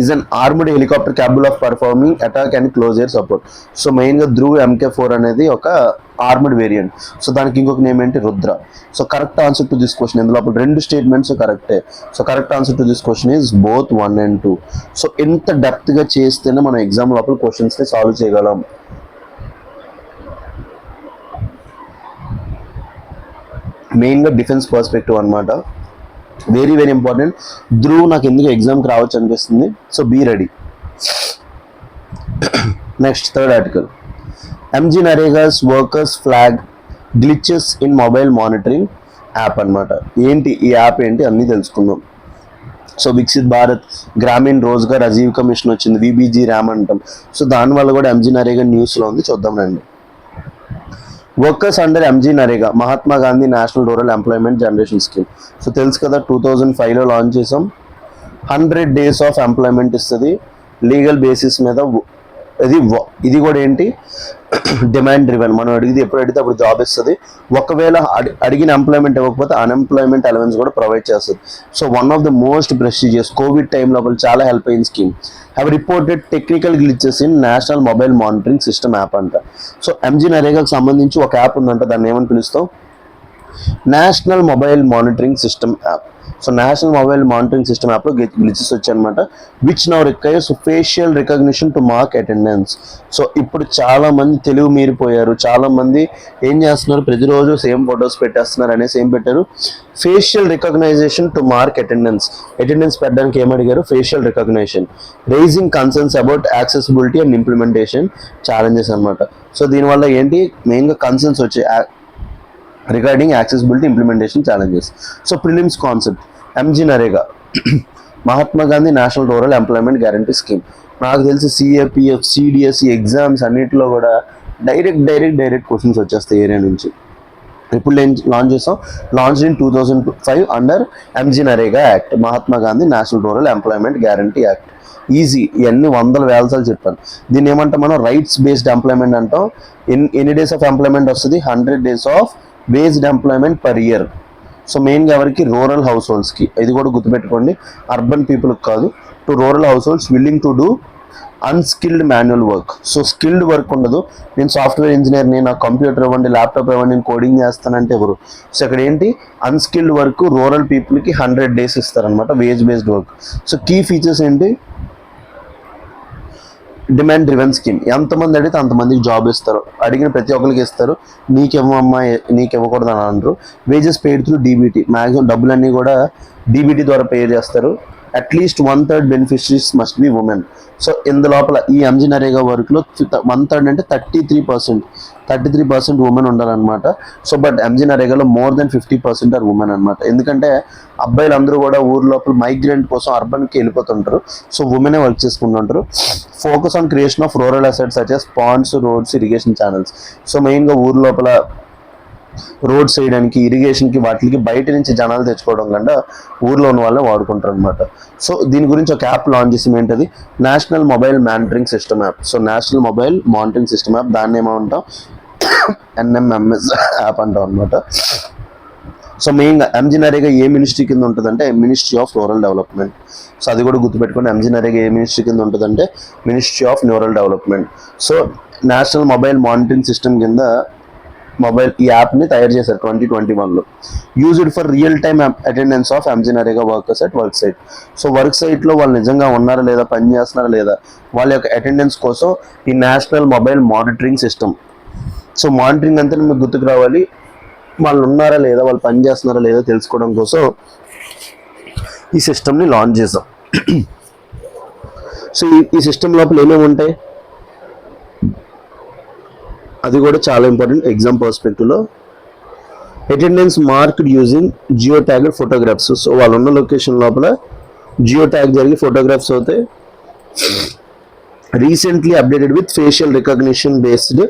Is an armed helicopter capable of performing attack and close air support. So మెయిన్గా ధ్రువ్ MK4 అనేది ఒక ఆర్మ్డ్ వేరియంట్. సో దానికి ఇంకొక నేమ్ ఏంటి, Rudra. So correct answer to this question, ఇందులో అప్పుడు 2 స్టేట్మెంట్స్ కరెక్టే. So correct answer to this question is both 1 and 2. So ఎంత డెప్త్గా చేస్తేనే మనం ఎగ్జామ్ లోపల క్వశ్చన్స్ని సాల్వ్ చేయగలం. మెయిన్గా డిఫెన్స్ పర్స్పెక్టివ్ అనమాట, వెరీ వెరీ ఇంపార్టెంట్. ధ్రువ్ నాకు ఎందుకు ఎగ్జామ్కి రావచ్చు అనిపిస్తుంది. So be ready. Next third article, MG NREGA's workers flag glitches in mobile monitoring app అనమాట. ఏంటి ఈ యాప్ ఏంటి అన్నీ తెలుసుకుందాం. సో వికసిత్ భారత్, గ్రామీణ్ రోజ్గార్ అజీవికా మిషన్ వచ్చింది, VBG ర్యామ్ అంటాం. సో దానివల్ల కూడా MG నరేగా న్యూస్లో ఉంది, చూద్దాం రండి. Workers under MG NREGA, Mahatma Gandhi national rural employment generation scheme. So తెలుసు కదా, 2005లో లాంచ్ చేసాం. 100 days ఆఫ్ ఎంప్లాయ్మెంట్ ఇస్తుంది లీగల్ బేసిస్ మీద. ఇది కూడా ఏంటి, డిమాండ్ డ్రివెన్. మనం అడిగితే ఎప్పుడు అడిగితే అప్పుడు జాబ్ ఇస్తుంది. ఒకవేళ అడిగిన ఎంప్లాయ్మెంట్ ఇవ్వకపోతే అన్ఎంప్లాయ్మెంట్ అలవెన్స్ కూడా ప్రొవైడ్ చేస్తుంది. So one of the most prestigious, Covid టైంలో చాలా హెల్ప్ అయిన scheme. Have reported technical glitches in national mobile monitoring system app అంట. సో MG నరేగాకి సంబంధించి ఒక యాప్ ఉందంట, దాన్ని ఏమని పిలుస్తాం, national mobile monitoring system app. So national mobile monitoring system యాప్లో గ్లిచెస్ వచ్చాయన్నమాట. Which now requires facial recognition to mark attendance. So ఇప్పుడు చాలా మంది తెలుగు మీరిపోయారు, చాలా మంది ఏం చేస్తున్నారు, ప్రతిరోజు సేమ్ ఫొటోస్ పెట్టేస్తున్నారు అనేసి ఏం పెట్టారు, facial recognization to mark attendance. Attendance పెట్టడానికి ఏమడిగారు, facial recognization. Rising concerns about accessibility and implementation challenges అనమాట. సో దీనివల్ల ఏంటి, మెయిన్గా కన్సర్న్స్ వచ్చాయి regarding accessibility implementation challenges. So prelims concept, MG NREGA, Mahatma Gandhi national rural employment guarantee scheme. నాకు తెలిసి CAPF, CDSE exams అన్నింటిలో కూడా డైరెక్ట్ క్వశ్చన్స్ వచ్చేస్తాయి ఏరియా నుంచి. ఇప్పుడు లాంచ్ చేసాం, launch in 2005 under MG NREGA act, Mahatma Gandhi national rural employment guarantee act. Easy, ఇవన్నీ వేల సార్లు చెప్పాను. దీన్ని ఏమంటాం మనం, రైట్స్ బేస్డ్ ఎంప్లాయ్మెంట్ అంటాం. ఎన్ని డేస్ ఆఫ్ ఎంప్లాయ్మెంట్ వస్తుంది, 100 days of based employment per year. So మెయిన్గా ఎవరికి, రూరల్ హౌస్ హోల్డ్స్కి. ఇది కూడా గుర్తుపెట్టుకోండి, అర్బన్ పీపుల్కి కాదు. To rural house holds willing to do unskilled manual work. So skilled work ఉండదు, నేను సాఫ్ట్వేర్ ఇంజనీర్ని, నాకు కంప్యూటర్ ఇవ్వండి, ల్యాప్టాప్ ఇవ్వండి, నేను కోడింగ్ చేస్తానంటే ఎవరు. సో ఇక్కడ ఏంటి, అన్స్కిల్డ్ వర్క్ రూరల్ పీపుల్కి 100 days ఇస్తారనమాట, wage based work. So key features ఏంటి, డిమాండ్ డ్రివెన్ స్కీమ్. ఎంతమంది అడిగితే అంతమందికి జాబ్ ఇస్తారు, అడిగిన ప్రతి ఒక్కరికి ఇస్తారు. నీకేమమ్మా, నీకు ఇవ్వకూడదు అని అనరు. Wages paid through DBT, maximum డబ్బులన్నీ కూడా DBT ద్వారా పే చేస్తారు. At least 1/3 beneficiaries must be women. So ఇందులోపల ఈ MG నరేగా వర్క్లో 1/3 అంటే 33% ఉమెన్ ఉండాలన్నమాట. సో బట్ MG నరేగాలో మోర్ దెన్ 50% ఆర్ ఉమెన్ అనమాట. ఎందుకంటే అబ్బాయిలు అందరూ కూడా ఊరు లోపల మైగ్రెంట్ కోసం అర్బన్కి వెళ్ళిపోతుంటారు. సో ఉమెనే వర్క్ చేసుకుంటుంటారు. Focus on creation of rural assets such as ponds, roads, irrigation channels. So మెయిన్గా ఊరు లోపల రోడ్స్ వేయడానికి, ఇరిగేషన్కి, వాటికి బయట నుంచి జనాలు తెచ్చుకోవడం కన్నా ఊర్లో ఉన్న వాళ్ళే వాడుకుంటారు అనమాట. సో దీని గురించి ఒక యాప్ లాంచ్ చేసి ఏంటది, national mobile monitoring system app. So national mobile monitoring system app, దాన్ని ఏమంటాం, NMMS యాప్ అంటాం అనమాట. సో మెయిన్గా MG నరేగా ఏ మినిస్ట్రీ కింద ఉంటుందంటే, ministry of rural development. So అది కూడా గుర్తుపెట్టుకోండి, MG నరేగా ఏ మినిస్ట్రీ కింద ఉంటుందంటే ministry of rural development. So national mobile monitoring system కింద ఈ యాప్ని తయారు చేశారు 2021లో. Used for real time attendance of MG NREGA workers at work site. So work సైట్లో వాళ్ళు నిజంగా ఉన్నారా లేదా, పని చేస్తున్నారా లేదా, వాళ్ళ యొక్క అటెండెన్స్ కోసం ఈ national mobile monitoring system. So monitoring అంతా మీకు గుర్తుకు రావాలి, వాళ్ళు ఉన్నారా లేదా, వాళ్ళు పని చేస్తున్నారా లేదా తెలుసుకోవడం కోసం ఈ సిస్టమ్ని లాంచ్ చేసాం. సో ఈ సిస్టమ్ లోపల ఏమేమి ఉంటాయి, అది కూడా చాలా ఇంపార్టెంట్ ఎగ్జామ్ పర్స్పెక్టివ్లో. Attendance marked using geo tagged photographs. So వాళ్ళు ఉన్న లొకేషన్ లోపల జియో ట్యాగ్ జరిగి ఫోటోగ్రాఫ్స్ అవుతాయి. Recently updated with facial recognition based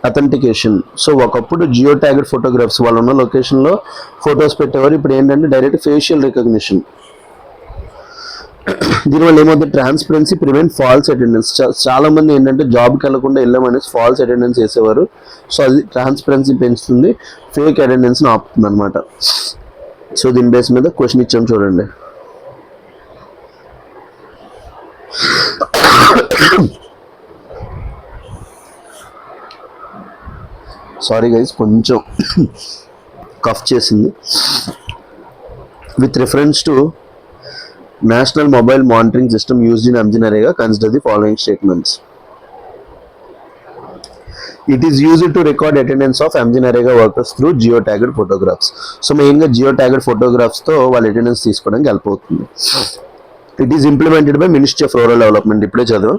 authentication. So ఒకప్పుడు జియో ట్యాగ్డ్ ఫోటోగ్రాఫ్స్, వాళ్ళు ఉన్న లొకేషన్లో ఫొటోస్ పెట్టేవారు, ఇప్పుడు ఏంటంటే డైరెక్ట్ ఫేషియల్ రికగ్నిషన్. దీనివల్ల ఏమవుతుంది, ట్రాన్స్పరెన్సీ, ప్రివెంట్ ఫాల్స్ అటెండెన్స్. చాలా మంది ఏంటంటే జాబ్కి వెళ్ళకుండా వెళ్ళామనేసి ఫాల్స్ అటెండెన్స్ చేసేవారు. సో అది ట్రాన్స్పరెన్సీ పెంచుతుంది, ఫేక్ అటెండెన్స్ని ఆపుతుంది అనమాట. సో దీని బేస్ మీద క్వశ్చన్ ఇచ్చాం చూడండి. సారీ గైస్, కొంచెం కఫ్ చేసింది. With reference to national mobile monitoring system used in MGNREGA, consider the following statements. It is used to record attendance of MGNREGA workers through geo tagged photographs. So మెయిన్గా geo tagged ఫోటోగ్రాఫ్స్తో వాళ్ళ attendance తీసుకోవడానికి help అవుతుంది. It is implemented by ministry of rural development. ఇప్పుడే చదువు.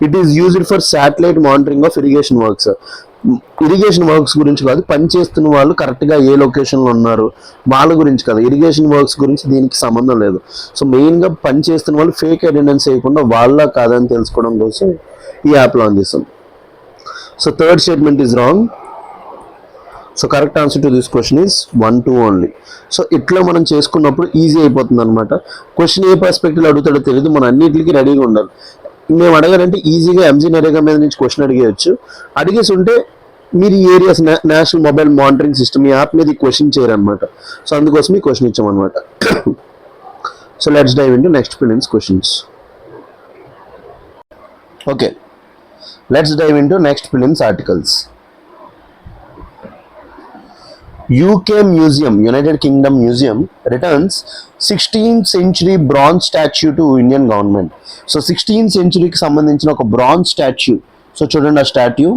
It is used for satellite monitoring of irrigation works. Irrigation works గురించి కాదు, పని చేస్తున్న వాళ్ళు కరెక్ట్గా ఏ లొకేషన్లో ఉన్నారు వాళ్ళ గురించి కాదు, ఇరిగేషన్ వర్క్స్ గురించి దీనికి సంబంధం లేదు. సో మెయిన్గా పని చేస్తున్న వాళ్ళు ఫేక్ అటెండెన్స్ చేయకుండా వాళ్ళ కాదని తెలుసుకోవడం కోసం ఈ యాప్ లాంచ్ చేస్తాం. So third statement is wrong. So correct answer to this question is 1, 2 only. So ఇట్లా మనం చేసుకున్నప్పుడు ఈజీ అయిపోతుంది అనమాట. క్వశ్చన్ ఏ పర్స్పెక్టివ్లో అడుగుతాడో తెలియదు, మనం అన్నింటికి రెడీగా ఉండాలి. మేము అడగాలంటే ఈజీగా MGNREGA మీద నుంచి క్వశ్చన్ అడిగేయచ్చు. అడిగేసి ఉంటే మీరు ఈ areas national mobile monitoring system ఈ యాప్ మీద ఈ క్వశ్చన్ చేయరనమాట. సో అందుకోసం ఈ క్వశ్చన్ ఇచ్చామన్నమాట. So let's dive into next prelims questions. Okay, let's dive into next prelims articles. UK Museum, United Kingdom Museum returns 16th century bronze statue to Indian government. So 16th century కి సంబంధించిన ఒక bronze statue. So చూడండి ఆ statue.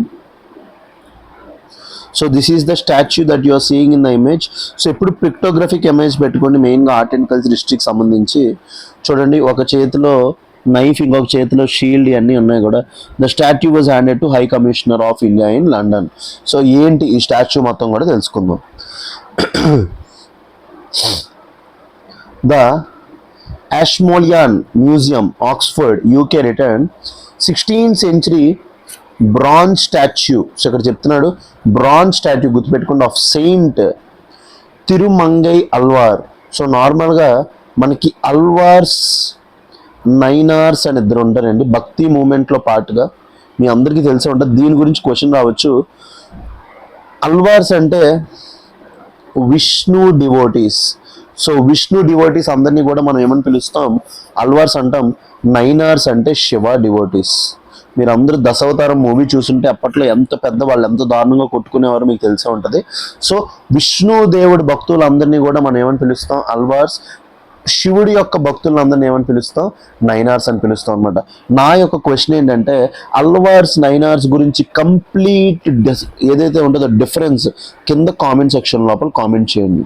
So this is the statue that you are seeing in the image. So ఇప్పుడు pictographic image పెట్టుకోండి. మెయిన్గా art and culture హిస్టరీకి సంబంధించి చూడండి, ఒక చేతిలో నైఫ్, ఇంకొక చేతిలో షీల్డ్, ఇవన్నీ ఉన్నాయి కూడా. The statue was handed to high commissioner of India in London. So ఏంటి ఈ స్టాచ్యూ మొత్తం కూడా తెలుసుకుందాం. The Ashmolean Museum, Oxford, UK return 16th century bronze statue. So ఇక్కడ చెప్తున్నాడు బ్రాంజ్ స్టాచ్యూ, గుర్తుపెట్టుకోండి, of Saint Thirumangai Alwar. So నార్మల్గా మనకి అల్వార్స్, నైనార్స్ అని ఇద్దరు ఉంటారండి భక్తి మూమెంట్లో పాటుగా. మీ అందరికీ తెలిసే ఉంటుంది, దీని గురించి క్వశ్చన్ రావచ్చు. అల్వార్స్ అంటే Vishnu devotees. So Vishnu devotees అందరినీ కూడా మనం ఏమని పిలుస్తాం? అల్వార్స్ అంటాం. నైనార్స్ అంటే శివ డివోటీస్. మీరు అందరూ దశావతారం మూవీ చూసుంటే అప్పట్లో ఎంత పెద్ద వాళ్ళు ఎంత దారుణంగా కొట్టుకునేవారు మీకు తెలిసే ఉంటుంది. సో విష్ణు దేవుడి భక్తులందరినీ కూడా మనం ఏమని పిలుస్తాం? అల్వార్స్. శివుడి యొక్క భక్తులందరినీ ఏమని పిలుస్తాం? నైనార్స్ అని పిలుస్తాం అనమాట. నా యొక్క క్వశ్చన్ ఏంటంటే, అల్వార్స్ నైనార్స్ గురించి కంప్లీట్ ఏదైతే ఉంటుందో డిఫరెన్స్ కింద కామెంట్ సెక్షన్ లోపల కామెంట్ చేయండి.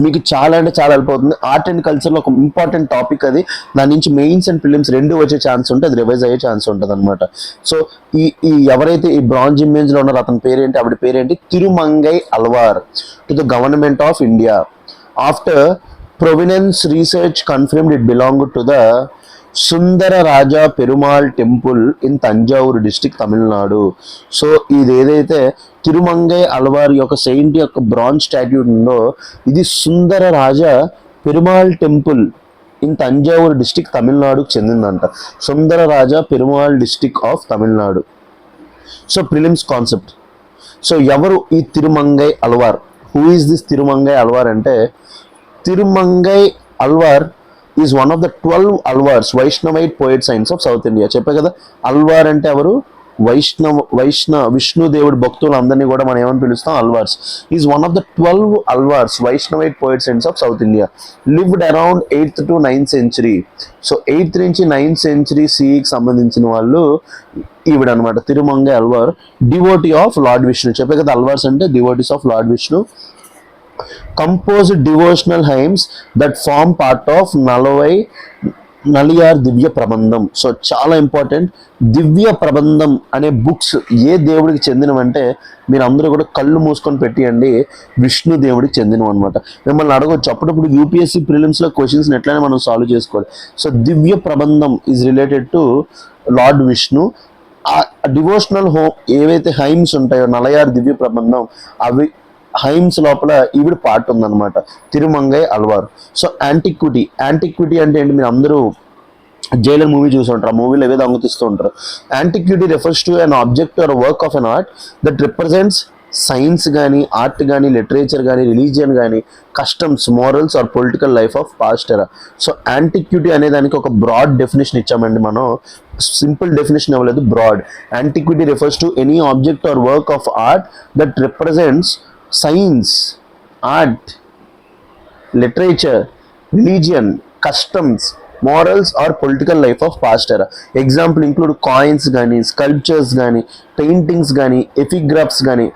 మీకు చాలా అంటే చాలా హెల్ప్ అవుతుంది. ఆర్ట్ అండ్ కల్చర్లో ఒక ఇంపార్టెంట్ టాపిక్ అది. దాని నుంచి మెయిన్స్ అండ్ ఫిలిమ్స్ రెండు వచ్చే ఛాన్స్ ఉంటుంది, అది రివైజ్ అయ్యే ఛాన్స్ ఉంటుంది అనమాట. సో ఈ ఎవరైతే ఈ బ్రాంజ్ ఇమేజ్లో ఉన్నారో అతని పేరేంటి, ఆవిడ పేరేంటి? Thirumangai Alvar to the government of India. After provenance research confirmed it belong to the Sundara Raja Perumal temple in Thanjavur district, Tamil Nadu. So ఇది ఏదైతే తిరుమంగై అల్వార్ యొక్క సెయింట్ యొక్క బ్రాంజ్ స్టాట్యూ ఉందో, ఇది Sundara Raja Perumal temple in Thanjavur district, తమిళనాడుకు చెందిందంట. Sundara Raja Perumal district of Tamil Nadu. So prelims concept. So ఎవరు ఈ Thirumangai Alvar? Who is this Thirumangai Alvar అంటే, Thirumangai Alvar is one of the 12 Alvars, Vaishnavite poet saints of south India. చెప్పే కదా, అల్వార్ అంటే ఎవరు? విష్ణు దేవుడి భక్తులు అందరినీ కూడా మనం ఏమని పిలుస్తాం? Alvars. Is one of the 12 Alvars, Vaishnavite poet saints of south India. Lived around 8th to 9th century. So 8th నుంచి 9th century CEకి సంబంధించిన వాళ్ళు ఈవిడ అనమాట, Thirumangai Alvar. Devotee of lord Vishnu. చెప్పే కదా, అల్వార్స్ అంటే devotees of lord Vishnu. Composed devotional hymns that form part of Nalayira Divya Prabandham. So చాలా ఇంపార్టెంట్. దివ్య ప్రబంధం అనే బుక్స్ ఏ దేవుడికి చెందినవంటే, మీరు అందరూ కూడా కళ్ళు మూసుకొని పెట్టియండి, విష్ణు దేవుడికి చెందినవి అనమాట. మిమ్మల్ని అడగవచ్చు అప్పుడప్పుడు యూపీఎస్సీ ప్రిలిమ్స్లో క్వశ్చన్స్ని ఎట్లయినా మనం సాల్వ్ చేసుకోవాలి. So Divya Prabandham is related to lord Vishnu. ఆ డివోషనల్ ఏవైతే హైమ్స్ ఉంటాయో, నలయార్ దివ్య ప్రబంధం, అవి హైమ్స్ లోపల ఈవిడ పార్ట్ ఉందన్నమాట, తిరుమంగై అల్వార్. సో యాంటిక్విటీ అంటే ఏంటి? మీరు అందరూ జైలర్ మూవీ చూసి ఉంటారు, ఆ మూవీలో ఏదో దొంగతిస్తూ ఉంటారు. Antiquity refers to an object or work of an art that represents science కానీ, ఆర్ట్ కానీ, లిటరేచర్ కానీ, రిలీజియన్ కానీ, customs, morals or political life of past era. So antiquity అనే దానికి ఒక బ్రాడ్ డెఫినేషన్ ఇచ్చామండి మనం, సింపుల్ డెఫినేషన్ ఇవ్వలేదు, broad. Antiquity refers to any object or work of art that represents science, art, literature, religion, customs, morals or political life of past era. Example include coins కానీ, sculptures కానీ, paintings కానీ, ఎపిగ్రాఫ్స్ కానీ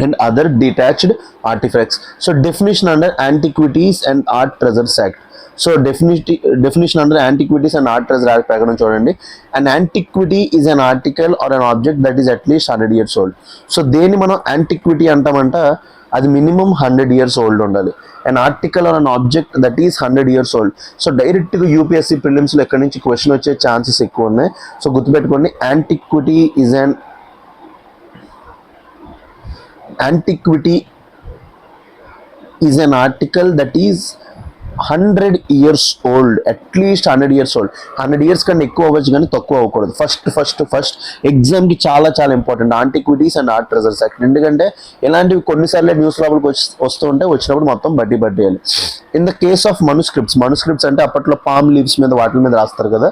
and other detached artifacts. So definition under Antiquities and Art Treasures Act. So definition under Antiquities and Art Treasures Act ప్రకారం చూడండి, an antiquity is an article or an object that is at least 100 years old. So దేని మనం antiquity అంటామంట, అది minimum 100 years old ఉండాలి. an article or an object that is 100 years old. So డైరెక్ట్గా UPSC ప్రిలిమ్స్లో ఎక్కడి నుంచి question వచ్చే chances ఎక్కువ ఉన్నాయి. సో గుర్తుపెట్టుకోండి, antiquity is an article that is 100 years old, at least 100 years old. 100 years కన్నా ఎక్కువ అవ్వచ్చు కానీ తక్కువ అవ్వకూడదు. ఫస్ట్ ఎగ్జామ్కి చాలా చాలా important antiquities and art treasures act. ఎందుకంటే ఇలాంటివి కొన్నిసార్లు న్యూస్ లోపలికి వస్తూ ఉంటే వచ్చినప్పుడు మొత్తం బడ్డేయాలి. In the case of manuscripts అంటే అప్పట్లో పామ్ లీవ్స్ మీద వాటి మీద రాస్తారు కదా,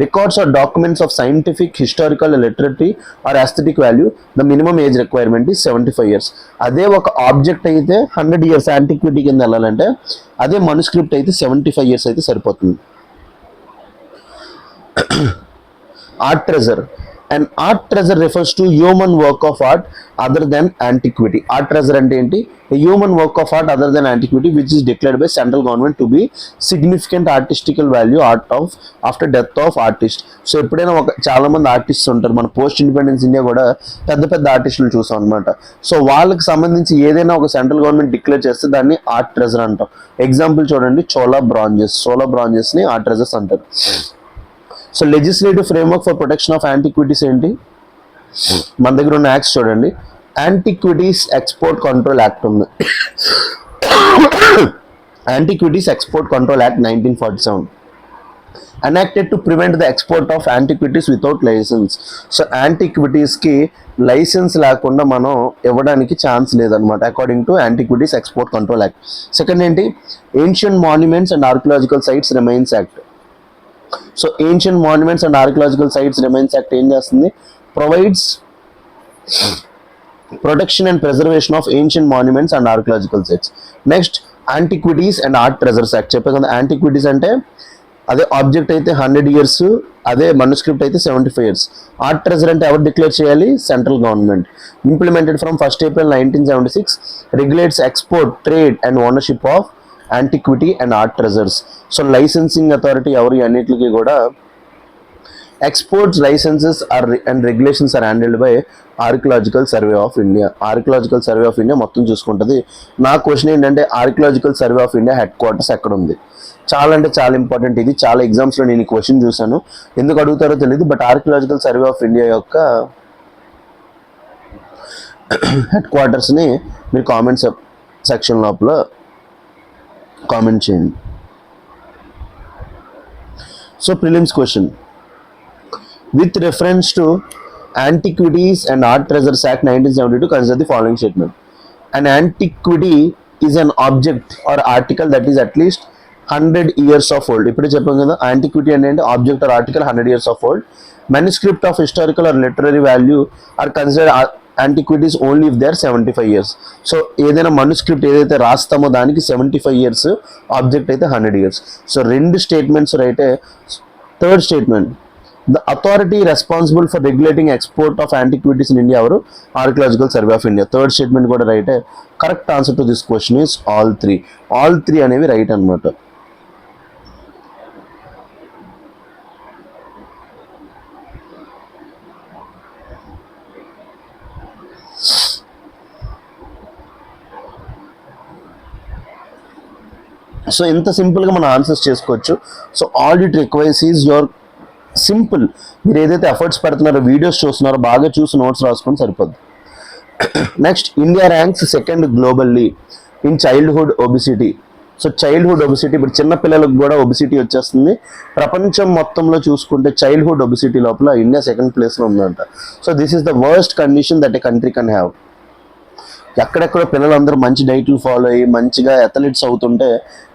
records or documents of scientific, historical, literary or aesthetic value, the minimum age requirement is 75 years. అదే ఒక ఆబ్జెక్ట్ అయితే 100 years యాంటిక్విటీ కింద వెళ్ళాలంటే, అదే మనుస్క్రిప్ట్ అయితే 75 years అయితే సరిపోతుంది. Art treasure. And art treasure refers to human work of art other than antiquity. Art treasure అంటే ఏంటి? Human work of art other than antiquity which is declared by central government to be significant artistical value after death of artist. So ఎప్పుడైనా చాలా మంది artists ఉంటారు, మన post independence India కూడా పెద్ద ఆర్టిస్టులు చూసాం అనమాట. సో వాళ్ళకి సంబంధించి ఏదైనా ఒక సెంట్రల్ గవర్నమెంట్ డిక్లేర్ చేస్తే దాన్ని ఆర్ట్ ట్రెజర్ అంటాం. ఎగ్జాంపుల్ చూడండి, చోళా బ్రాంజెస్ని ఆర్ట్ ట్రెజర్స్ అంటారు. So legislative framework for protection of antiquities ఏంటి? మన దగ్గర ఉన్న యాక్ట్స్ చూడండి. యాంటిక్విటీస్ ఎక్స్పోర్ట్ కంట్రోల్ యాక్ట్ ఉంది. Antiquities export control act 1947 enacted to prevent the export of antiquities without license. So యాంటిక్విటీస్కి లైసెన్స్ లేకుండా మనం ఇవ్వడానికి ఛాన్స్ లేదనమాట, according to antiquities export control act. Second ఏంటి? Ancient monuments and archaeological sites remains act. So ancient monuments and archaeological sites remains act ఏం చేస్తుంది? Provides protection and preservation of ancient monuments and archaeological sites. Next antiquities and art treasures act. చెప్పే కదా, antiquities అంటే అదే object అయితే 100 years, అదే మనుస్క్రిప్ట్ అయితే 75 years. Art treasure అంటే ఎవరు డిక్లేర్ చేయాలి? Central government. Implemented from 1st April 1976, regulates export, trade and ownership of antiquity and art treasures. So licensing authority ఎవరు? అన్నిటికీ కూడా exports licences and regulations are handled by archaeological survey of India. Archaeological survey of India మొత్తం చూసుకుంటుంది. నా question ఏంటంటే, archaeological survey of India headquarters ఎక్కడ ఉంది? చాలా అంటే చాలా ఇంపార్టెంట్ ఇది. చాలా ఎగ్జామ్స్లో నేను ఈ క్వశ్చన్ చూశాను, ఎందుకు అడుగుతారో తెలియదు. But archaeological survey of India యొక్క హెడ్ క్వార్టర్స్ని మీరు కామెంట్ సెక్షన్ లోపల కామెంట్ చేయండి. So prelims question, with reference to Antiquities and Art Treasures Act 1972, consider the following statement. An antiquity is an object or article that is at least 100 years of old. ఇప్పుడే చెప్పాం కదా, antiquity అంటే object or article 100 years of old. Manuscript of historical or literary value are considered antiquities only if they are 75 years. So ఏదైనా మనుస్క్రిప్ట్ ఏదైతే రాస్తామో దానికి 75 years, object అయితే 100 years. So రెండు స్టేట్మెంట్స్ రైటే. Third statement, the authority responsible for regulating export of antiquities in India avaru? Archaeological Survey of India. Third statement kuda right. Correct answer to this question is all three అనేవి right అన్నమాట. So ఇంత సింపుల్గా మనం answers చేసుకోవచ్చు. So all it requires is your simple, మీరు ఏదైతే efforts పెడుతున్నారో, videos చూస్తున్నారో బాగా చూసి నోట్స్ రాసుకొని సరిపోద్ది. Next, India ranks 2nd globally in childhood obesity. So childhood obesity, ఇప్పుడు చిన్న పిల్లలకు కూడా ఒబిసిటీ వచ్చేస్తుంది. ప్రపంచం మొత్తంలో చూసుకుంటే చైల్డ్హుడ్ ఒబిసిటీ లోపల ఇండియా 2nd ప్లేస్లో ఉందంట. So this is the worst condition that A country can have. ఎక్కడెక్కడ పిల్లలందరూ మంచి డైట్లు ఫాలో అయ్యి మంచిగా అథ్లెట్స్ అవుతుంటే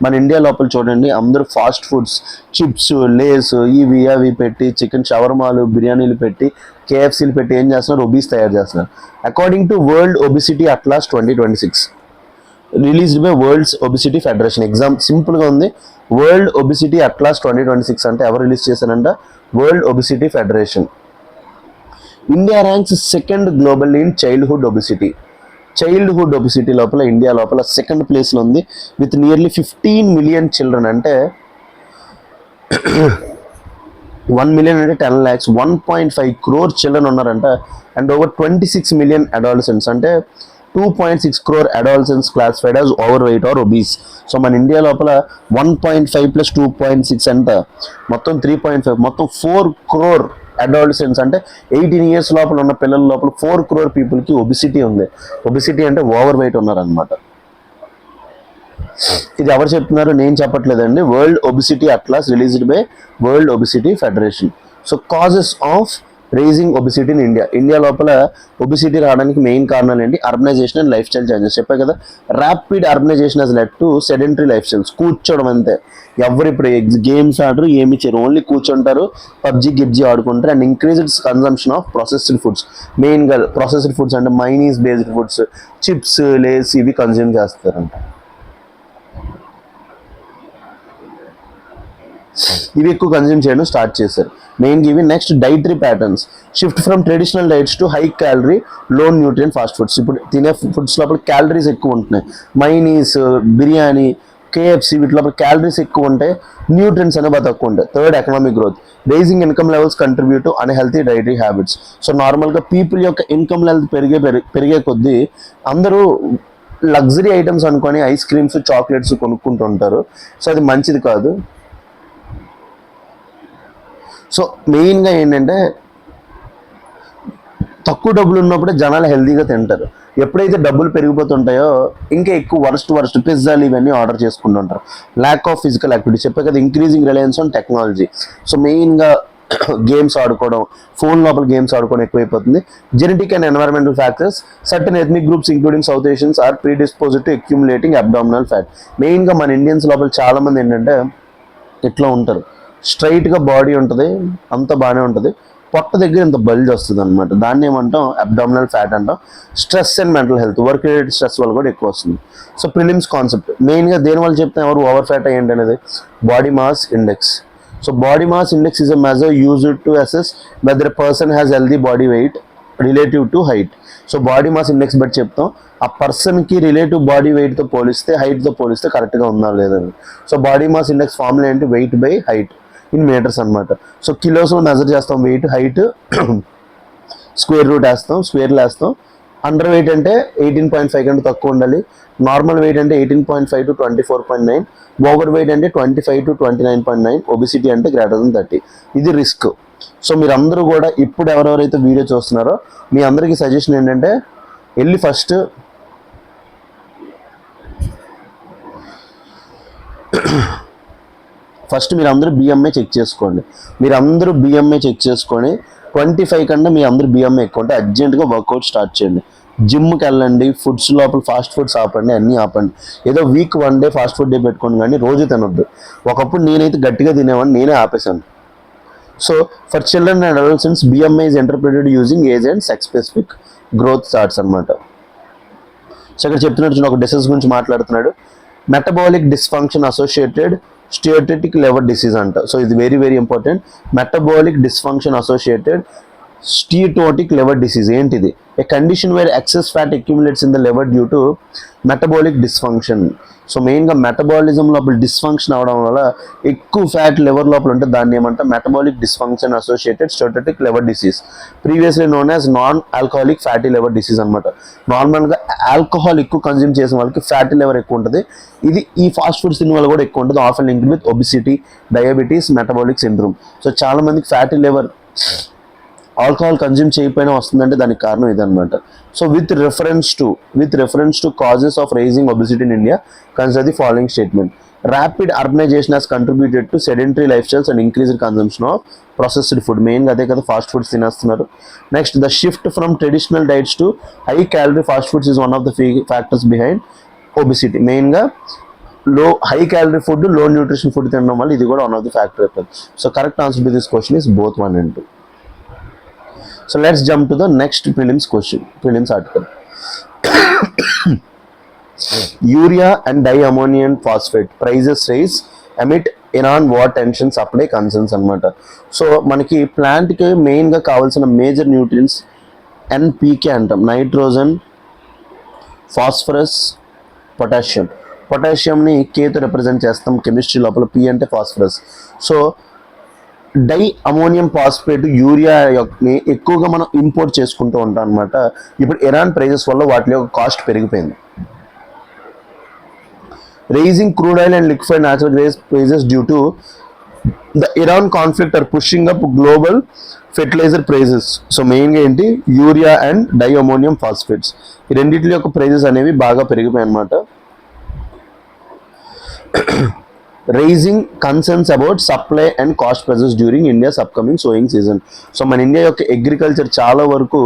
మన ఇండియా లోపల చూడండి అందరూ ఫాస్ట్ ఫుడ్స్, చిప్స్, లేస్ ఇవి అవి పెట్టి చికెన్ షవర్మాలు, బిర్యానీలు పెట్టి, కేఎఫ్సీలు పెట్టి ఏం చేస్తున్నారు, ఒబీస్ తయారు చేస్తున్నారు. According to world obesity atlas 2026 released by world's obesity federation. Exam సింపుల్గా ఉంది. వరల్డ్ ఒబిసిటీ అట్లాస్ 2026 అంటే ఎవరు రిలీజ్ చేశారంట, world obesity federation. India ranks second global in childhood obesity. Childhood obesity లోపల ఇండియా లోపల సెకండ్ ప్లేస్లో ఉంది విత్ నియర్లీ 15 మిలియన్ చిల్డ్రన్. అంటే 1 మిలియన్ అంటే 10 lakhs, 1.5 crore చిల్డ్రన్ ఉన్నారంట. అండ్ ఓవర్ 26 మిలియన్ అడాలసెంట్స్ అంటే 2.6 crore adolescents classified as overweight or obese. So మన India లోపల 1.5 + 2.6 అంట మొత్తం 3.5, మొత్తం 4 crore అడాలసెంట్స్ అంటే 18 years లోపల ఉన్న పిల్లల లోపల 4 crore పీపుల్కి ఒబిసిటీ ఉంది. ఒబిసిటీ అంటే ఓవర్ వెయిట్ ఉన్నారనమాట. ఇది ఎవరు చెప్తున్నారు, నేను చెప్పట్లేదండి. World obesity atlas released by world obesity federation. So causes of raising obesity in India. India లోపల ఒబిసిటీ రావడానికి మెయిన్ కారణాలు ఏంటి, urbanisation and life style changes. చెప్పే కదా, rapid urbanisation has led to sedentary life styles. కూర్చోవడం అంతే, ఎవరు ఇప్పుడు గేమ్స్ ఆడరు, ఏమి చేయరు, ఓన్లీ కూర్చుంటారు, పబ్జీ గిబ్జీ ఆడుకుంటారు. And increased consumption of processed foods. మెయిన్గా ప్రాసెస్డ్ ఫుడ్స్ అంటే mayonnaise based foods, chips, Lays ఇవి కన్జ్యూమ్ చేస్తారంట. ఇవి ఎక్కువ కన్జ్యూమ్ చేయడం స్టార్ట్ చేశారు మెయిన్గా ఇవి. Next dietary patterns, shift from traditional diets to high calorie low nutrient fast foods. ఇప్పుడు తినే ఫుడ్స్ లోపల క్యాలరీస్ ఎక్కువ ఉంటున్నాయి. మైనీస్, బిర్యానీ, కేఎఫ్సీ వీటి లోపల క్యాలరీస్ ఎక్కువ ఉంటాయి, న్యూట్రియన్స్ అనేవి తక్కువ ఉంటాయి. Third, economic growth. Rising income levels contribute to unhealthy dietary habits. So నార్మల్గా పీపుల్ యొక్క ఇన్కమ్ లెవెల్ పెరిగే కొద్దీ అందరూ లగ్జరీ ఐటమ్స్ అనుకొని ఐస్ క్రీమ్స్, చాక్లెట్స్ కొనుక్కుంటూ ఉంటారు. సో అది మంచిది కాదు. సో మెయిన్గా ఏంటంటే తక్కువ డబ్బులు ఉన్నప్పుడే జనాలు హెల్తీగా తింటారు. ఎప్పుడైతే డబ్బులు పెరిగిపోతుంటాయో ఇంకా ఎక్కువ వరస్ట్ పిజ్జాలు ఇవన్నీ ఆర్డర్ చేసుకుంటుంటారు. Lack of physical activity. చెప్పే కదా, increasing reliance on technology. So మెయిన్గా గేమ్స్ ఆడుకోవడం, ఫోన్ లోపల గేమ్స్ ఆడుకోవడం ఎక్కువైపోతుంది. Genetic and environmental factors. Certain ethnic groups including South Asians are predisposed to accumulating abdominal fat. మెయిన్గా మన ఇండియన్స్ లోపల చాలామంది ఏంటంటే ఇట్లా ఉంటారు, స్ట్రైట్గా బాడీ ఉంటుంది, అంత బాగానే ఉంటుంది, పొట్ట దగ్గర ఇంత బల్జ్ వస్తుంది అనమాట. దాన్ని ఏమంటాం, అబ్డామినల్ ఫ్యాట్ అంటాం. Stress and mental health, work related stress వల్ల కూడా ఎక్కువ వస్తుంది. సో ప్రిలిమ్స్ కాన్సెప్ట్ మెయిన్గా దేని వల్ల చెప్తే ఎవరు ఓవర్ ఫ్యాట్ అయ్యండి అనేది, body mass index. So body mass index is a measure used to assess whether a person has healthy body weight relative to height. So body mass index బట్టి చెప్తాం ఆ పర్సన్కి రిలేటివ్ బాడీ వెయిట్తో పోలిస్తే, హైట్తో పోలిస్తే కరెక్ట్గా ఉందా లేదని. So body mass index formula ఏంటి, weight by height in metres అనమాట. సో కిలోస్లో మెజర్ చేస్తాం వెయిట్, హైట్ స్క్వేర్ రూట్ వేస్తాం, స్క్వేర్లు వేస్తాం. అండర్ వెయిట్ అంటే 18.5 కంటే తక్కువ ఉండాలి. నార్మల్ వెయిట్ అంటే 18.5 to 24.9. ఓవర్ వెయిట్ అంటే 25 to 29.9. ఒబిసిటీ అంటే >30. ఇది రిస్క్. సో మీరందరూ కూడా ఇప్పుడు ఎవరెవరైతే వీడియో చూస్తున్నారో మీ అందరికీ సజెషన్ ఏంటంటే వెళ్ళి ఫస్ట్ మీరందరూ బిఎంఐ చెక్ చేసుకోండి. మీరందరూ బిఎంఐ చెక్ చేసుకొని 25 కన్నా మీ అందరూ బిఎంఐ ఎక్కువ ఉంటే అర్జెంటుగా వర్కౌట్ స్టార్ట్ చేయండి. జిమ్కి వెళ్ళండి, ఫుడ్స్ లోపల ఫాస్ట్ ఫుడ్స్ ఆపండి, అన్నీ ఆపండి. ఏదో week 1 day fast food day పెట్టుకోండి, కానీ రోజు తినొద్దు. ఒకప్పుడు నేనైతే గట్టిగా తినేవాడిని, నేనే ఆపేశాను. So for children and adults BMI is interpreted using age and sex specific growth charts అనమాట. సో ఇక్కడ చెప్తున్నట్టు ఒక డిసీజ్ గురించి మాట్లాడుతున్నాడు, metabolic dysfunction associated steatotic liver disease అంట. సో ఇది very very important. Metabolic dysfunction associated steatotic liver disease ఏంటిది, a condition where excess fat accumulates in the liver due to metabolic dysfunction. So మెయిన్గా metabolism లోపల dysfunction అవడం వల్ల ఎక్కువ fat liver లోపల ఉంటే దాన్ని ఏమంటే metabolic dysfunction associated steatotic liver disease, previously known as non alcoholic fatty liver disease అనమాట. నార్మల్గా ఆల్కహాల్ ఎక్కువ కన్జ్యూమ్ చేసిన వాళ్ళకి ఫ్యాటీ లివర్ ఎక్కువ ఉంటుంది. ఇది ఈ ఫాస్ట్ ఫుడ్స్ తిన్న వల్ల కూడా ఎక్కువ ఉంటుంది. Often linked with obesity, diabetes, metabolic syndrome. So చాలా మందికి ఫ్యాటీ లివర్ ఆల్కహాల్ కన్జ్యూమ్ చేయకపోయినా వస్తుందంటే దానికి కారణం ఇదనమాట. So with reference to causes of rising obesity in India, consider the following statement. Rapid urbanisation has contributed to sedentary life styles and increased consumption of processed food. మెయిన్గా అదే కదా, fast foods తినేస్తున్నారు. Next, the shift from traditional diets to high calorie fast foods is one of the factors behind obesity. మెయిన్గా high calorie food, low nutrition food తినడం వల్ల ఇది కూడా one of the factor అవుతుంది. So correct answer to this question is both 1 and 2. So let's jump to the next prelims article. Urea and diammonium phosphate prices rise amid Iran war tension supply concerns అన్నమాట. So మనకి ప్లాంట్కి మెయిన్గా కావాల్సిన major nutrients NPK అంటాం, nitrogen, phosphorus, potassium. పొటాషియంని కేతో represent చేస్తాం chemistry లోపల, P అంటే phosphorus. So di ammonium phosphate, urea ఎక్కువగా మనం ఇంపోర్ట్ చేసుకుంటూ ఉంటాం అనమాట. ఇప్పుడు ఇరాన్ ప్రైజెస్ వల్ల వాటి యొక్క కాస్ట్ పెరిగిపోయింది. Rising crude oil and liquid natural gas prices due to the Iran conflict are pushing up global fertiliser prices. So మెయిన్గా ఏంటి, urea and di ammonium phosphates, ఈ రెండింటి యొక్క ప్రైజెస్ అనేవి బాగా పెరిగిపోయాయి అనమాట. Rising concerns about supply and cost pressures during India's upcoming sowing season. So మన ఇండియా యొక్క అగ్రికల్చర్ చాలా వరకు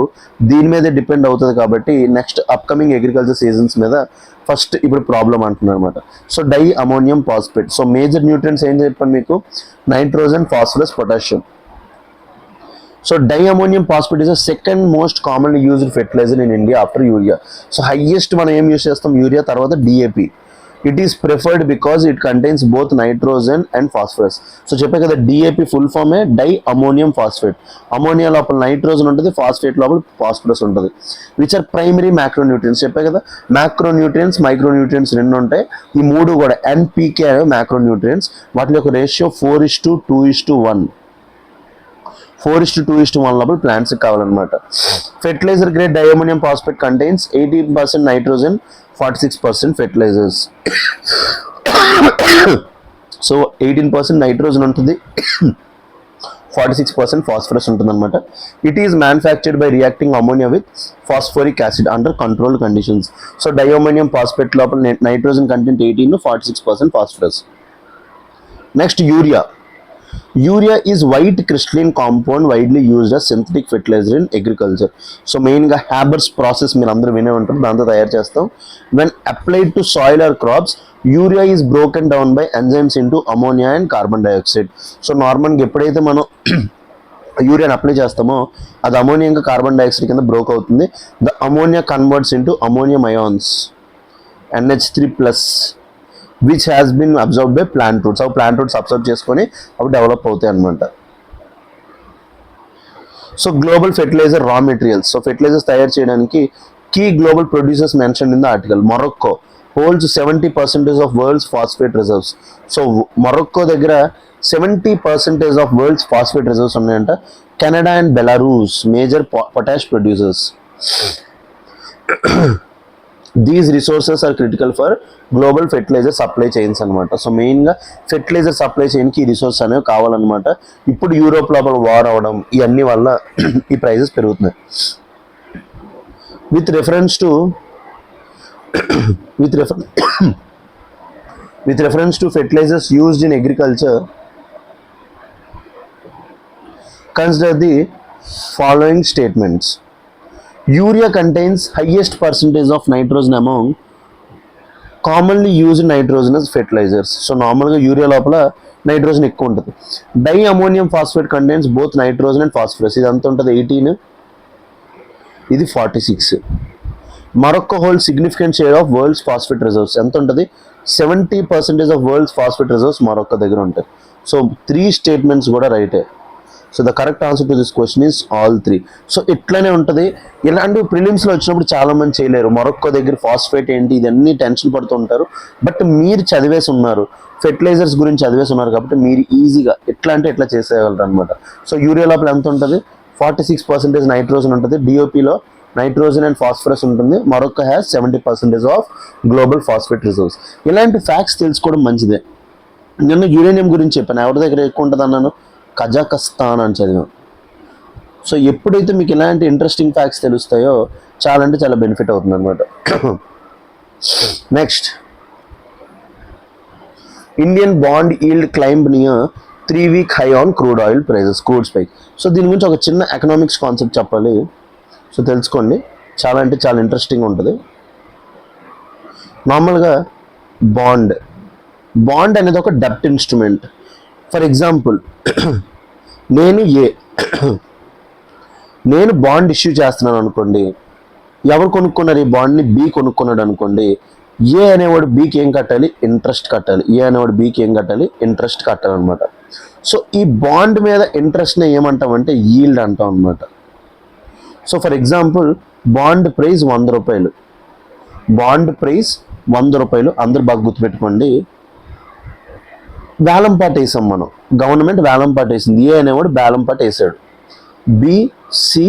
దీని మీదే డిపెండ్ అవుతుంది కాబట్టి నెక్స్ట్ అప్కమింగ్ అగ్రికల్చర్ సీజన్స్ మీద ఫస్ట్ ఇప్పుడు ప్రాబ్లం అంటున్నారు అనమాట. So di ammonium phosphate. So major nutrients ఏం చెప్పాను మీకు, nitrogen, phosphorus, potassium. So di ammonium phosphate is the second most commonly used fertiliser in India after urea. So highest మనం ఏం use చేస్తాం, యూరియా, తర్వాత DAP. It is preferred because it contains both nitrogen and phosphorus. So చెప్పే కదా, DAP full ఫామే di ammonium phosphate. Ammonia లోపల nitrogen ఉంటుంది, phosphate లోపల ఫాస్ఫరస్ ఉంటుంది. Which are primary macronutrients. చెప్పే కదా, మ్యాక్రోన్యూట్రియన్స్, మైక్రోన్యూట్రియన్స్ రెండు ఉంటాయి. ఈ మూడు కూడా NPK అనేవి మ్యాక్రోన్యూట్రియన్స్. వాటి యొక్క రేషియో 4:2:1. 4:2:1 లోపల ప్లాంట్స్ కావాలన్నమాట. Fertiliser grade diammonium phosphate contains 18% nitrogen, 46% fertilisers. So 18% nitrogen ఉంటుంది, 46% ఫాస్ఫరస్ ఉంటుంది అనమాట. It is manufactured by reacting ammonia with phosphoric acid under controlled conditions. So diammonium phosphate లోపల nitrogen content 18, 46% phosphorus. Next, urea. Urea is white crystalline compound widely used as synthetic fertiliser in agriculture. So మెయిన్గా Haber's process మీరు అందరూ వినే ఉంటారు, దాంతో తయారు చేస్తాం. When applied two soil or crops, urea is broken down by enzymes into ammonia and carbon dioxide. So నార్మల్గా ఎప్పుడైతే మనం యూరియాని అప్లై చేస్తామో అది అమోనియా ఇంకా కార్బన్ డైఆక్సైడ్ కింద బ్రోక్ అవుతుంది. The ammonia converts into ammonium ions, NH3+, which has been observe by plant roots. అవి ప్లాంట్ రూట్స్ అబ్జర్వ్ చేసుకొని అవి డెవలప్ అవుతాయి అనమాట. So global fertiliser raw materials. So fertilisers తయారు చేయడానికి key global producers mention in the article. Morocco holds 70% of world's phosphate reserves. So Morocco దగ్గర 70% of world's phosphate reserves ఉన్నాయంట. Canada and Belarus major potash producers. These resources are critical for global fertiliser supply chains అనమాట. So మెయిన్గా fertiliser supply చైన్కి ఈ resource అనేవి కావాలన్నమాట. ఇప్పుడు Europe లోపల వార్ అవడం ఇవన్నీ వల్ల ఈ ప్రైజెస్ పెరుగుతున్నాయి. With reference to fertilisers used in agriculture, consider the following statements. Urea contains highest percentage of nitrogen among commonly used nitrogenous fertilizers. So నార్మల్గా యూరియా లోపల నైట్రోజన్ ఎక్కువ ఉంటుంది. Di ammonium phosphate contains both nitrogen and phosphorus. ఇది అంత ఉంటుంది 18, ఇది 46. Morocco hold significant share of world's phosphate reserves. ఎంత ఉంటుంది, 70% of world's phosphate reserves Morocco దగ్గర ఉంటాయి. సో 3 స్టేట్మెంట్స్ కూడా రైటే. So the correct answer to this question is all 3. So ఇట్లానే ఉంటుంది. ఇలాంటి ప్రిలిమ్స్లో వచ్చినప్పుడు చాలా మంది చేయలేరు. మొరక్కో దగ్గర ఫాస్ఫేట్ ఏంటి ఇదన్నీ టెన్షన్ పడుతూ ఉంటారు. బట్ మీరు చదివేసి ఉన్నారు, ఫెర్టిలైజర్స్ గురించి చదివేసి ఉన్నారు కాబట్టి మీరు ఈజీగా ఎట్లా అంటే ఎట్లా చేసేయగలరు అనమాట. సో యూరియా లోపల ఎంత ఉంటుంది, 46% నైట్రోజన్ ఉంటుంది. డిఓపిలో నైట్రోజన్ అండ్ ఫాస్ఫరస్ ఉంటుంది. Morocco has 70% of global phosphate reserves. ఇలాంటి ఫ్యాక్ట్స్ తెలుసుకోవడం మంచిదే. నిన్న యురేనియం గురించి చెప్పాను, ఎవరి దగ్గర ఎక్కువ ఉంటుంది అన్నాను, కజాకస్తాన్ అని చదివాం. సో ఎప్పుడైతే మీకు ఇలాంటి ఇంట్రెస్టింగ్ ఫ్యాక్ట్స్ తెలుస్తాయో చాలా అంటే చాలా బెనిఫిట్ అవుతుంది అనమాట. Next, Indian bond yield climb near 3-week high on crude oil prices, crude spike. So దీని గురించి ఒక చిన్న ఎకనామిక్స్ కాన్సెప్ట్ చెప్పాలి. సో తెలుసుకోండి, చాలా అంటే చాలా ఇంట్రెస్టింగ్ ఉంటుంది. నార్మల్గా బాండ్ అనేది ఒక డెబ్ట్ ఇన్స్ట్రుమెంట్. ఫర్ ఎగ్జాంపుల్ నేను బాండ్ ఇష్యూ చేస్తున్నాను అనుకోండి. ఎవరు కొనుక్కున్నారు ఈ బాండ్ని? బి కొనుక్కున్నాడు అనుకోండి. ఏ అనేవాడు బీకి ఏం కట్టాలి? ఇంట్రెస్ట్ కట్టాలి. ఏ అనేవాడు బీకి ఏం కట్టాలి? ఇంట్రెస్ట్ కట్టాలన్నమాట. సో ఈ బాండ్ మీద ఇంట్రెస్ట్ని ఏమంటాం అంటే ఈల్డ్ అంటాం అనమాట. So for example bond price 100 రూపాయలు. బాండ్ ప్రైస్ 100 రూపాయలు. అందరూ బాగా గుర్తుపెట్టుకోండి. వేలంపాట వేసాం మనం, గవర్నమెంట్ వేలంపాట వేసింది. ఏ అనేవాడు వేలంపాట వేసాడు. బి, సి,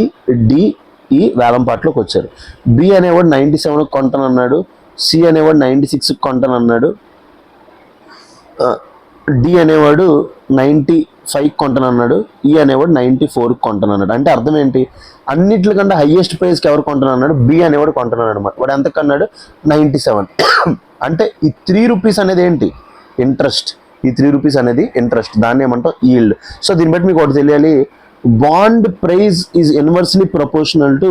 డి, ఈ వేలంపాటలోకి వచ్చారు. బి అనేవాడు 97 కొంటానన్నాడు. సి అనేవాడు 96 కొంటానన్నాడు. డి అనేవాడు 95 కొంటానన్నాడు. ఈ అనేవాడు 94 కొంటానన్నాడు. అంటే అర్థం ఏంటి? అన్నిటికంటే హైయెస్ట్ ప్రైస్కి ఎవరు కొంటానన్నాడు? బి అనేవాడు కొంటున్నాడు అనమాట. వాడు ఎంత కన్నాడు? 97. అంటే ఈ 3 రూపీస్ అనేది ఏంటి? ఇంట్రెస్ట్. ఈ 3 రూపీస్ అనేది ఇంట్రెస్ట్. దాన్ని ఏమంటాం? ఈల్డ్. సో దీన్ని బట్టి మీకు ఒకటి తెలియాలి, bond price is inversely proportional to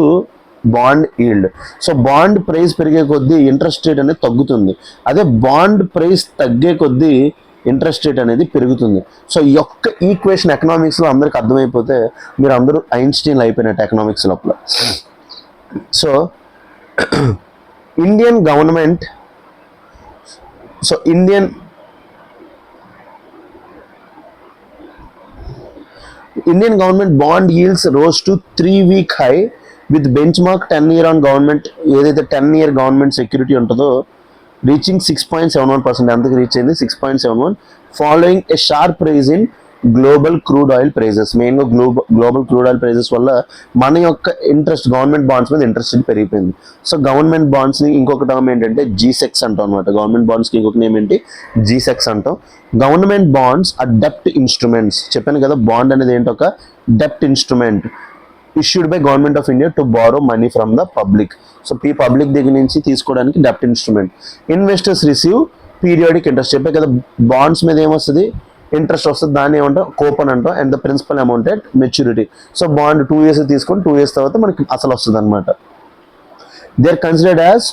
bond yield. So bond price పెరిగే కొద్దీ ఇంట్రెస్ట్ రేట్ అనేది తగ్గుతుంది. అదే బాండ్ ప్రైస్ తగ్గే కొద్దీ ఇంట్రెస్ట్ రేట్ అనేది పెరుగుతుంది. సో ఈ యొక్క ఈక్వేషన్ ఎకనామిక్స్లో అందరికి అర్థమైపోతే మీరు అందరూ ఐన్స్టీన్లు అయిపోయినట్టు ఎకనామిక్స్ లోపల. So Indian government bond yields rose to 3-week high with benchmark 10-year on government, ఏదైతే 10-year గవర్నమెంట్ సెక్యూరిటీ ఉంటుందో రీచింగ్ 6.71%. అంతకు రీచ్ అయింది 6.71, following a sharp rise in global crude oil prices. మెయిన్గా గ్లోబల్ క్రూడ్ ఆయిల్ ప్రైజెస్ వల్ల మన యొక్క interest government bonds మీద interest పెరిగిపోయింది. సో గవర్నమెంట్ బాండ్స్ని ఇంకొక టర్మ్ ఏంటంటే జీసెక్స్ అంటాం అనమాట. గవర్నమెంట్ బాండ్స్కి ఇంకొక నేమ్ ఏంటి? జీసెక్స్ అంటాం. గవర్నమెంట్ బాండ్స్ ఆర్ డెప్ట్ ఇన్స్ట్రుమెంట్స్. చెప్పాను కదా, బాండ్ అనేది ఏంటి? ఒక డెప్ట్ instrument issued by Government of India to borrow money from the public. So public దగ్గర నుంచి తీసుకోవడానికి డెప్ట్ instrument. Investors receive periodic interest. చెప్పే కదా, బాండ్స్ మీద ఏమొస్తుంది? ఇంట్రెస్ట్ వస్తుంది. దాన్ని ఏమంటాం? కూపన్ అంటాం. And the principal amount at maturity. So bond 2 years తీసుకొని 2 years తర్వాత మనకి అసలు వస్తుంది అనమాట. They are considered as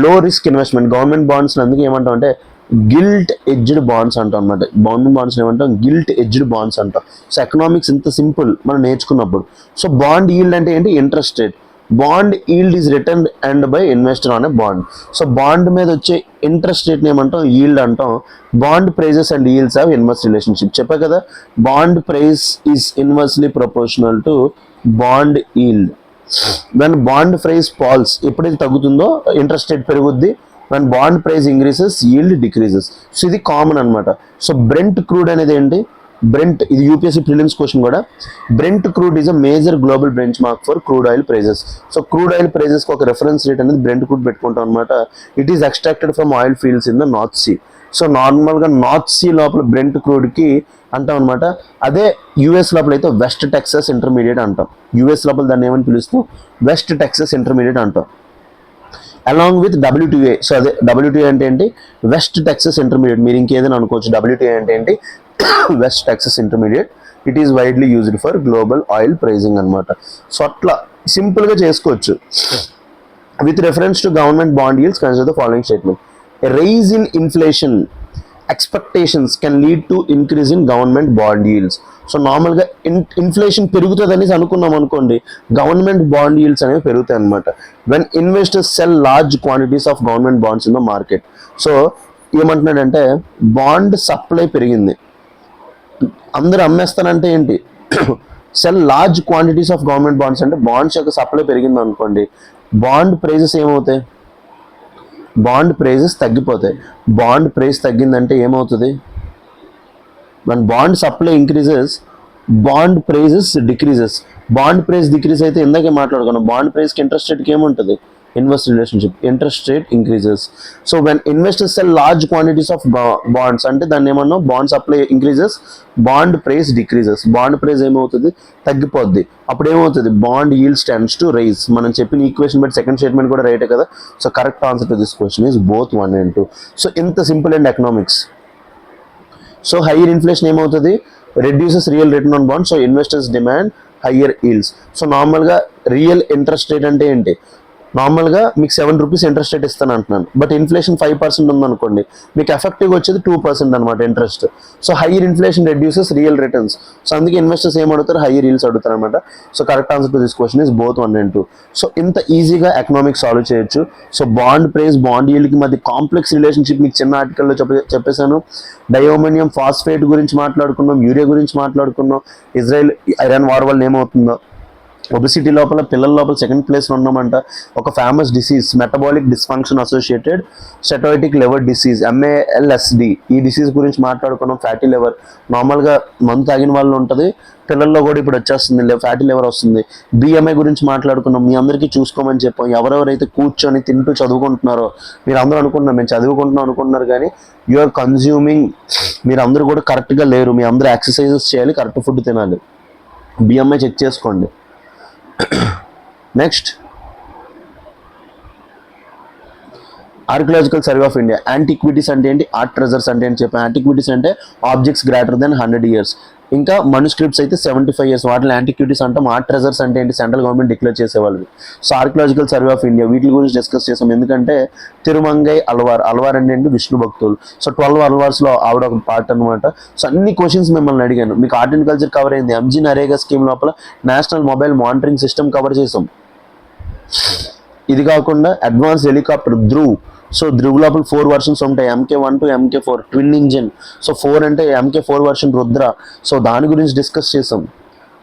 low risk investment. Government bonds అందుకే ఏమంటాం అంటే గిల్ట్ ఎడ్జ్డ్ బాండ్స్ అంటాం అనమాట. గవర్నమెంట్ బాండ్స్ ఏమంటాం? గిల్ట్ ఎడ్జ్డ్ బాండ్స్ అంటాం. సో ఎకనామిక్స్ ఇంత సింపుల్ మనం నేర్చుకున్నప్పుడు. సో బాండ్ ఈల్డ్ అంటే ఏంటి? Interest rate. Bond yield is return and by investor on a bond. So bond మీద వచ్చే ఇంట్రెస్ట్ రేట్ని ఏమంటాం? ఈల్డ్ అంటాం. Bond prices and yields have inverse relationship. చెప్పా కదా, bond price is inversely proportional to bond yield. When bond price falls, ఎప్పుడైతే తగ్గుతుందో interest rate పెరుగుద్ది. when bond price increases yield decreases. So ఇది కామన్ అనమాట. సో బ్రెంట్ క్రూడ్ అనేది ఏంటి? Brent, ఇది యూపీఎస్సీ ప్రిలిమ్స్ క్వశ్చన్ కూడా. Brent crude is a major global benchmark for crude oil prices. So crude oil ప్రైజెస్కి ఒక reference rate అనేది Brent crude పెట్టుకుంటాం అనమాట. It is extracted from oil fields in the north see. So నార్మల్గా North Sea లోపల Brent క్రూడ్కి అంటాం అనమాట. అదే యూఎస్ లోపల అయితే వెస్ట్ టెక్సస్ ఇంటర్మీడియట్ అంటాం. యూఎస్ లోపల దాన్ని ఏమని పిలుస్తూ? వెస్ట్ టెక్సస్ ఇంటర్మీడియట్ అంటాం. Along with WTA. సో అదే WTA అంటే ఏంటి? West Texas Intermediate. మీరు ఇంకేదైనా అనుకోవచ్చు. WTA అంటే ఏంటి? West Texas Intermediate. It is widely used for global oil pricing అనమాట. సో అట్లా సింపుల్గా చేసుకోవచ్చు. With reference to government bond yields, consider the following statement. A rise in inflation expectations can lead to increase in government bond yields. So నార్మల్గా inflation పెరుగుతుంది అనేసి అనుకున్నాం అనుకోండి, government bond yields అనేవి పెరుగుతాయి అనమాట. When investors sell large quantities of government bonds in the market. So ఏమంటున్నాడంటే bond supply పెరిగింది, అందరూ అమ్మేస్తానంటే ఏంటి? Cell large quantities of government bonds అంటే బాండ్స్ యొక్క సప్లై పెరిగింది అనుకోండి, బాండ్ ప్రైజెస్ ఏమవుతాయి? బాండ్ ప్రైజెస్ తగ్గిపోతాయి. బాండ్ ప్రైస్ తగ్గిందంటే ఏమవుతుంది? when bond supply increases, bond prices decreases. Bond price decrease అయితే ఇందాకే మాట్లాడుకున్నాం. బాండ్ ప్రైస్కి ఇంట్రెస్ట్ రేట్కి ఏముంటుంది? Inverse relationship. Interest rate increases. So when investors sell large quantities of bonds అంటే దాన్ని ఏమన్నా? Bond supply increases, bond price decreases. Bond price ఏమవుతుంది? తగ్గిపోద్ది. అప్పుడు ఏమవుతుంది? Bond yields tends to rise. మనం చెప్పిన ఈక్వేషన్ బట్టి సెకండ్ స్టేట్మెంట్ కూడా రైటే కదా. సో correct answer to this question is both 1 and 2. So ఇంత simple and economics. So higher inflation ఏమవుతుంది, reduces real return on bond, so investors demand higher yields. So నార్మల్గా రియల్ ఇంట్రెస్ట్ రేట్ అంటే ఏంటి, నార్మల్గా మీకు 7 రూపీస్ ఇంట్రెస్ట్ రేట్ ఇస్తాను అంటున్నాను, but inflation 5% ఉందనుకోండి, మీకు ఎఫెక్టివ్గా వచ్చేది 2% అనమాట interest. So higher inflation reduces real returns. So అందుకే ఇన్వెస్టర్స్ ఏం అడుగుతారు, హైయర్ ఈల్డ్స్ అడుగుతారు అనమాట. So correct answer to this question is both 1 and 2. So ఇంత ఈజీగా ఎకనామిక్స్ సాల్వ్ చేయొచ్చు. సో బాండ్ ప్రైస్ బాండ్ ఈల్డ్కి మధ్య కాంప్లెక్స్ రిలేషన్షిప్ మీకు చిన్న ఆర్టికల్లో చెప్పేశాను. డయోమోనియం ఫాస్ఫేట్ గురించి మాట్లాడుకున్నాం, యూరియా గురించి మాట్లాడుకున్నాం, ఇజ్రాయెల్ ఇరాన్ వార్ వల్ల ఏమవుతుందో, ఒబిసిటీ లోపల పిల్లల లోపల 2nd ప్లేస్లో ఉన్నామంట. ఒక famous disease metabolic dysfunction associated steatotic liver disease, MALSD, ఈ డిసీజ్ గురించి మాట్లాడుకున్నాం. ఫ్యాటీ లివర్ నార్మల్గా మందు తాగిన వాళ్ళు ఉంటుంది, పిల్లల్లో కూడా ఇప్పుడు వచ్చేస్తుంది, ఫ్యాటీ లివర్ వస్తుంది. BMI గురించి మాట్లాడుకున్నాం, మీ అందరికీ చూసుకోమని చెప్పాం. ఎవరెవరైతే కూర్చొని తింటూ చదువుకుంటున్నారో, మీరు అందరూ అనుకుంటున్నారు మేము చదువుకుంటున్నాం అనుకుంటున్నారు, కానీ యూఆర్ కన్జ్యూమింగ్, మీరు అందరూ కూడా కరెక్ట్గా లేరు. మీ అందరూ ఎక్సర్సైజెస్ చేయాలి, కరెక్ట్ ఫుడ్ తినాలి. BMI చెక్ చేసుకోండి. Next, archaeological survey of India. Antiquities అంటే ఏంటి, ఆర్ట్ ట్రెజర్స్ అంటే ఏంటి చెప్పాను. యాంటిక్విటీస్ అంటే ఆబ్జెక్ట్స్ గ్రేటర్ దెన్ 100 years. ఇంకా మనుస్క్రిప్ట్స్ అయితే 75 years, వాటిని యాంటిక్విటీస్ అంటాం. ఆర్ట్ ట్రెజర్స్ అంటే ఏంటి, సెంట్రల్ గవర్నమెంట్ డిక్లేర్ చేసేవాళ్ళు. So archaeological survey of India వీటి గురించి డిస్కస్ చేసాం. ఎందుకంటే తిరుమంగై అల్వార్ అంటే ఏంటి, విష్ణు భక్తులు. సో 12 అల్వార్స్లో ఆవిడ ఒక పార్ట్ అనమాట. సో అన్ని క్వశ్చన్స్ మిమ్మల్ని అడిగాను. మీకు ఆర్ట్ అండ్ కల్చర్ కవర్ అయింది, MG నరేగా స్కీమ్ లోపల national mobile monitoring system cover చేసాం. ఇది కాకుండా advance helicopter Dhruv. So Dhruv లోపల 4 వర్షన్స్ ఉంటాయి, MK1 to MK4 twin engine. So 4 అంటే MK4 వర్షన్ రుద్ర. సో దాని గురించి డిస్కస్ చేసాం.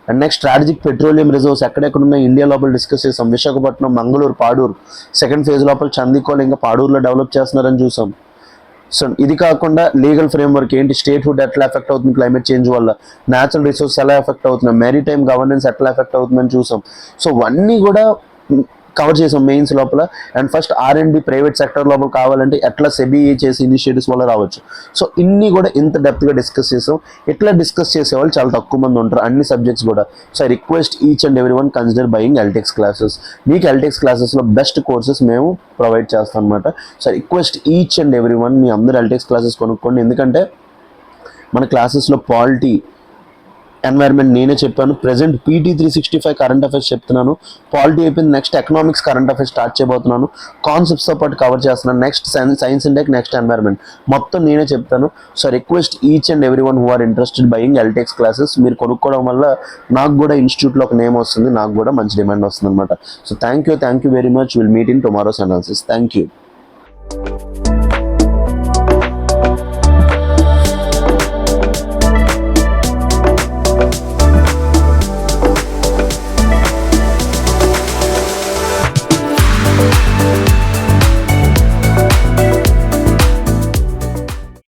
And next, strategic petroleum reserves ఎక్కడెక్కడ ఉన్నాయి ఇండియా లోపల డిస్కస్ చేసాం. విశాఖపట్నం, మంగళూరు, పాడూరు. 2nd phase లోపల చందీకోల్ ఇంకా పాడూరులో డెవలప్ చేస్తున్నారని చూసాం. సో ఇది కాకుండా లీగల్ ఫ్రేమ్వర్క్ ఏంటి, స్టేట్ హుడ్ ఎట్లా ఎఫెక్ట్ అవుతుంది క్లైమేట్ చేంజ్ వల్ల, న్యాచురల్ రిసోర్స్ ఎలా ఎఫెక్ట్ అవుతున్నాయి, మ్యారిటైమ్ గవర్నెన్స్ ఎట్లా ఎఫెక్ట్ అవుతుందని చూసాం. సో ఇవన్నీ కూడా కవర్ చేసాం మెయిన్స్ లోపల. And first R&D private sector లోపల కావాలంటే ఎట్లా సెబీ చేసే ఇనిషియేటివ్స్ వల్ల రావచ్చు. సో ఇన్ని కూడా ఇంత డెప్త్గా డిస్కస్ చేసాం. ఇట్లా డిస్కస్ చేసేవాళ్ళు చాలా తక్కువ మంది ఉంటారు అన్ని సబ్జెక్ట్స్ కూడా. So I request each and every one consider buying LTX classes. మీకు LTX క్లాసెస్లో బెస్ట్ కోర్సెస్ మేము ప్రొవైడ్ చేస్తాం అనమాట. So request each and every one, మీ అందరూ LTX క్లాసెస్ కొనుక్కోండి. ఎందుకంటే మన క్లాసెస్లో పాలిటీ, ఎన్వైర్న్మెంట్ నేనే చెప్పాను, ప్రెసెంట్ PT 365 కరెంట్ అఫైర్స్ చెప్తున్నాను. పాలిటీ అయిపోయింది, next economics current affairs start చేయబోతున్నాను. కాన్సెప్ట్స్తో పాటు కవర్ చేస్తున్నాను. Next science and tech, next environment మొత్తం నేనే చెప్తాను. So request each and every one who are interested buying LTX classes. మీరు కొనుక్కోవడం వల్ల నాకు కూడా ఇన్స్టిట్యూట్లో ఒక నేమ్ వస్తుంది, నాకు కూడా మంచి డిమాండ్ వస్తుంది అనమాట. So thank you very much. Will meet in tomorrow's analysis. Thank you.